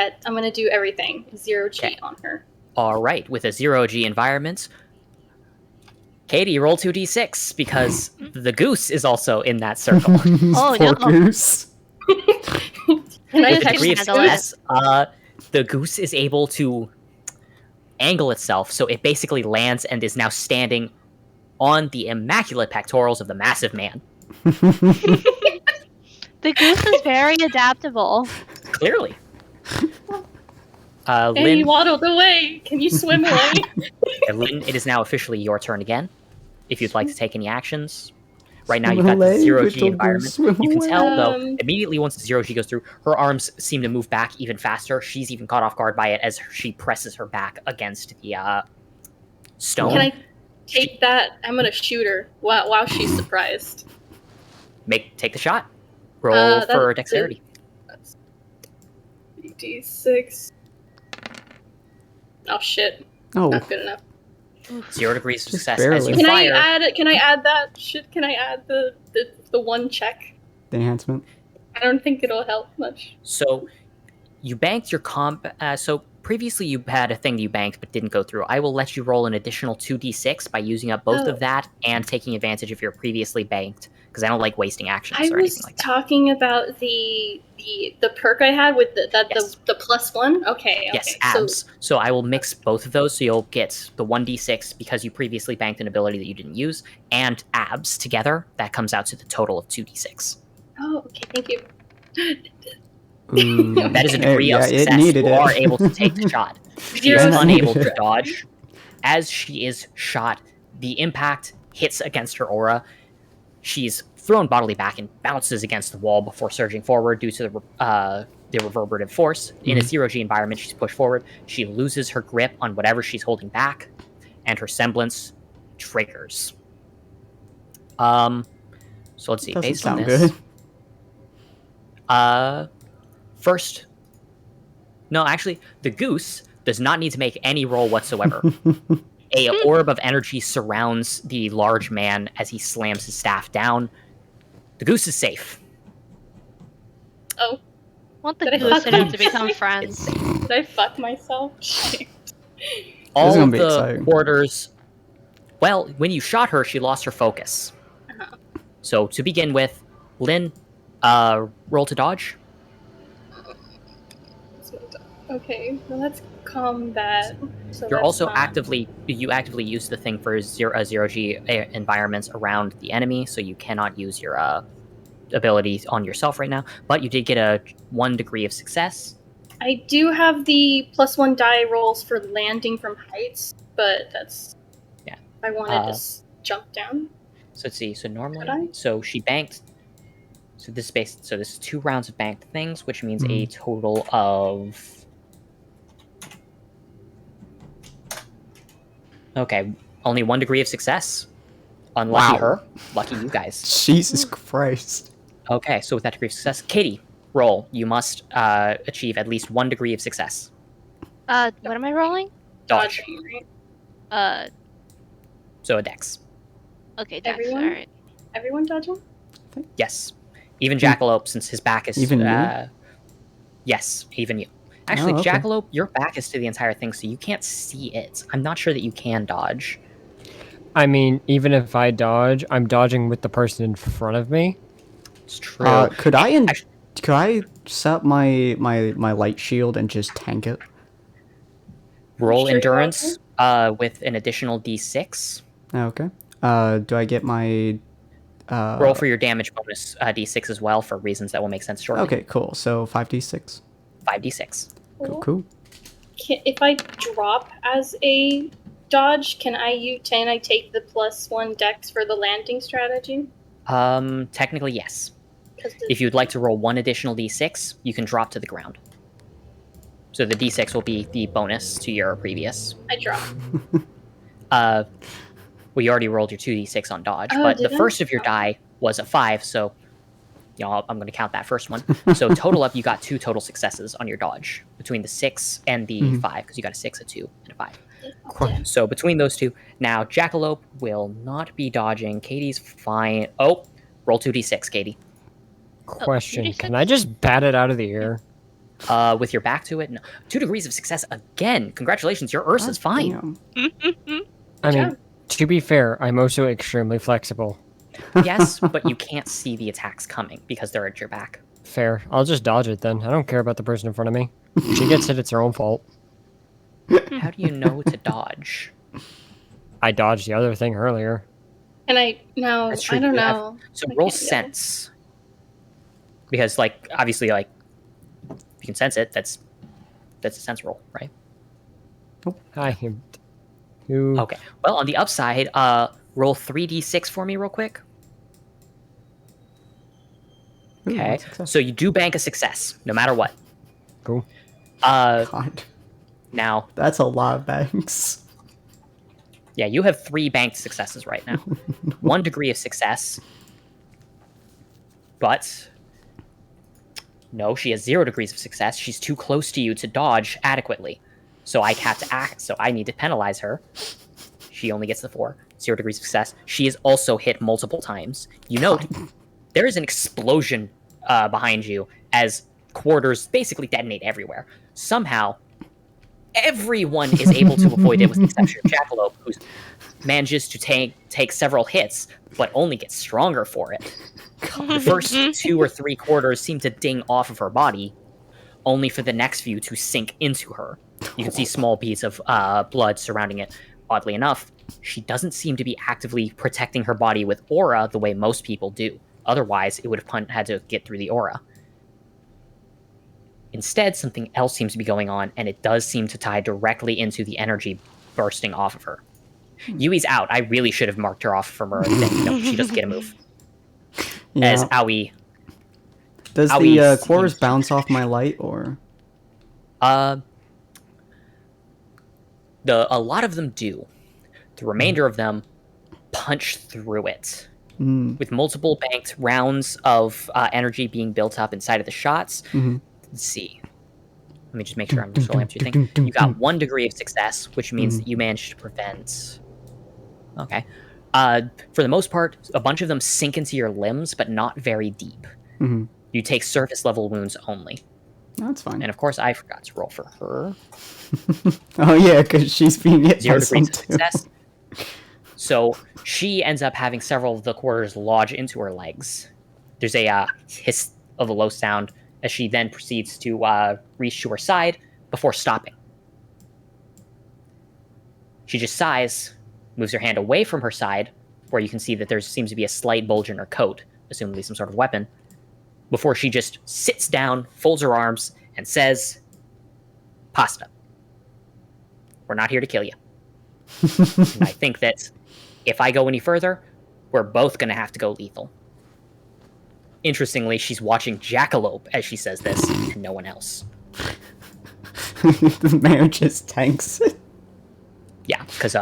everything 0G on her. All right, with a 0G environment, Katie, roll 2d6 because the goose is also in that circle. Oh, Poor no. goose. Can I With a I degree of can handle it. success, the goose is able to angle itself so it basically lands and is now standing on the immaculate pectorals of the massive man. The goose is very adaptable. Clearly. And Lynn, he waddled away. Can you swim away? Lynn, it is now officially your turn again. If you'd like to take any actions. Right now, Swim you've got the away, zero-G little environment. goose, swim You can away. tell, though, Um, immediately once the zero-G goes through, her arms seem to move back even faster. She's even caught off guard by it as she presses her back against the stone. Can I take that? I'm gonna shoot her while she's surprised. Take the shot. Roll That's for dexterity. That's 3d6. Oh shit! Oh, Not good enough. 0 degrees of Just success as barely. you Can fire. Can I add that? Can I add the one check? the enhancement. I don't think it'll help much. So you banked your comp. So previously you had a thing you banked but didn't go through. I will let you roll an additional 2d6 by using up both Oh. of that and taking advantage of your previously banked, because I don't like wasting actions I or was anything like that. talking about the perk I had with Yes. the +1. Okay. Yes, So abs. So I will mix both of those, so you'll get the 1d6 because you previously banked an ability that you didn't use, and abs together. That comes out to the total of 2d6. oh, okay. Thank you. Ooh. That is a degree of Yeah, success. it needed You it. are able to take the shot. She is Zero unable to needed it. dodge. As she is shot, the impact hits against her aura. She's thrown bodily back and bounces against the wall before surging forward due to the reverberative force. In a 0G environment, she's pushed forward. She loses her grip on whatever she's holding back, and her semblance triggers. So let's see. Doesn't Based on sound this, good. First, no, actually, the goose does not need to make any roll whatsoever. A orb of energy surrounds the large man as he slams his staff down. The goose is safe. Oh, Want the Did I goose fuck and him up? to become It's friends. safe. did I fuck myself? Shit. All gonna of be the exciting. quarters. Well, when you shot her, she lost her focus. Uh-huh. So to begin with, Lynn, roll to dodge. Okay, well, that's combat. So You're that's also not- you actively use the thing for zero G environments around the enemy, so you cannot use your ability on yourself right now. But you did get a 1 degree of success. I do have the +1 die rolls for landing from heights, but that's Yeah. I wanted to jump down. So let's see. So normally, Could I? so she banked. So this is based. So this is 2 rounds of banked things, which means a total of. Okay, only 1 degree of success. Unlucky Wow. her. Lucky you guys. Jesus Christ. Okay, so with that degree of success, Katie, roll. You must achieve at least 1 degree of success. What am I rolling? Dodge. Dodging, right? So a dex. Okay, Dex. Everyone? Alright. Everyone dodging? Yes. Even Jackalope, since his back is... Even me? Yes, even you. Actually, okay. Jackalope, your back is to the entire thing, so you can't see it. I'm not sure that you can dodge. I mean, even if I dodge, I'm dodging with the person in front of me. It's true. Could I Actually- could I set up my light shield and just tank it? Roll Sure you endurance with an additional d6. Okay. Do I get my Roll for your damage bonus d6 as well for reasons that will make sense shortly. Okay, cool. So 5d6. 5d6. Cool. If I drop as a dodge, can I take the +1 dex for the landing strategy? Technically, yes. 'Cause the- If you'd like to roll 1 additional d6, you can drop to the ground. So the d6 will be the bonus to your previous. I drop. Well, you already rolled your 2d6 on dodge, Oh, but the did I? first of your die was a 5, so I'm going to count that first one. So total up, you got 2 total successes on your dodge between the 6 and the 5, because you got a 6, a 2, and a 5. So between those two, now Jackalope will not be dodging. Katie's fine. Oh, roll 2d6, Katie. Question: 2d6? Can I just bat it out of the air? With your back to it, no. 2 degrees of success again. Congratulations, your Ursa's fine. Damn. I mean, job. to be fair, I'm also extremely flexible. Yes, but you can't see the attacks coming because they're at your back. Fair. I'll just dodge it then. I don't care about the person in front of me. If she gets hit, it's her own fault. How do you know to dodge? I dodged the other thing earlier. And I That's true, I don't you have- know. So I roll can't do it. sense. Because, like, obviously, like, if you can sense it, that's a sense roll, right? I who Okay. Well, on the upside, roll 3d6 for me real quick. Ooh, Okay. one success. So you do bank a success, no matter what. Cool. God, Now, that's a lot of banks. yeah, you have 3 banked successes right now. 1 degree of success. But no, she has 0 degrees of success. She's too close to you to dodge adequately. So I have to act. So I need to penalize her. She only gets the 4. 0 degrees of success. She is also hit multiple times. You note there is an explosion behind you as quarters basically detonate everywhere. Somehow, everyone is able to avoid it with the exception of Jackalope, who manages to take several hits, but only gets stronger for it. The first 2 or 3 quarters seem to ding off of her body, only for the next few to sink into her. You can see small beads of blood surrounding it. Oddly enough, she doesn't seem to be actively protecting her body with aura the way most people do. Otherwise, it would have had to get through the aura. Instead, something else seems to be going on, and it does seem to tie directly into the energy bursting off of her. Yui's out. I really should have marked her off from her thing. No, she doesn't get a move. As Yeah. Aoi... Does Aoi the seems cores to bounce off my light, or? A lot of them do. The remainder of them punch through it. With multiple banked rounds of energy being built up inside of the shots. Let's see. Let me just make sure I'm scrolling up to your thing. You got 1 degree of success, which means that you managed to prevent... Okay. For the most part, a bunch of them sink into your limbs, but not very deep. You take surface level wounds only. That's fine. And of course, I forgot to roll for her. Oh yeah, because she's being hit 0 by degrees some of too. success. So she ends up having several of the quarters lodge into her legs. There's a hiss of a low sound as she then proceeds to reach to her side before stopping. She just sighs, moves her hand away from her side, where you can see that there seems to be a slight bulge in her coat, assumably some sort of weapon, before she just sits down, folds her arms, and says, "Pasta. We're not here to kill you." And I think that if I go any further, we're both going to have to go lethal. Interestingly, she's watching Jackalope as she says this, and no one else. The mayor just tanks it. Yeah, because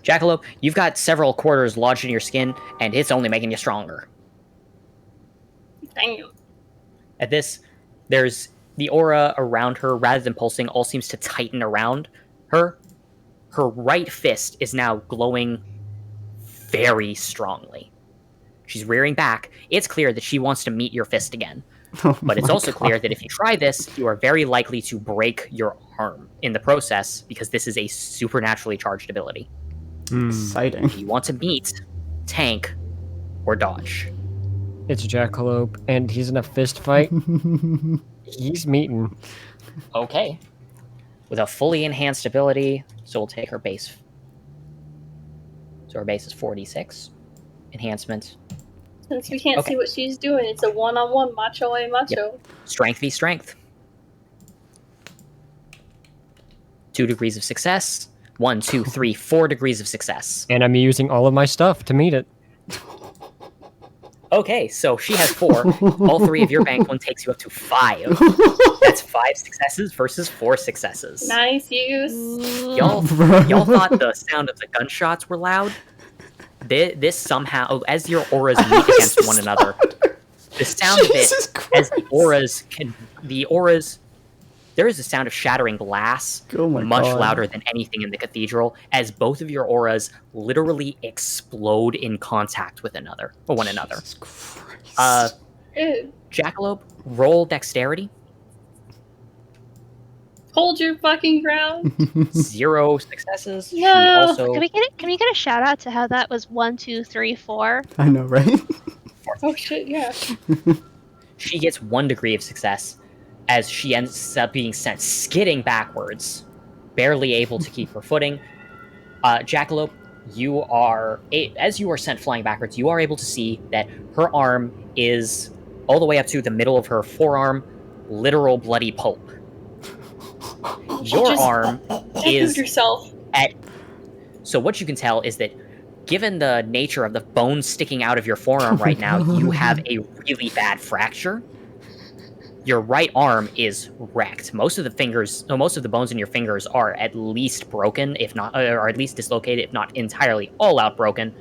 Jackalope, you've got several quarters lodged in your skin, and it's only making you stronger. Dang. At this, there's the aura around her, rather than pulsing, all seems to tighten around her. Her right fist is now glowing very strongly. She's rearing back. It's clear that she wants to meet your fist again. Oh But it's my also God. clear that if you try this, you are very likely to break your arm in the process, because this is a supernaturally charged ability. Exciting. If you want to meet, tank, or dodge. It's Jackalope, and he's in a fist fight. He's meeting. Okay. With a fully enhanced ability, so we'll take her base. So her base is 46. Enhancement. Since we can't Okay. see what she's doing, it's a one-on-one macho a macho. Strength v strength. 2 degrees of success. 1, 2, 3, 4 degrees of success. And I'm using all of my stuff to meet it. Okay, so she has 4. All 3 of your banked one takes you up to 5. That's 5 successes versus 4 successes. Nice use. Y'all thought the sound of the gunshots were loud? This somehow, as your auras meet against one another, the sound of Jesus it, Christ. as the auras, there is a sound of shattering glass, Oh my much God. louder than anything in the cathedral, as both of your auras literally explode in contact with one another. Jesus Christ. Ew. Jackalope, roll dexterity. Hold your fucking ground. 0 successes. She No. also Can we get a shout out to how that was 1, 2, 3, 4? I know, right? Oh shit, yeah. she gets 1 degree of success as she ends up being sent skidding backwards barely able to keep her footing. Jackalope, you are, as you are sent flying backwards, you are able to see that her arm is all the way up to the middle of her forearm, literal bloody pulp. Your just arm Deku is yourself. at. So what you can tell is that, given the nature of the bone sticking out of your forearm right now, you have a really bad fracture. Your right arm is wrecked. Most of the bones in your fingers are at least broken, if not, or at least dislocated, if not entirely all out broken.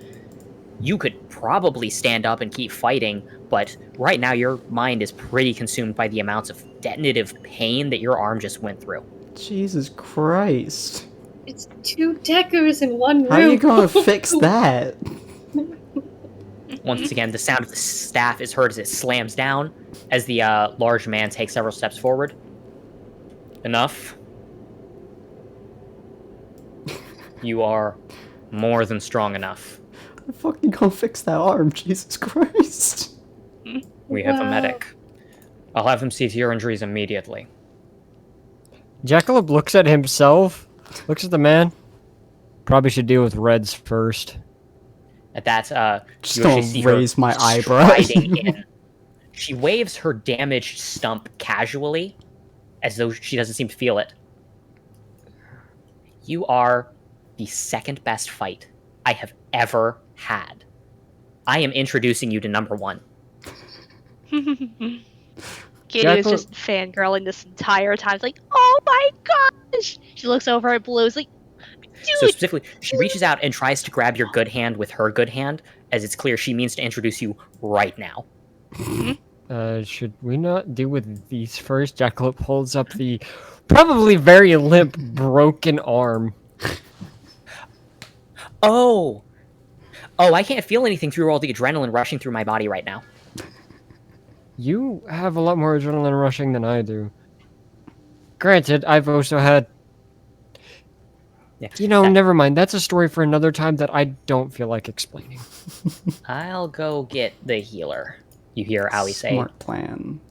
You could probably stand up and keep fighting, but right now your mind is pretty consumed by the amounts of detonative pain that your arm just went through. Jesus Christ. It's 2 Dekus in one room. How are you gonna fix that? Once again, the sound of the staff is heard as it slams down, as the large man takes several steps forward. Enough. You are more than strong enough. I'm fucking gonna fix that arm, Jesus Christ. We have a Wow. medic. I'll have him see to your injuries immediately. Jackalope looks at himself, looks at the man. Probably should deal with Reds first. At that, Just you actually don't see her raise my eyebrows. striding in. She waves her damaged stump casually, as though she doesn't seem to feel it. You are the second best fight I have ever had. I am introducing you to number 1. Katie was just fangirling this entire time. It's like, oh my gosh! She looks over at Blue. It's like, So dude, specifically, she reaches out and tries to grab your good hand with her good hand, as it's clear she means to introduce you right now. Should we not deal with these first? Jackalope holds up the probably very limp, broken arm. Oh, I can't feel anything through all the adrenaline rushing through my body right now. You have a lot more adrenaline rushing than I do. Granted, I've also had... Yeah, never mind. That's a story for another time that I don't feel like explaining. I'll go get the healer. You hear Owie say. Smart plan.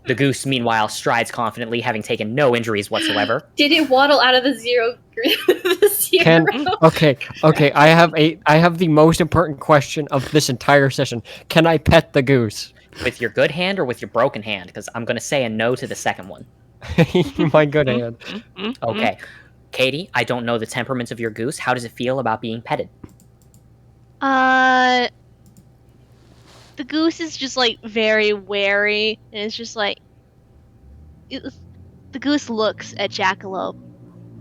The goose, meanwhile, strides confidently, having taken no injuries whatsoever. Did it waddle out of the zero? Okay. I have the most important question of this entire session. Can I pet the goose? With your good hand or with your broken hand? Because I'm going to say a no to the second one. My good hand. Okay. Katie, I don't know the temperaments of your goose. How does it feel about being petted? the goose is just like very wary, and it's just like the goose looks at Jackalope,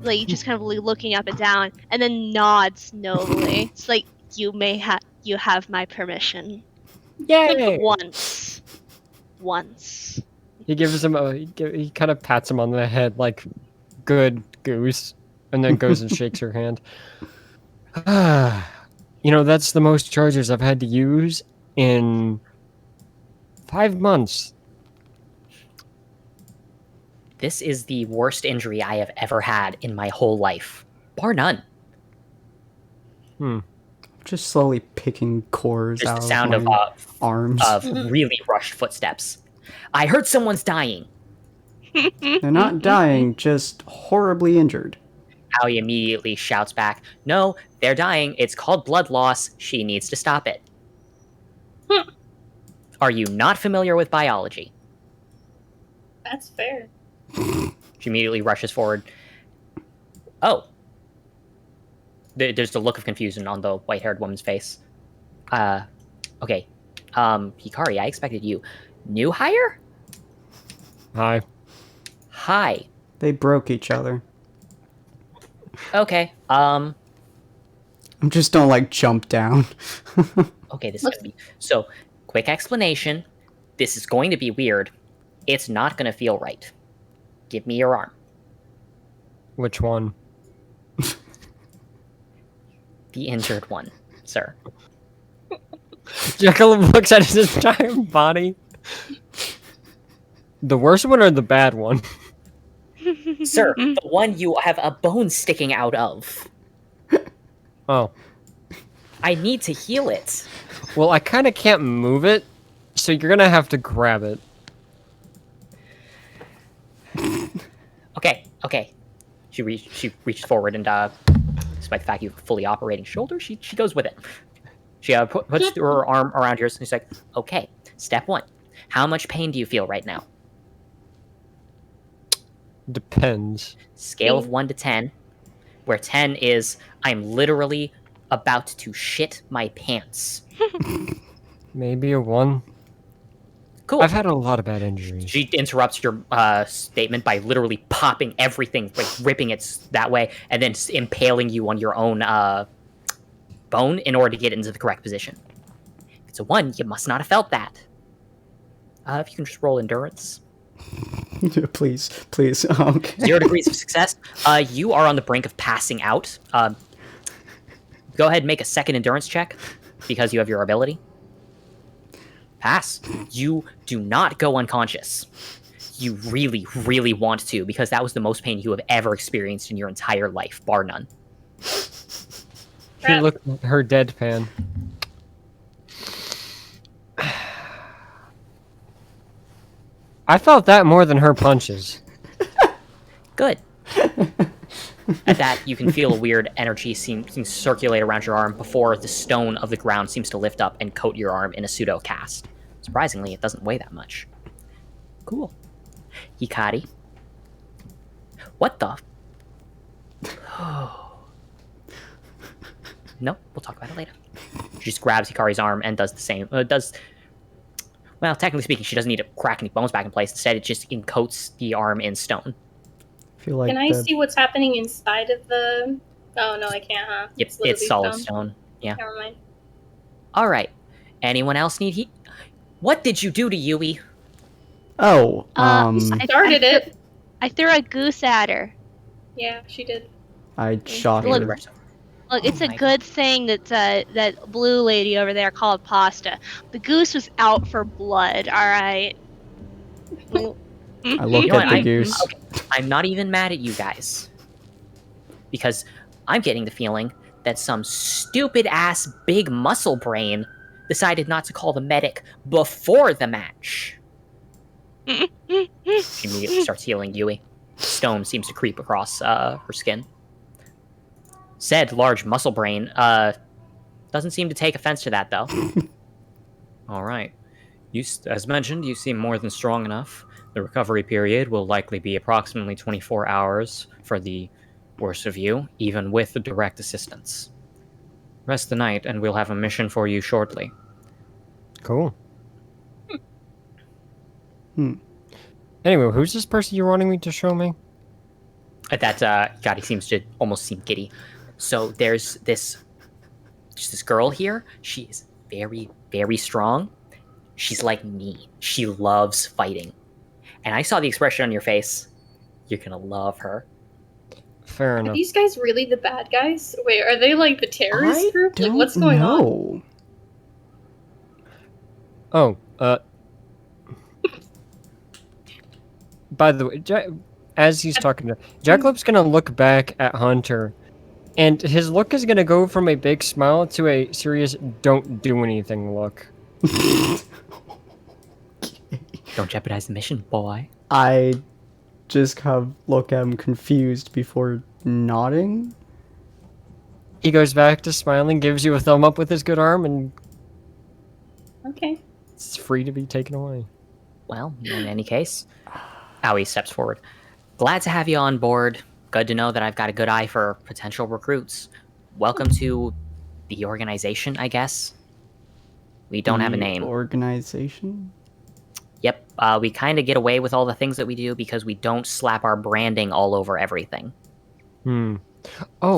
like just kind of looking up and down, and then nods nobly. It's like, you have my permission. Yay! Once. He gives him he kind of pats him on the head like, good goose, and then goes and shakes her hand. That's the most chargers I've had to use in 5 months. This is the worst injury I have ever had in my whole life. Bar none. Just slowly picking cores There's out the sound of of my arms. really rushed footsteps. I heard someone's dying. They're not dying, just horribly injured. Howie immediately shouts back, "No, they're dying. It's called blood loss. She needs to stop it." Are you not familiar with biology? That's fair. She immediately rushes forward. Oh. There's the look of confusion on the white-haired woman's face. Okay. Hikari, I expected you. New hire? Hi. Hi. They broke each other. Okay. Just don't jump down. Okay, this is gonna be... So, quick explanation. This is going to be weird. It's not gonna feel right. Give me your arm. Which one? The injured one, sir. Jackalope looks at his entire body. The worst one or the bad one? Sir, the one you have a bone sticking out of. Oh. I need to heal it. Well, I kind of can't move it, so you're gonna have to grab it. Okay. She reached forward, and despite the fact you have a fully operating shoulder, she goes with it. She puts her arm around yours, and she's like, "Okay, step 1. How much pain do you feel right now?" Depends. Scale of 1 to 10, where 10 is I'm literally about to shit my pants. Maybe a 1. Cool. I've had a lot of bad injuries. She interrupts your statement by literally popping everything, like ripping it that way, and then impaling you on your own bone in order to get into the correct position. If it's a 1, you must not have felt that. If you can just roll endurance. Please. Okay. 0 degrees of success. You are on the brink of passing out. Go ahead and make a second endurance check because you have your ability. Pass. You do not go unconscious. You really, really want to, because that was the most pain you have ever experienced in your entire life, bar none. She looked at her deadpan. I felt that more than her punches. Good. At that, you can feel a weird energy seems to circulate around your arm before the stone of the ground seems to lift up and coat your arm in a pseudo cast. Surprisingly, it doesn't weigh that much. Cool. Hikari. What the? Nope, we'll talk about it later. She just grabs Hikari's arm and does the same. Well, technically speaking, she doesn't need to crack any bones back in place. Instead, it just encoats the arm in stone. I feel like Can I see what's happening inside of the... Oh, no, I can't, huh? Yep, it's solid stone. Yeah. Never mind. All right. Anyone else need heat? What did you do to Yui? Oh, I started it. I threw a goose at her. Yeah, she did. I shot Look, her. Look, it's Oh a my good thing that that blue lady over there called Pasta. The goose was out for blood, alright? I look You know at what, the goose. Okay, I'm not even mad at you guys. Because I'm getting the feeling that some stupid-ass big muscle brain decided not to call the medic before the match. She immediately starts healing Yui. Stone seems to creep across her skin. Said large muscle brain doesn't seem to take offense to that, though. All right. As mentioned, you seem more than strong enough. The recovery period will likely be approximately 24 hours for the worst of you, even with the direct assistance. Rest the night, and we'll have a mission for you shortly. Cool. Anyway, who's this person you're wanting me to show me? At that, God, he seems to almost seem giddy. So there's this girl here. She is very, very strong. She's like me. She loves fighting. And I saw the expression on your face. You're gonna love her. Fair Are enough. these guys really the bad guys? Wait, are they like the terrorist I group? Like, don't what's going on? know. Oh, by the way, as he's talking to Jackalope's gonna look back at Hunter, and his look is gonna go from a big smile to a serious "don't do anything" look. Don't jeopardize the mission, boy. I just kind of look at him confused before nodding. He goes back to smiling, gives you a thumb up with his good arm, and Okay. it's free to be taken away. Well, in any case, Owie steps forward. Glad to have you on board. Good to know that I've got a good eye for potential recruits. Welcome to the organization, I guess. We don't have a The name. Organization? Yep, we kind of get away with all the things that we do because we don't slap our branding all over everything. Oh,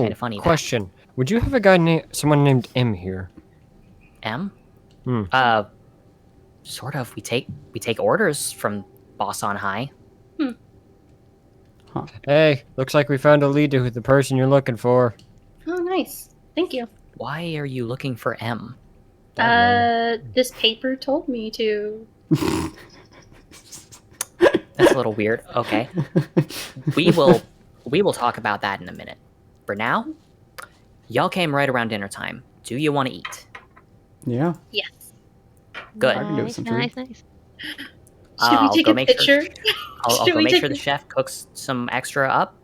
Kinda funny, that. question. Would you have a guy someone named M here? M? Hmm. Sort of. We take orders from boss on high. Hey, looks like we found a lead to the person you're looking for. Oh, nice. Thank you. Why are you looking for M? This paper told me to. That's a little weird. Okay. We will talk about that in a minute. For now, y'all came right around dinner time. Do you want to eat? Yeah. Yes. Good. I can do Nice, some nice, food. nice. Should we take a picture? I'll Should go we make take sure the a- chef cooks some extra up.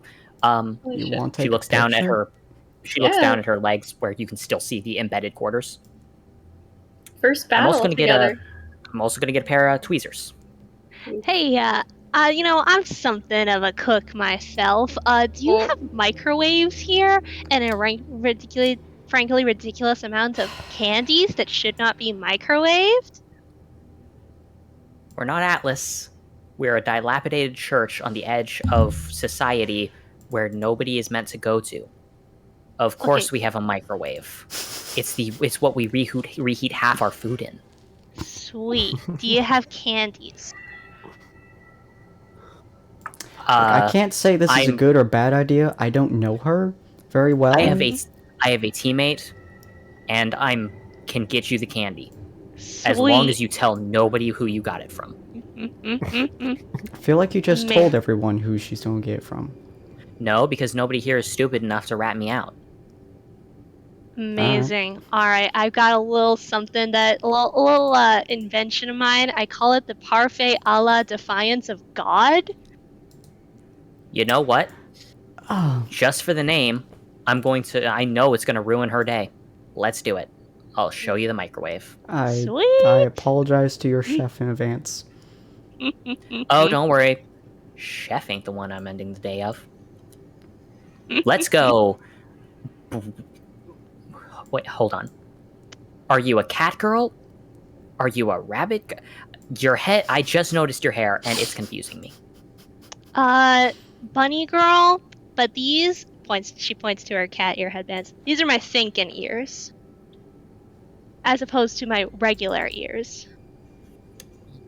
Holy You shit. want to She take looks a down at picture? her. She looks Yeah. down at her legs, where you can still see the embedded quarters. First I'm also battle gonna together. get a pair of tweezers. Hey, I'm something of a cook myself. Do you Well- have microwaves here and a frankly ridiculous amount of candies that should not be microwaved? We're not Atlas. We're a dilapidated church on the edge of society where nobody is meant to go to. Of course, we have a microwave. It's what we reheat half our food in. Sweet. Do you have candies? Look, I can't say this is a I'm- good or bad idea. I don't know her very well. I have a teammate, and can get you the candy as long as you tell nobody who you got it from. I feel like you just told everyone who she's going to get it from. No, because nobody here is stupid enough to rat me out. Amazing. All right, I've got a little something a little invention of mine. I call it the Parfait a la Defiance of God. You know what? Oh, Just for the name, I know it's gonna ruin her day. Let's do it. I'll show you the microwave. Sweet. I apologize to your chef in advance. Oh, don't worry. Chef ain't the one I'm ending the day of. Let's go. Wait, hold on. Are you a cat girl? Are you a rabbit? Your head. I just noticed your hair, and it's confusing me. Bunny girl, but she points to her cat ear headbands. These are my thinking ears. As opposed to my regular ears.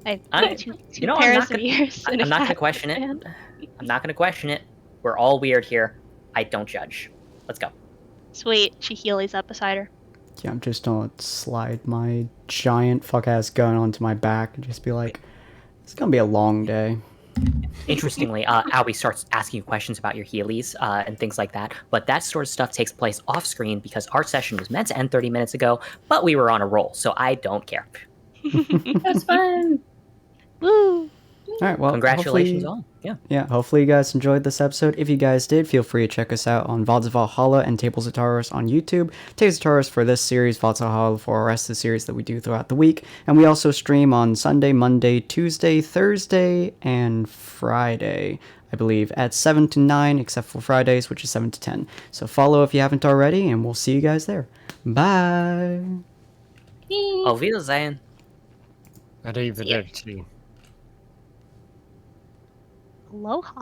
I have two pairs of ears. I'm not gonna question it. I'm not gonna question it. We're all weird here. I don't judge. Let's go. Sweet. She heelies up beside her. Yeah, I'm just gonna slide my giant fuck-ass gun onto my back and just be like, it's gonna be a long day. Interestingly, Albie starts asking you questions about your Heelys and things like that, but that sort of stuff takes place off screen because our session was meant to end 30 minutes ago, but we were on a roll, so I don't care. That's fun. Woo! Alright, well, Congratulations all. Yeah. Hopefully you guys enjoyed this episode. If you guys did, feel free to check us out on Vods of Valhalla and Tables of Taurus on YouTube. Tables of Taurus for this series, Vods of Valhalla for the rest of the series that we do throughout the week. And we also stream on Sunday, Monday, Tuesday, Thursday, and Friday, I believe, at 7 to 9, except for Fridays, which is 7 to 10. So follow if you haven't already, and we'll see you guys there. Bye! Auf Wiedersehen. Arrivederci. Aloha.